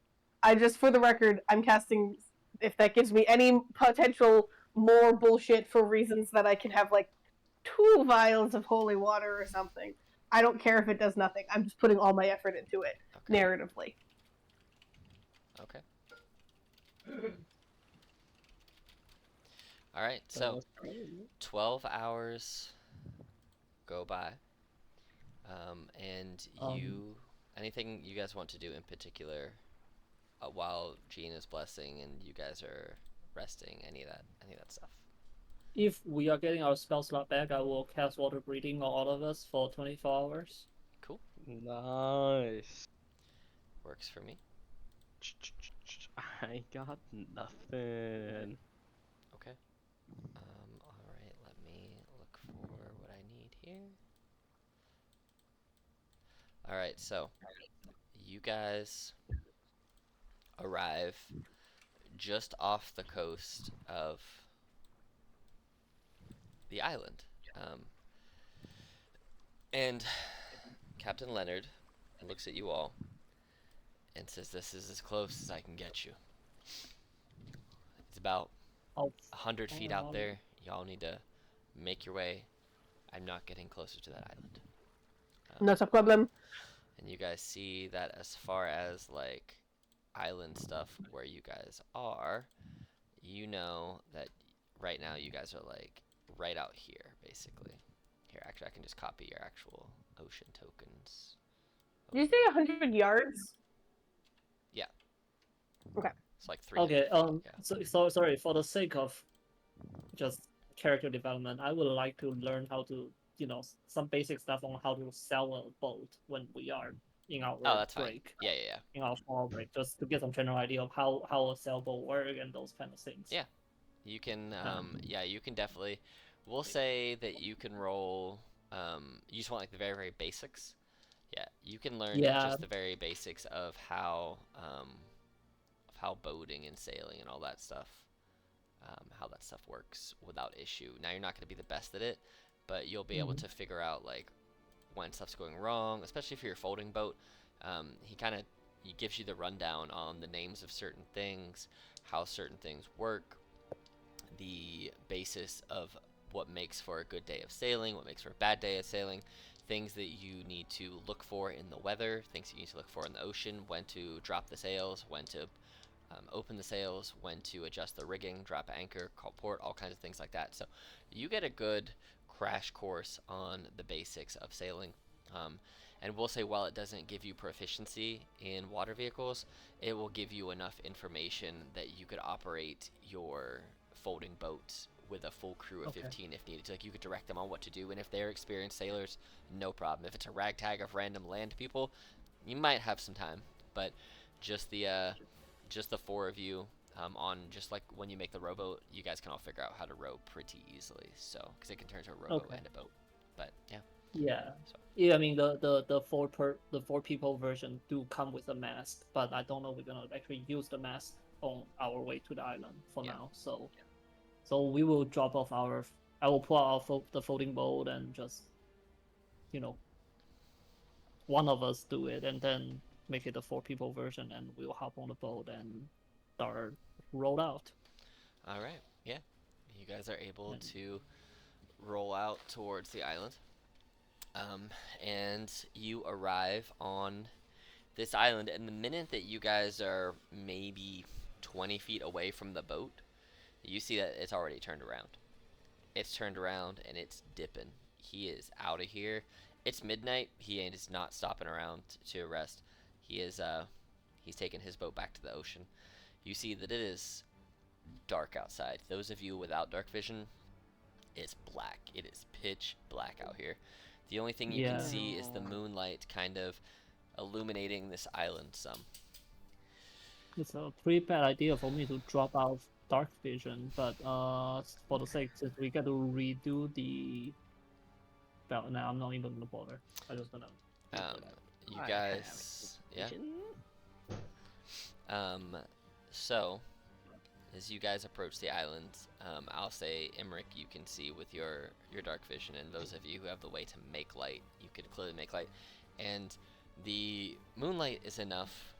I just, for the record, I'm casting, if that gives me any potential more bullshit for reasons that I can have, like, 2 vials of holy water or something. I don't care if it does nothing. I'm just putting all my effort into it,
Okay.
narratively.
Okay. All right. So 12 hours go by. And anything you guys want to do in particular while Jean is blessing and you guys are resting, any of that stuff.
If we are getting our spell slot back, I will cast water breathing on all of us for 24 hours.
Cool.
Nice.
Works for me.
I got nothing.
Okay. All right. Let here. All right, so you guys arrive just off the coast of the island. Um, and Captain Leonard looks at you all and says, "This is as close as I can get you. It's about
How
100 feet out
far-
there. Y'all need to make your way. I'm not getting closer to that island."
Not a problem.
And you guys see that as far as like island stuff where you guys are, you know that right now you guys are like right out here, basically. Here, actually, I can just copy your actual ocean tokens.
Did you say 100 yards?
Yeah.
Okay.
It's like 300
Okay,
feet, yeah.
so sorry, for the sake of just character development, I would like to learn how to, some basic stuff on how to sail a boat when we are in our
Oh, that's fine.
break,
Yeah, yeah, yeah.
in our fall break, just to get some general idea of how a sailboat work and those kind of things.
Yeah. You can, yeah, you can definitely. We'll say that you can roll. You just want like the very, very basics. Yeah, you can learn
Yeah.
just the very basics of how boating and sailing and all that stuff, how that stuff works without issue. Now you're not going to be the best at it, but you'll be able to figure out like when stuff's going wrong, especially for your folding boat. He gives you the rundown on the names of certain things, how certain things work, the basis of what makes for a good day of sailing, what makes for a bad day of sailing, things that you need to look for in the weather, things you need to look for in the ocean, when to drop the sails, when to open the sails, when to adjust the rigging, drop anchor, call port, all kinds of things like that. So you get a good crash course on the basics of sailing. And we'll say while it doesn't give you proficiency in water vehicles, it will give you enough information that you could operate your folding boat with a full crew of
Okay.
15 if needed. Like you could direct them on what to do, and if they're experienced sailors, no problem. If it's a ragtag of random land people, you might have some time, but just the four of you on just like when you make the rowboat, you guys can all figure out how to row pretty easily. So because it can turn to a rowboat
Okay.
and a boat. But yeah.
Yeah.
So.
Yeah, I mean the four people version do come with a mask, but I don't know we're gonna actually use the mask on our way to the island for
Yeah.
now. So we will drop off I will pull out the folding boat and just, one of us do it and then make it a four people version and we'll hop on the boat and start roll out.
All right. Yeah. You guys are able
And-
to roll out towards the island. And you arrive on this island, and the minute that you guys are maybe 20 feet away from the boat, you see that it's already turned around. It's turned around and it's dipping. He is out of here. It's midnight. He is not stopping around to rest. He's taken his boat back to the ocean. You see that it is dark outside. Those of you without dark vision, it's black. It is pitch black out here. The only thing you can
Yeah.
see is the moonlight kind of illuminating this island some.
It's a pretty bad idea for me to drop out dark vision, but for the sake, since we get to redo the. Well, no, I'm not even gonna bother. I just gonna.
You
I
guys, yeah. So as you guys approach the island, I'll say, Emmerich, you can see with your dark vision, and those of you who have the way to make light, you could clearly make light. And the moonlight is enough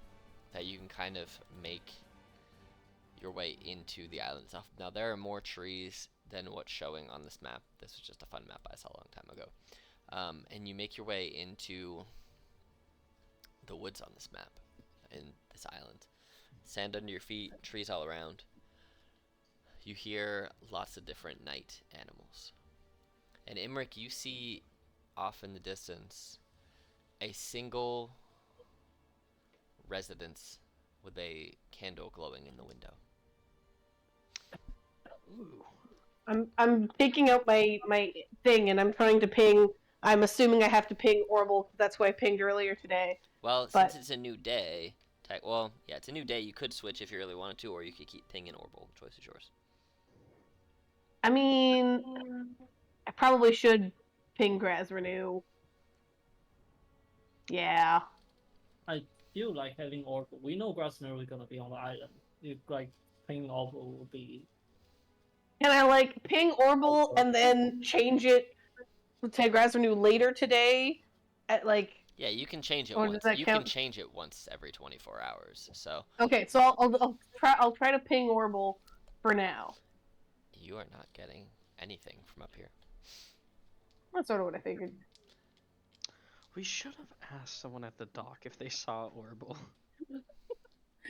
that you can kind of make your way into the island itself. Now, there are more trees than what's showing on this map. This was just a fun map I saw a long time ago. And you make your way into the woods on this map, in this island. Sand under your feet, trees all around. You hear lots of different night animals. And Emmerich, you see off in the distance a single residence with a candle glowing in the window.
Ooh.
I'm taking out my thing and I'm trying to ping. I'm assuming I have to ping Orville. That's who I pinged earlier today.
Well,
But-
since it's a new day, it's a new day. You could switch if you really wanted to, or you could keep pinging Orbital. The choice is yours.
I mean, I probably should ping Graz Renew. Yeah.
I feel like having Oracle. We know Grasner is gonna be on the island. If like playing Oracle will be
Can I like ping Orbital and then change it to Graz Renew later today? At like,
Yeah, you can change it
or
once.
does that
You can
count?
change it once every 24 hours. So
Okay, so I'll try to ping Orbital for now.
you are not getting anything from up here.
That's sort of what I figured.
We should have asked someone at the dock if they saw Orbital.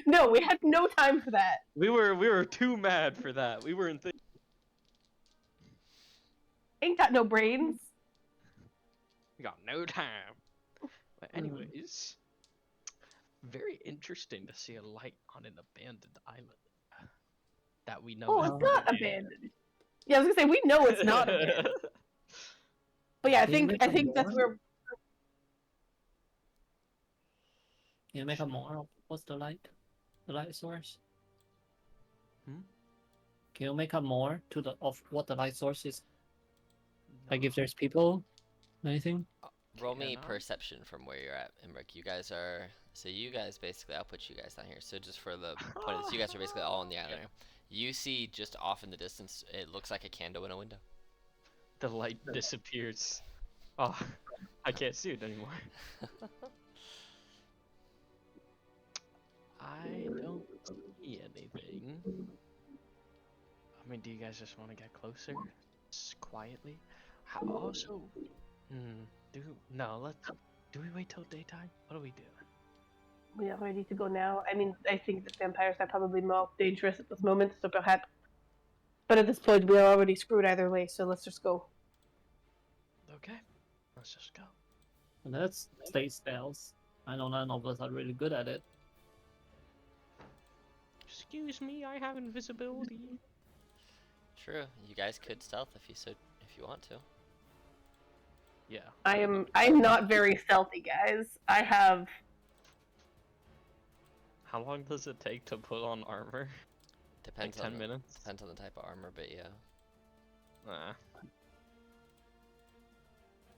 No, we had no time for that.
We were too mad for that. We weren't thinking.
Ain't got no brains.
We got no time. But anyways, very interesting to see a light on an abandoned island that we know
Oh,
is
it's not
abandoned.
abandoned. Yeah, I was gonna say we know it's not abandoned. But yeah, I
Can you
think
make a
that's
more?
where.
Can you make a more of what's the light? The light source?
Hmm?
Can you make a more to the of what the light source is? Like
No.
if there's people, anything?
Roll me
Cannot.
perception from where you're at, Imric. You guys are. So you guys basically, I'll put you guys down here. So just for the point of this, you guys are basically all on the island. Right? You see just off in the distance, it looks like a candle in a window.
The light disappears. Oh, I can't see it anymore. I don't see anything. I mean, do you guys just want to get closer? Quietly? Also, do we wait till daytime? What do we do?
We are ready to go now. I mean, I think that vampires are probably more dangerous at this moment, so perhaps. But at this point, we are already screwed either way, so let's just go.
Okay, let's just go.
Let's stay stealth. I know none of us are really good at it.
Excuse me, I have invisibility.
True. You guys could stealth if you want to.
Yeah.
I'm not very stealthy, guys. I have.
How long does it take to put on armor?
Depends
Like
on
10 minutes?
Depends on the type of armor, but yeah.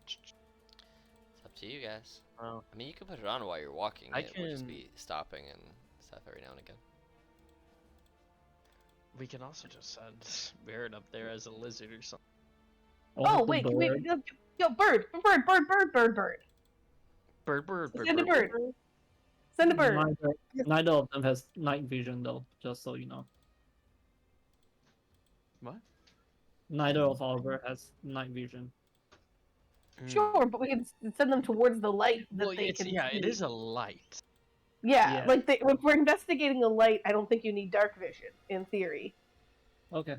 It's up to you guys.
Well,
I mean, you can put it on while you're walking.
I
It would just
can-
be stopping and stuff every now and again.
we can also just send Barrett up there as a lizard or something.
Oh
the
wait, can we?
bird.
Yo, bird.
Bird.
Send a bird. Send a bird.
Neither of them has night vision though, just so you know.
What?
Neither of our bird has night vision.
Sure, but we can send them towards the light that
Well,
they
it's,
can
yeah,
see.
it is a light.
Yeah,
Yeah.
like if we're investigating a light, I don't think you need dark vision in theory.
Okay.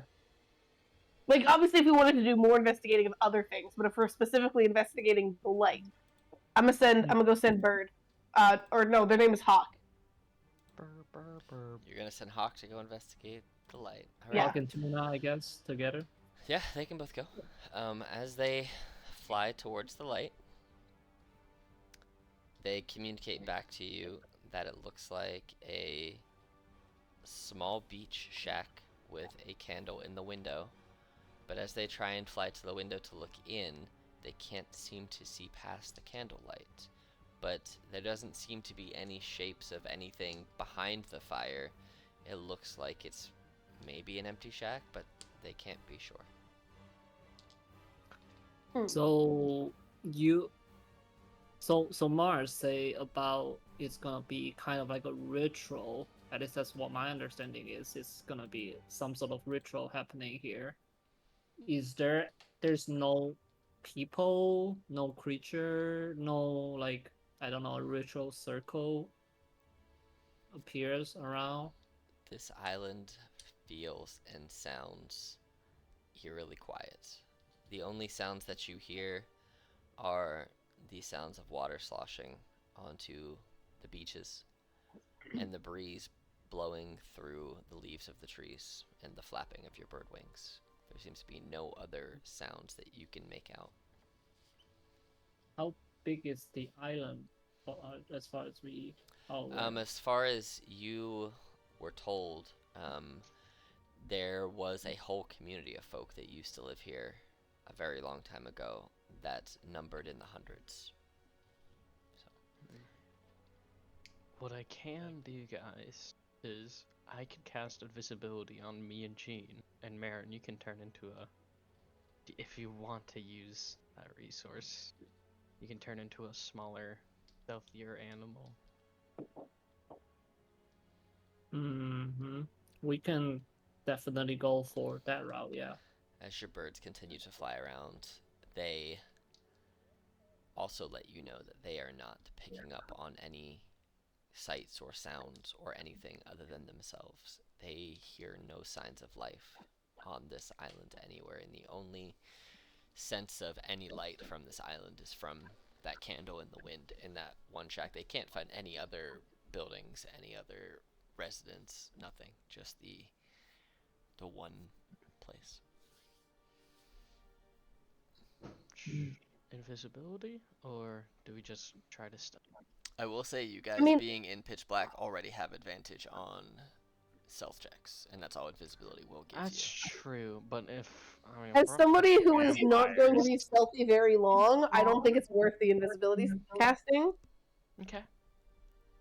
Like obviously, if we wanted to do more investigating of other things, but if we're specifically investigating the light, I'm gonna go send Bird. Or no, their name is Hawk.
Burr.
You're gonna send Hawk to go investigate the light. All
Yeah.
right.
Hawk and Tuna, I guess, together.
Yeah, they can both go. As they fly towards the light, they communicate back to you that it looks like a small beach shack with a candle in the window. But as they try and fly to the window to look in, they can't seem to see past the candlelight. But there doesn't seem to be any shapes of anything behind the fire. It looks like it's maybe an empty shack, but they can't be sure.
So so Mars say about it's gonna be kind of like a ritual. At least that's what my understanding is. It's gonna be some sort of ritual happening here. There's no people, no creature, no like I don't know, a ritual circle appears around.
This island feels and sounds eerily quiet. The only sounds that you hear are the sounds of water sloshing onto the beaches and the breeze blowing through the leaves of the trees and the flapping of your bird wings. There seems to be no other sounds that you can make out.
How big is the island as far as we are aware?
As far as you were told, there was a whole community of folk that used to live here a very long time ago, that numbered in the hundreds. So,
What I can do, guys, is I can cast invisibility on me and Jean, and Marin, you can turn into a. If you want to use that resource, you can turn into a smaller, stealthier animal.
We can definitely go for that route, yeah.
as your birds continue to fly around, they also let you know that they are not picking up on any sights or sounds or anything other than themselves. They hear no signs of life on this island anywhere, and the only sense of any light from this island is from that candle in the wind in that one shack. They can't find any other buildings, any other residents, nothing. Just the one place.
Invisibility, or do we just try to stop?
I will say you guys
mean-
being in pitch black already have advantage on stealth checks, and that's all invisibility will give
That's
you.
true, but if I mean,
As
we're
somebody who is
vampires.
not going to be stealthy very long, I don't think it's worth the invisibility casting.
Okay.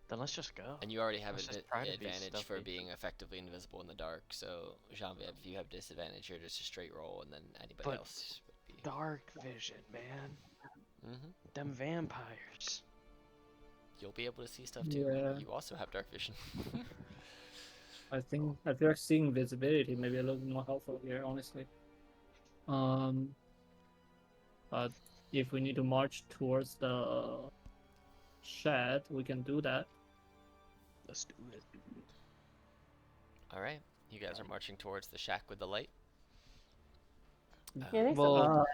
Then let's just go.
And you already have
Let's just try to be
advantage for
stealthy.
being effectively invisible in the dark, so Jean-Viv, if you have disadvantage, you're just a straight roll, and then anybody
But
else would be.
Dark vision, man.
Mm-hmm.
Them vampires.
You'll be able to see stuff too.
Yeah.
You also have dark vision.
I feel like seeing visibility maybe a little more helpful here, honestly. But if we need to march towards the shed, we can do that.
Let's do it.
All right, you guys are marching towards the shack with the light.
Yeah, I think so.
Well,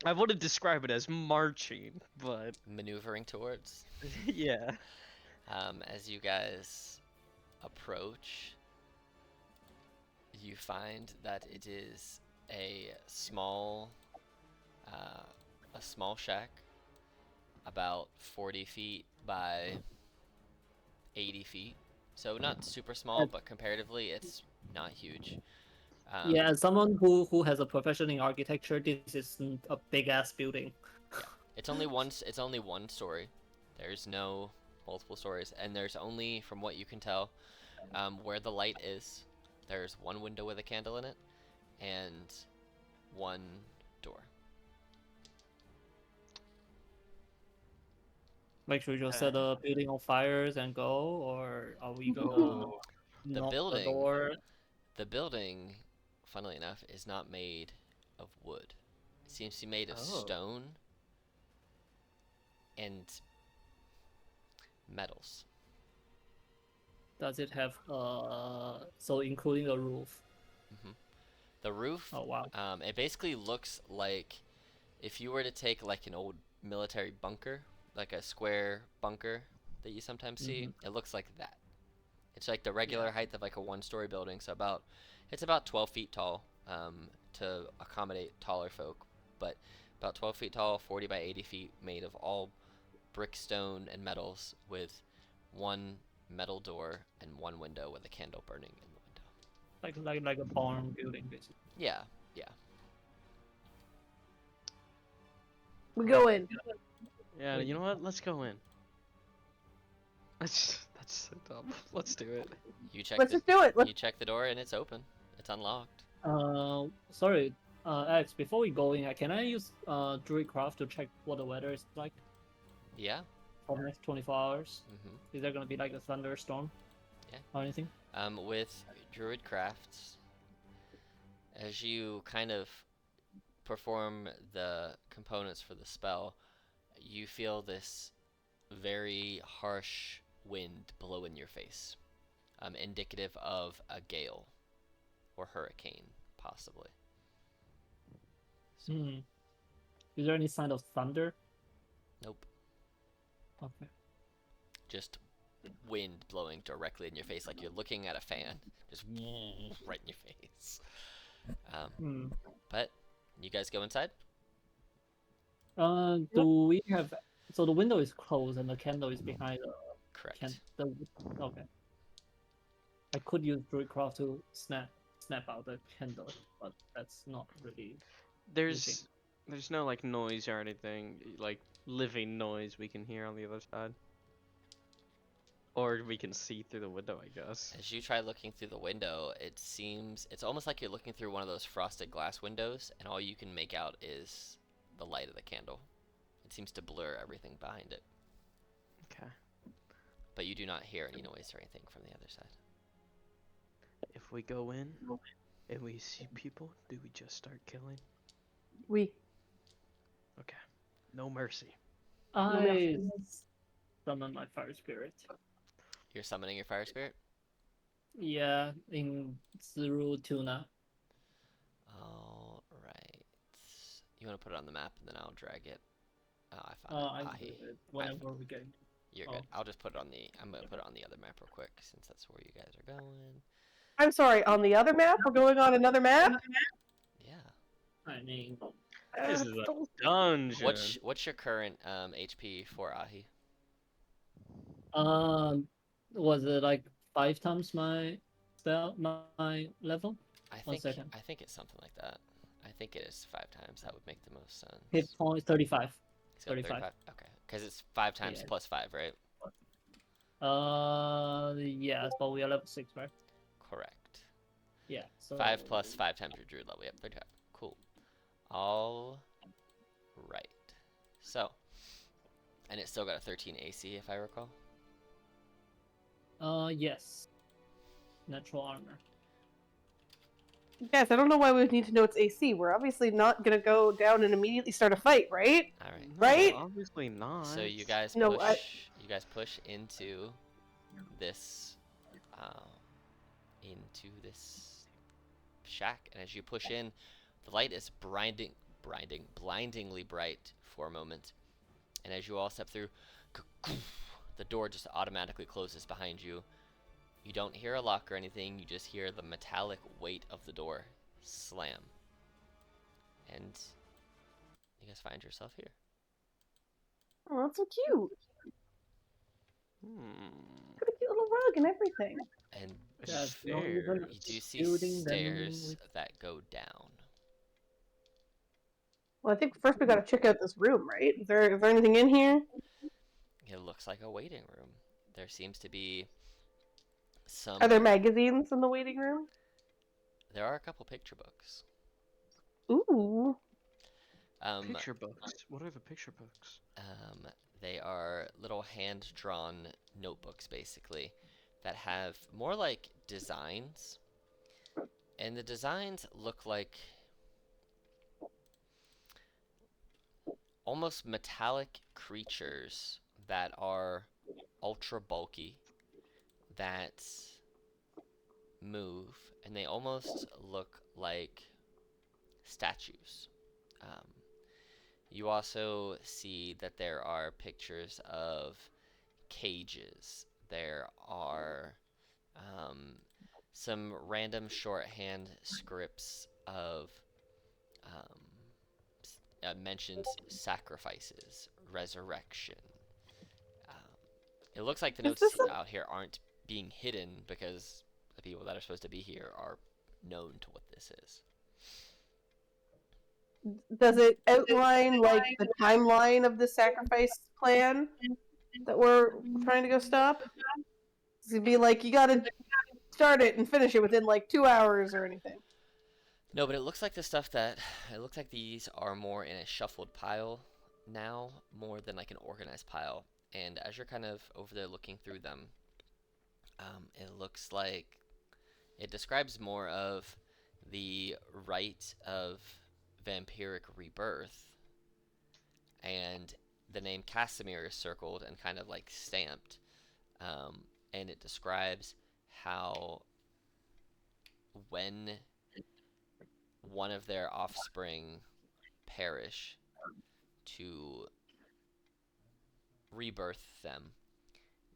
I wouldn't describe it as marching, but
Maneuvering towards.
yeah.
As you guys approach, you find that it is a small shack, about 40 feet by 80 feet. So not super small, but comparatively, it's not huge.
Yeah, as someone who has a profession in architecture, this isn't a big ass building.
It's only one. It's only one story. There's no multiple stories, and there's only, from what you can tell, where the light is, there's one window with a candle in it, and one door.
Like, should we just set the building on fires and go, or are we gonna
Oh.
knock
building-
the door?
The building, funnily enough, is not made of wood. It seems to be made of stone and metals.
Does it have so including the roof?
The roof,
Oh wow.
it basically looks like if you were to take like an old military bunker, like a square bunker that you sometimes see, it looks like that. It's like the regular height of like a one-story building, so it's about 12 feet tall, to accommodate taller folk, but about 12 feet tall, 40 by 80 feet, made of all brick, stone, and metals, with one metal door and one window with a candle burning in the window.
Like a barn building, basically.
Yeah.
We go in.
Yeah, you know what? Let's go in. That's so dumb. Let's do it.
You check
Let's
the
just do it.
you check the door and it's open. It's unlocked.
Sorry, Alex. Before we go in, can I use Druidcraft to check what the weather is like
Yeah.
for the next 24 hours?
Mm-hmm.
Is there gonna be like a thunderstorm?
Yeah.
Or anything?
With druid crafts, as you kind of perform the components for the spell, you feel this very harsh wind blow in your face, indicative of a gale or hurricane, possibly. So,
Is there any sign of thunder?
nope.
Okay.
Just wind blowing directly in your face, like you're looking at a fan, just right in your face. But you guys go inside?
Do we have? So the window is closed and the candle is behind the
Correct.
Okay. I could use Druidcraft to snap out the candle, but that's not really.
There's There's no like noise or anything, like living noise we can hear on the other side. Or we can see through the window, I guess.
As you try looking through the window, it's almost like you're looking through one of those frosted glass windows, and all you can make out is the light of the candle. It seems to blur everything behind it,
Okay.
but you do not hear any noise or anything from the other side.
If we go in and we see people, do we just start killing?
We.
Okay. No mercy.
I summon my fire spirit.
You're summoning your fire spirit?
Yeah, in zero tuna.
All right. You want to put it on the map, and then I'll drag it. Oh, I
I
found
do
it.
it whenever we get.
You're good. I'll just put it on the. I'm gonna put it on the other map real quick, since that's where you guys are going.
I'm sorry, on the other map? We're going on another map?
Yeah.
I mean,
This is a dungeon.
What's your current HP for Ahi?
was it like 5 times my my level?
I
1
think
second.
I think it's something like that. I think it is 5 times. That would make the most sense.
Hit point 35.
So 35. Okay, because it's 5 times
Yeah.
plus 5, right?
Yes, but we are level 6, right?
Correct.
Yeah. So
5 plus 5 times your druid level. Yep, 35. Cool. All right. So, and it's still got a 13 AC, if I recall.
yes. Natural armor.
Guys, I don't know why we would need to know it's AC. We're obviously not gonna go down and immediately start a fight, right?
All right.
No,
Right?
obviously not.
So you guys push.
No,
You guys push into this, shack, and as you push in, the light is blindingly bright for a moment, and as you all step through, the door just automatically closes behind you. You don't hear a lock or anything. You just hear the metallic weight of the door slam, and you guys find yourself here.
Oh, that's so cute. Got a cute little rug and everything.
And
That's not
Stairs.
even
you do see
building them
stairs
with-
that go down.
Well, I think first we gotta check out this room, right? Is there anything in here?
It looks like a waiting room. There seems to be some.
Are there magazines in the waiting room?
There are a couple picture books.
Ooh.
Picture books. What are the picture books?
They are little hand-drawn notebooks, basically, that have more like designs, and the designs look like almost metallic creatures that are ultra bulky, that move, and they almost look like statues. You also see that there are pictures of cages. There are some random shorthand scripts of mentions sacrifices, resurrection. It looks like the notes out here aren't being hidden because the people that are supposed to be here are known to what this is.
Does it outline like the timeline of the sacrifice plan that we're trying to go stop? Does it be like you gotta start it and finish it within like 2 hours or anything?
No, but it looks like it looks like these are more in a shuffled pile now, more than like an organized pile. And as you're kind of over there looking through them, it looks like it describes more of the rite of vampiric rebirth, and the name Casimir is circled and kind of like stamped, and it describes how when one of their offspring perish, to rebirth them,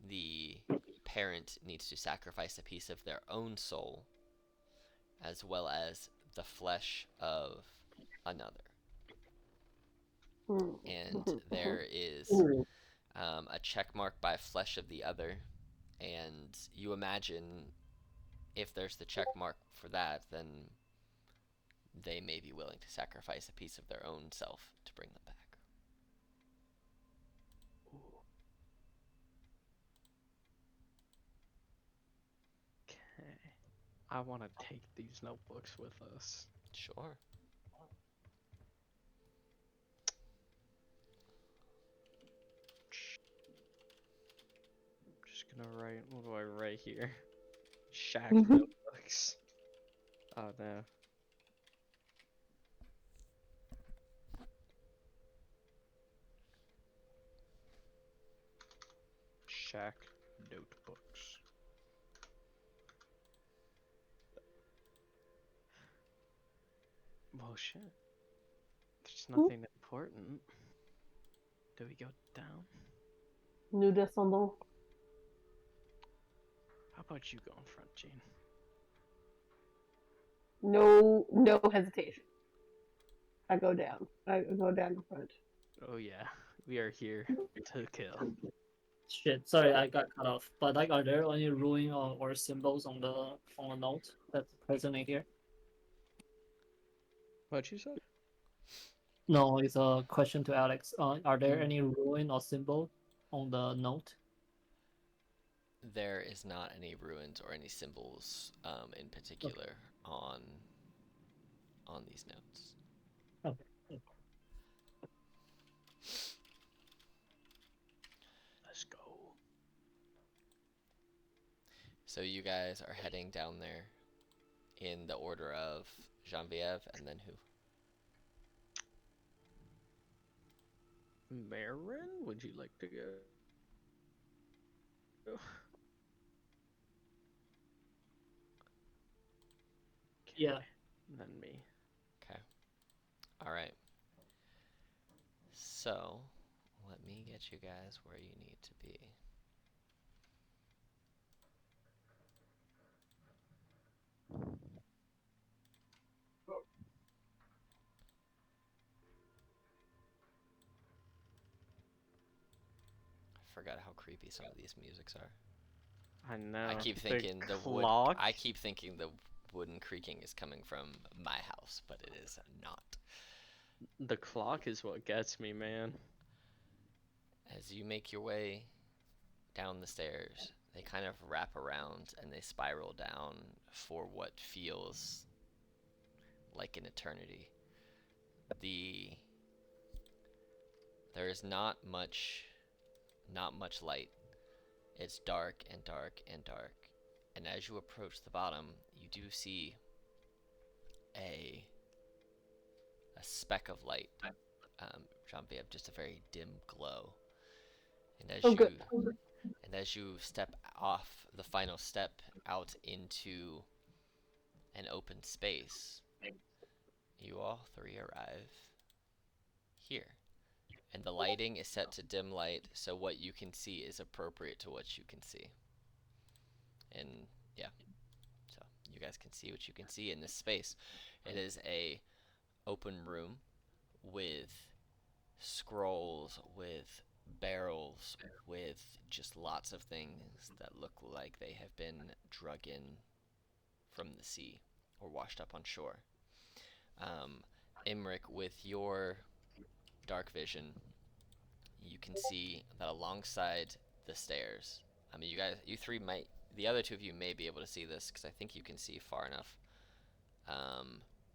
the parent needs to sacrifice a piece of their own soul as well as the flesh of another. And there is a check mark by flesh of the other, and you imagine if there's the check mark for that, then they may be willing to sacrifice a piece of their own self to bring them back.
Okay. I want to take these notebooks with us.
Sure.
Just gonna write. What do I write here? Shack notebooks. Oh no. Shack notebooks. Well, shit. There's nothing important. Do we go down?
Nous descendons.
How about you go in front, Gene?
No hesitation. I go down. I go down in front.
Oh yeah, we are here to kill.
Shit, sorry, I got cut off. But like, are there any ruin or symbols on the note that's present in here?
What you said?
No, it's a question to Alex. Are there
Mm.
any ruin or symbol on the note?
There is not any ruins or any symbols in particular on these notes.
Okay.
Let's go.
So you guys are heading down there in the order of Genevieve and then who?
Marin, would you like to go?
Yeah.
Then me.
Okay. All right. So, let me get you guys where you need to be. I forgot how creepy some of these musics are.
I know.
I keep
The
thinking the wood.
clock.
I keep thinking the wooden creaking is coming from my house, but it is not.
The clock is what gets me, man.
As you make your way down the stairs, they kind of wrap around and they spiral down for what feels like an eternity. There is not much light. It's dark and dark and dark. And as you approach the bottom, you do see a speck of light. Jean-Pierre, just a very dim glow. And as you step off the final step out into an open space, you all three arrive here. And the lighting is set to dim light, so what you can see is appropriate to what you can see. And yeah, so you guys can see what you can see in this space. It is a open room with scrolls, with barrels, with just lots of things that look like they have been drug in from the sea or washed up on shore. Imric, with your dark vision, you can see that alongside the stairs, I mean, you three might, the other two of you may be able to see this because I think you can see far enough.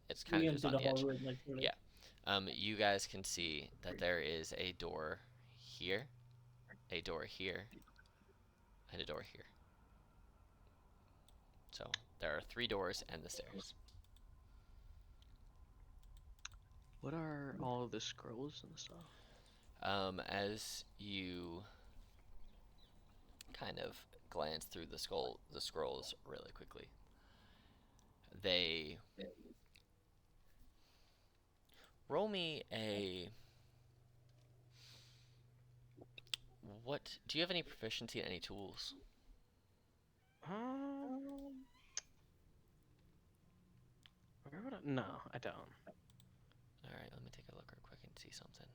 It's kind
We
of
can
just
see
on
the
the edge.
whole room, literally.
Yeah. You guys can see that there is a door here, a door here, and a door here. So there are 3 doors and the stairs.
What are all the scrolls and stuff?
As you kind of glance through the scrolls really quickly, they roll me a. What? Do you have any proficiency in any tools?
Where would I? No, I don't.
Alright, let me take a look real quick and see something.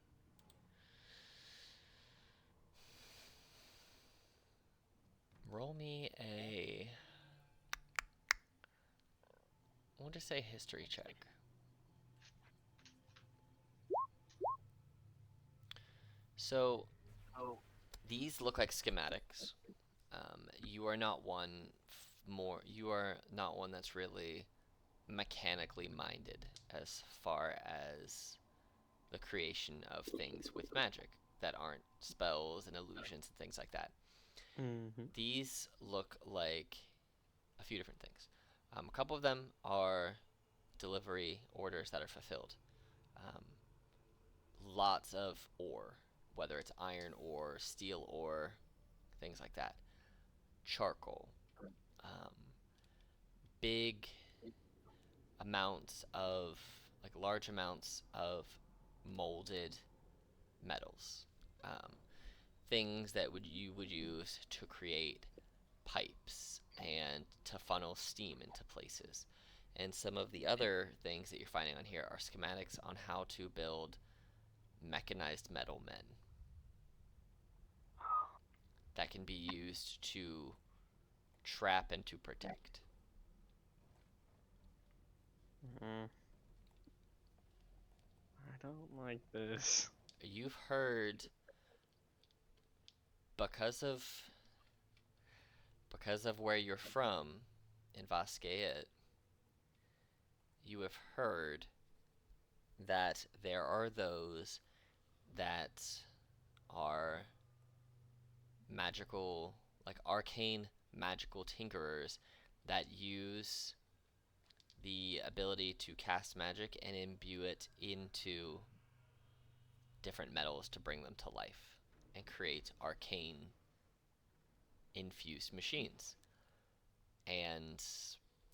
Roll me a. We'll just say history check. So these look like schematics. You are not you are not one that's really mechanically minded as far as the creation of things with magic that aren't spells and illusions and things like that.
Mm-hmm.
These look like a few different things. A couple of them are delivery orders that are fulfilled. Um, Lots of ore, whether it's iron ore, steel ore, things like that. Charcoal, um, big amounts of, like large amounts of molded metals. Um, Things that you would use to create pipes and to funnel steam into places. And some of the other things that you're finding on here are schematics on how to build mechanized metal men that can be used to trap and to protect.
Mm. I don't like this.
You've heard because of where you're from in Vasquez, you have heard that there are those that are magical, like arcane magical tinkerers that use the ability to cast magic and imbue it into different metals to bring them to life and create arcane infused machines. And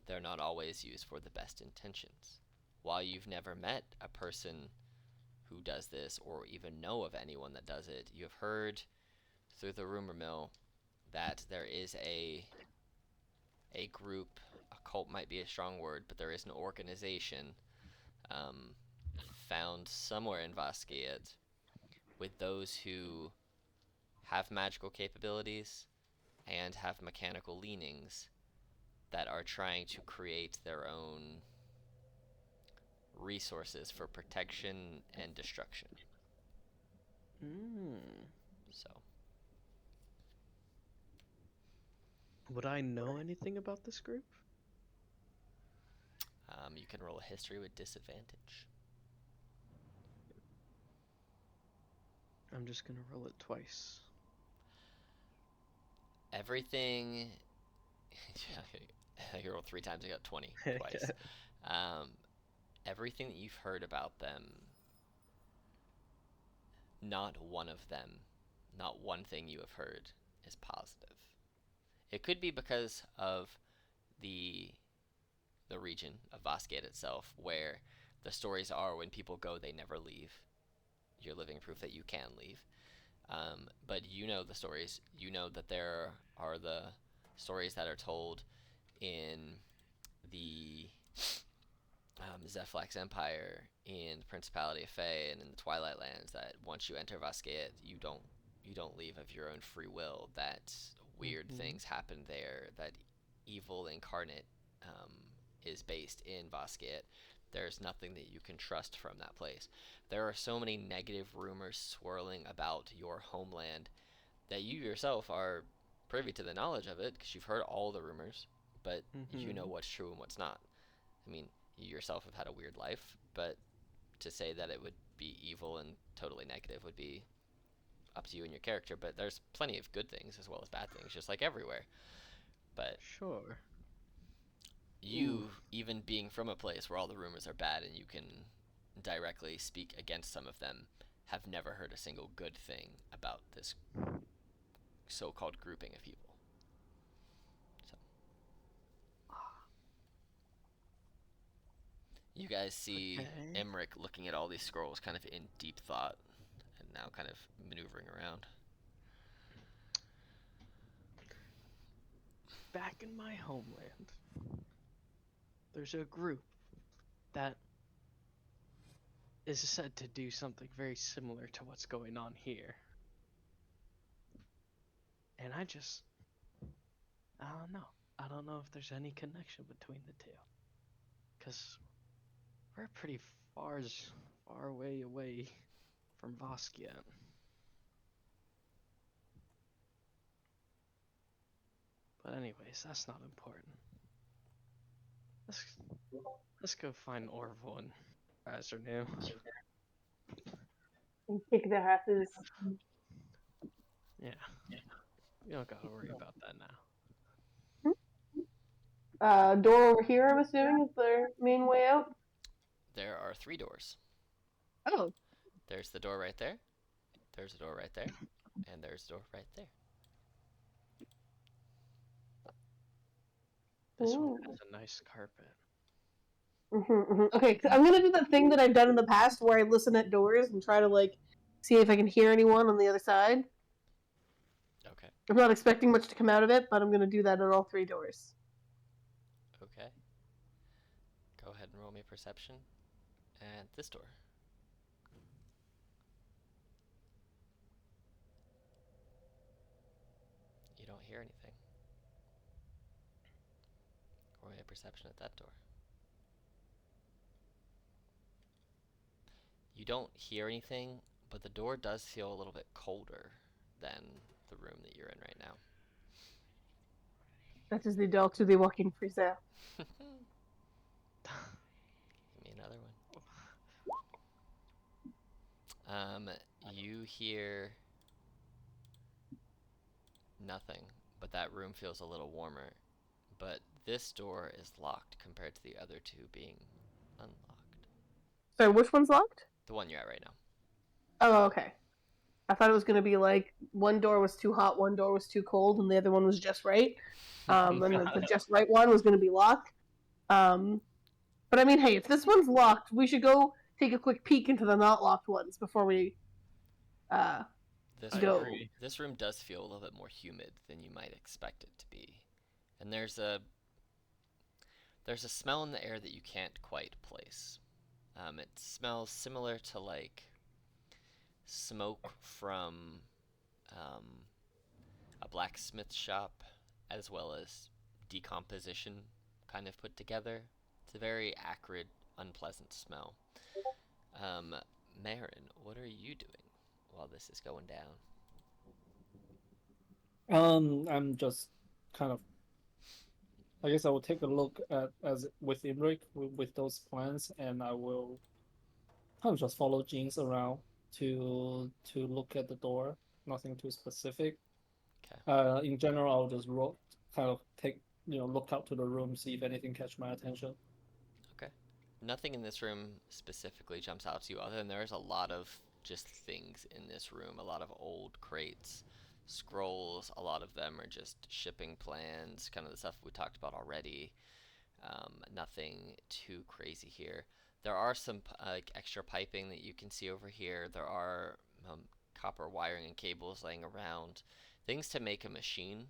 they're not always used for the best intentions. While you've never met a person who does this or even know of anyone that does it, you have heard through the rumor mill that there is a group, a cult might be a strong word, but there is an organization um, found somewhere in Vasquez with those who have magical capabilities and have mechanical leanings that are trying to create their own resources for protection and destruction.
Mm.
So,
Would I know anything about this group?
you can roll a history with disadvantage.
I'm just gonna roll it twice.
Everything. You rolled 3 times, you got 20 twice. Um, Everything that you've heard about them, not one of them, not one thing you have heard is positive. It could be because of the region of Vasquez itself, where the stories are when people go, they never leave. You're living proof that you can leave. But you know the stories. You know that there are the stories that are told in the Zephlax Empire, in the Principality of Fae, and in the Twilight Lands, that once you enter Vasquez, you don't leave of your own free will. That weird things happen there. That evil incarnate um, is based in Vasquez. There's nothing that you can trust from that place. There are so many negative rumors swirling about your homeland that you yourself are privy to the knowledge of it because you've heard all the rumors, but you know what's true and what's not. I mean, you yourself have had a weird life, but to say that it would be evil and totally negative would be up to you and your character. But there's plenty of good things as well as bad things, just like everywhere. But
Sure.
you, even being from a place where all the rumors are bad and you can directly speak against some of them, have never heard a single good thing about this so-called grouping of people. So you guys see
Okay.
Emmerich looking at all these scrolls kind of in deep thought and now kind of maneuvering around.
Back in my homeland, there's a group that is said to do something very similar to what's going on here. And I don't know. I don't know if there's any connection between the two. Because we're pretty far away from Voskian. But anyways, that's not important. Let's let's go find Orville and Razornu.
And kick their asses.
Yeah, we don't gotta worry about that now.
Door over here, I'm assuming, is their main way out.
There are 3 doors.
Oh.
There's the door right there. There's a door right there. And there's a door right there.
This one
Ooh.
has a nice carpet.
Okay, I'm gonna do that thing that I've done in the past where I listen at doors and try to, like, see if I can hear anyone on the other side.
Okay.
I'm not expecting much to come out of it, but I'm gonna do that at all 3 doors.
Okay. Go ahead and roll me perception. And this door. You don't hear anything. Roll me a perception at that door. You don't hear anything, but the door does feel a little bit colder than the room that you're in right now.
That is the door to the walking freezer.
Give me another one. You hear nothing, but that room feels a little warmer. But this door is locked compared to the other 2 being unlocked.
Sorry, which one's locked?
The one you're at right now.
Oh, okay. I thought it was gonna be like one door was too hot, one door was too cold, and the other one was just right. And the just right one was gonna be locked. But I mean, hey, if this one's locked, we should go take a quick peek into the not locked ones before we
This
go.
room, this room does feel a little bit more humid than you might expect it to be. And there's a smell in the air that you can't quite place. It smells similar to like smoke from a blacksmith shop, as well as decomposition kind of put together. It's a very acrid, unpleasant smell. Marin, what are you doing while this is going down?
I'm just kind of. I guess I will take a look at as with Imric with those plans, and I will kind of just follow Jeans around to look at the door. Nothing too specific.
Okay.
In general, I'll just kind of take look out to the room, see if anything catch my attention.
Okay. Nothing in this room specifically jumps out to you, other than there's a lot of just things in this room. A lot of old crates, scrolls. A lot of them are just shipping plans, kind of the stuff we talked about already. Nothing too crazy here. There are some like extra piping that you can see over here. There are copper wiring and cables laying around. Things to make a machine,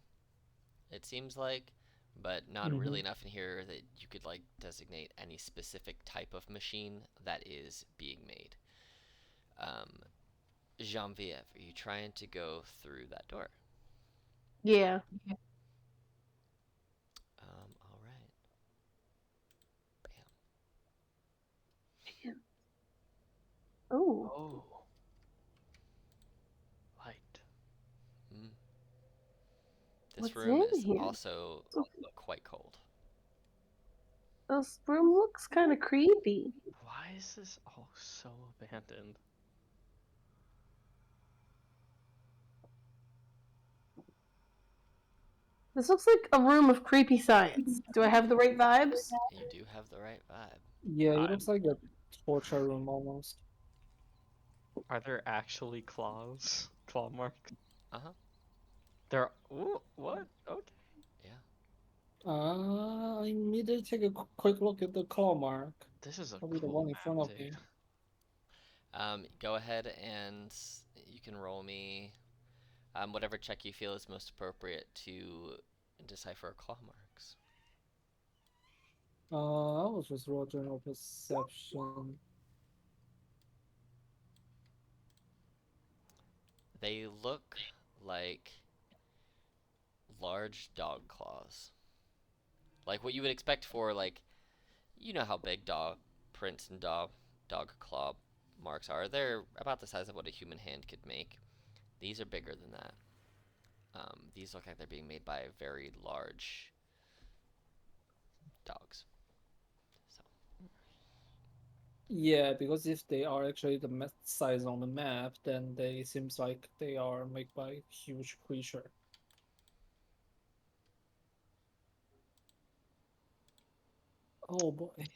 it seems like, but not really enough in here that you could like designate any specific type of machine that is being made. Genevieve, are you trying to go through that door?
Yeah.
All right. Bam.
Oh.
Oh, light.
Mm. This
What's
room
in
is
here?
also quite cold.
This room looks kind of creepy.
Why is this all so abandoned?
This looks like a room of creepy science. Do I have the right vibes?
You do have the right vibe.
Yeah, it looks like a torture room almost.
Are there actually claws? Claw marks?
Uh-huh.
There. Ooh, what? Okay.
Yeah.
I need to take a quick look at the claw mark.
This is a
Probably the
cool
one in front
map,
of
dude.
me.
Go ahead and you can roll me whatever check you feel is most appropriate to decipher claw marks.
I was just roll general perception.
They look like large dog claws. Like what you would expect for like, you know how big dog prints and dog claw marks are. They're about the size of what a human hand could make. These are bigger than that. These look like they're being made by very large dogs. So
Yeah, because if they are actually the size on the map, then they seems like they are made by huge creature. Oh boy.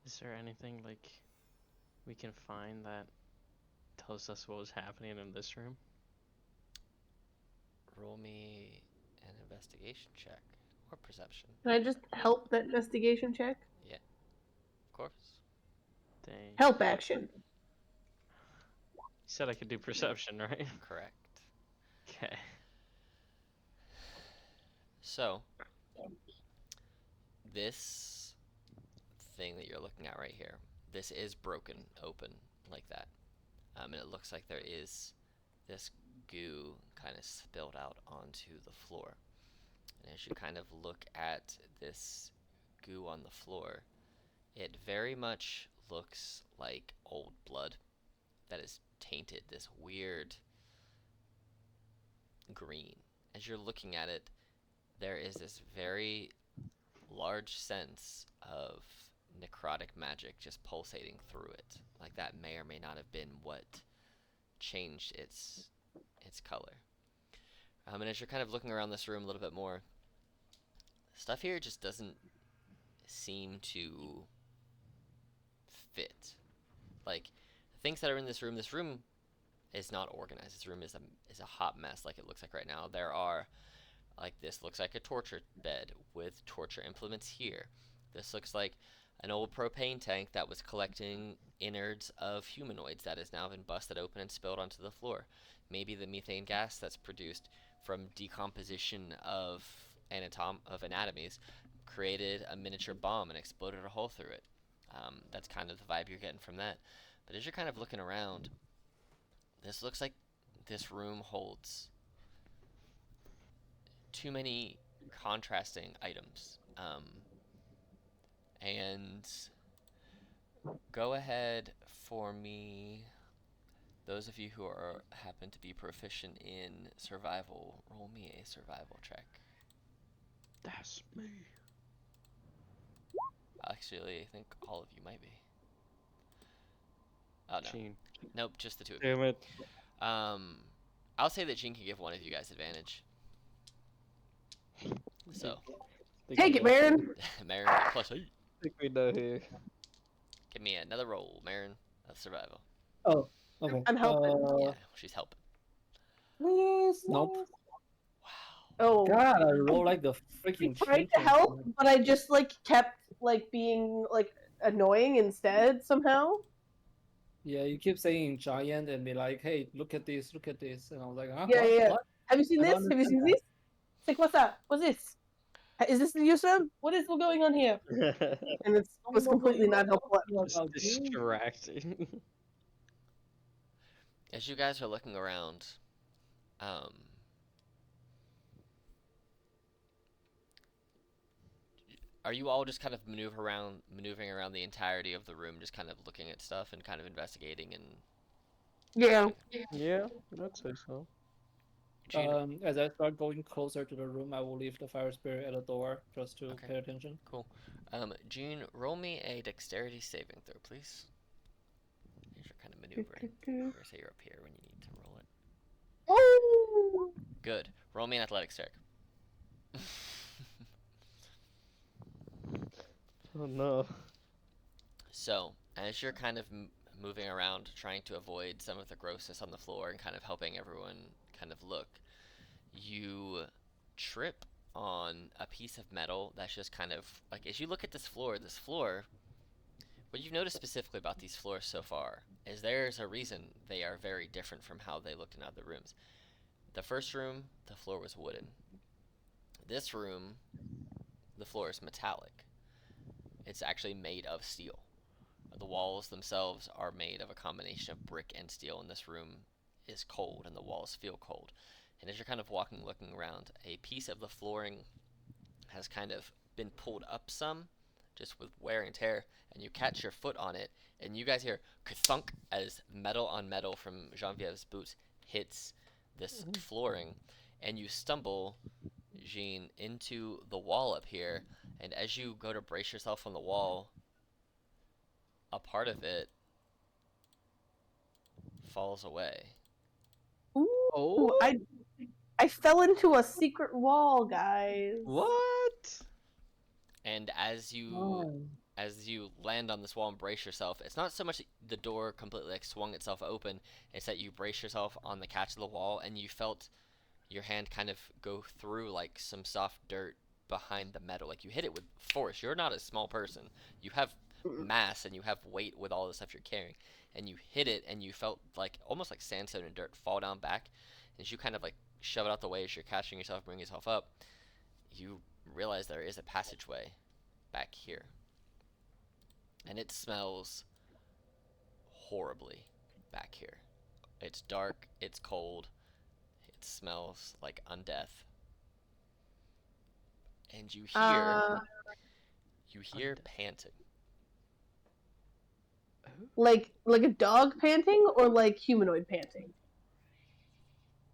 Is there anything like we can find that tells us what was happening in this room?
roll me an investigation check or perception.
Can I just help that investigation check?
Yeah, of course.
Dang.
Help action.
You said I could do perception, right?
Correct.
Okay.
So this thing that you're looking at right here, this is broken open like that. And it looks like there is this goo kind of spilled out onto the floor. And as you kind of look at this goo on the floor, it very much looks like old blood that is tainted this weird green. As you're looking at it, there is this very large sense of necrotic magic just pulsating through it. Like that may or may not have been what changed its color. And as you're kind of looking around this room a little bit more, stuff here just doesn't seem to fit. Like the things that are in this room is not organized. This room is a hot mess like it looks like right now. There are like this looks like a torture bed with torture implements here. This looks like an old propane tank that was collecting innards of humanoids that has now been busted open and spilled onto the floor. Maybe the methane gas that's produced from decomposition of anatomies created a miniature bomb and exploded a hole through it. That's kind of the vibe you're getting from that. But as you're kind of looking around, this looks like this room holds too many contrasting items. And go ahead for me. Those of you who are happen to be proficient in survival, roll me a survival check.
That's me.
Actually, I think all of you might be. Oh no,
Gene.
nope, just the two of you.
Damn it.
I'll say that Gene can give one of you guys advantage. So,
Take it, Baron.
Marin got +8.
I think we know here.
Give me another roll, Marin, of survival.
Oh, okay.
I'm helping.
Yeah, she's helping.
Please, nope.
Wow.
Oh,
God, I roll like the
I
freaking
tried to
champion.
help, but I just like kept like being like annoying instead somehow.
Yeah, you keep saying giant and be like, hey, look at this, and I was like, huh?
Yeah,
What?
yeah.
What?
Have you seen
I
this?
don't
Have you seen
understand
this? It's like, what's that? What's this? Is this the use room? What is going on here? And it was completely not helpful.
Just distracting.
As you guys are looking around, um, are you all just kind of maneuvering around the entirety of the room, just kind of looking at stuff and kind of investigating and?
Yeah.
Yeah, I'd say so.
Gene,
As I start going closer to the room, I will leave the fire spirit at the door just to
Okay.
pay attention.
cool. Gene, roll me a dexterity saving throw, please. As you're kind of maneuvering. We're gonna say you're up here when you need to roll it.
Oh.
Good. Roll me an athletics check.
Oh no.
So, as you're kind of moving around, trying to avoid some of the grossness on the floor and kind of helping everyone kind of look, you trip on a piece of metal that's just kind of like, as you look at this floor, what you've noticed specifically about these floors so far is there's a reason they are very different from how they looked in other rooms. The first room, the floor was wooden. This room, the floor is metallic. It's actually made of steel. The walls themselves are made of a combination of brick and steel, and this room is cold, and the walls feel cold. And as you're kind of walking, looking around, a piece of the flooring has kind of been pulled up some, just with wear and tear, and you catch your foot on it, and you guys hear thunk as metal on metal from Genevieve's boots hits this flooring, and you stumble, Jean, into the wall up here, and as you go to brace yourself on the wall, a part of it falls away.
Ooh,
Oh,
I fell into a secret wall, guys.
what?
And as you land on this wall and brace yourself, it's not so much that the door completely like swung itself open, it's that you brace yourself on the catch of the wall and you felt your hand kind of go through like some soft dirt behind the metal. Like you hit it with force. You're not a small person. You have mass and you have weight with all the stuff you're carrying. And you hit it and you felt like almost like sandstone and dirt fall down back. And as you kind of like shove it out the way as you're catching yourself, bring yourself up, you realize there is a passageway back here. And it smells horribly back here. It's dark, it's cold, it smells like undeath. And you hear panting.
Like a dog panting or like humanoid panting?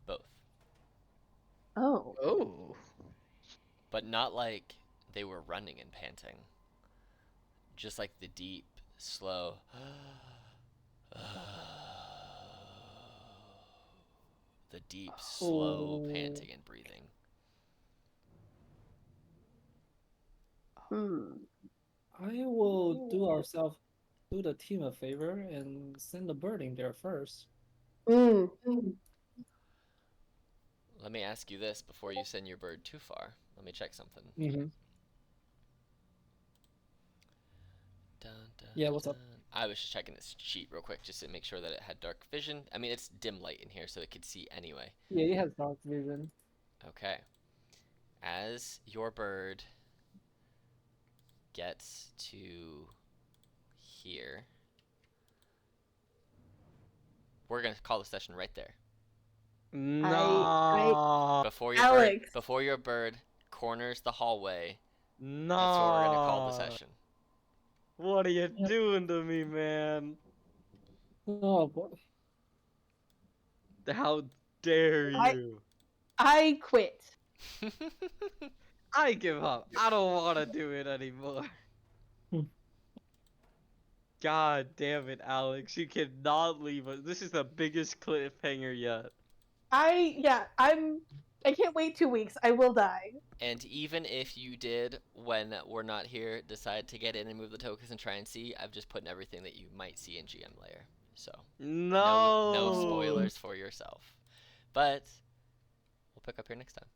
Both.
Oh.
Oh.
But not like they were running and panting. Just like the deep, slow the deep, slow panting and breathing.
I will do the team a favor and send the bird in there first.
Mm.
Let me ask you this before you send your bird too far. Let me check something.
Mm-hmm.
Dun, dun,
Yeah, what's up?
dun. I was just checking this sheet real quick just to make sure that it had dark vision. I mean, it's dim light in here, so it could see anyway.
Yeah, it has dark vision.
Okay. As your bird gets to here, we're gonna call the session right there.
No.
Before your bird corners the hallway,
No.
that's what we're gonna call the session.
What are you doing to me, man?
Oh boy.
How dare you?
I quit.
I give up. I don't want to do it anymore. God damn it, Alex. You cannot leave us. This is the biggest cliffhanger yet.
I can't wait 2 weeks. I will die.
And even if you did, when we're not here, decide to get in and move the tokens and try and see, I've just put in everything that you might see in GM layer. So
No.
no spoilers for yourself. But we'll pick up here next time.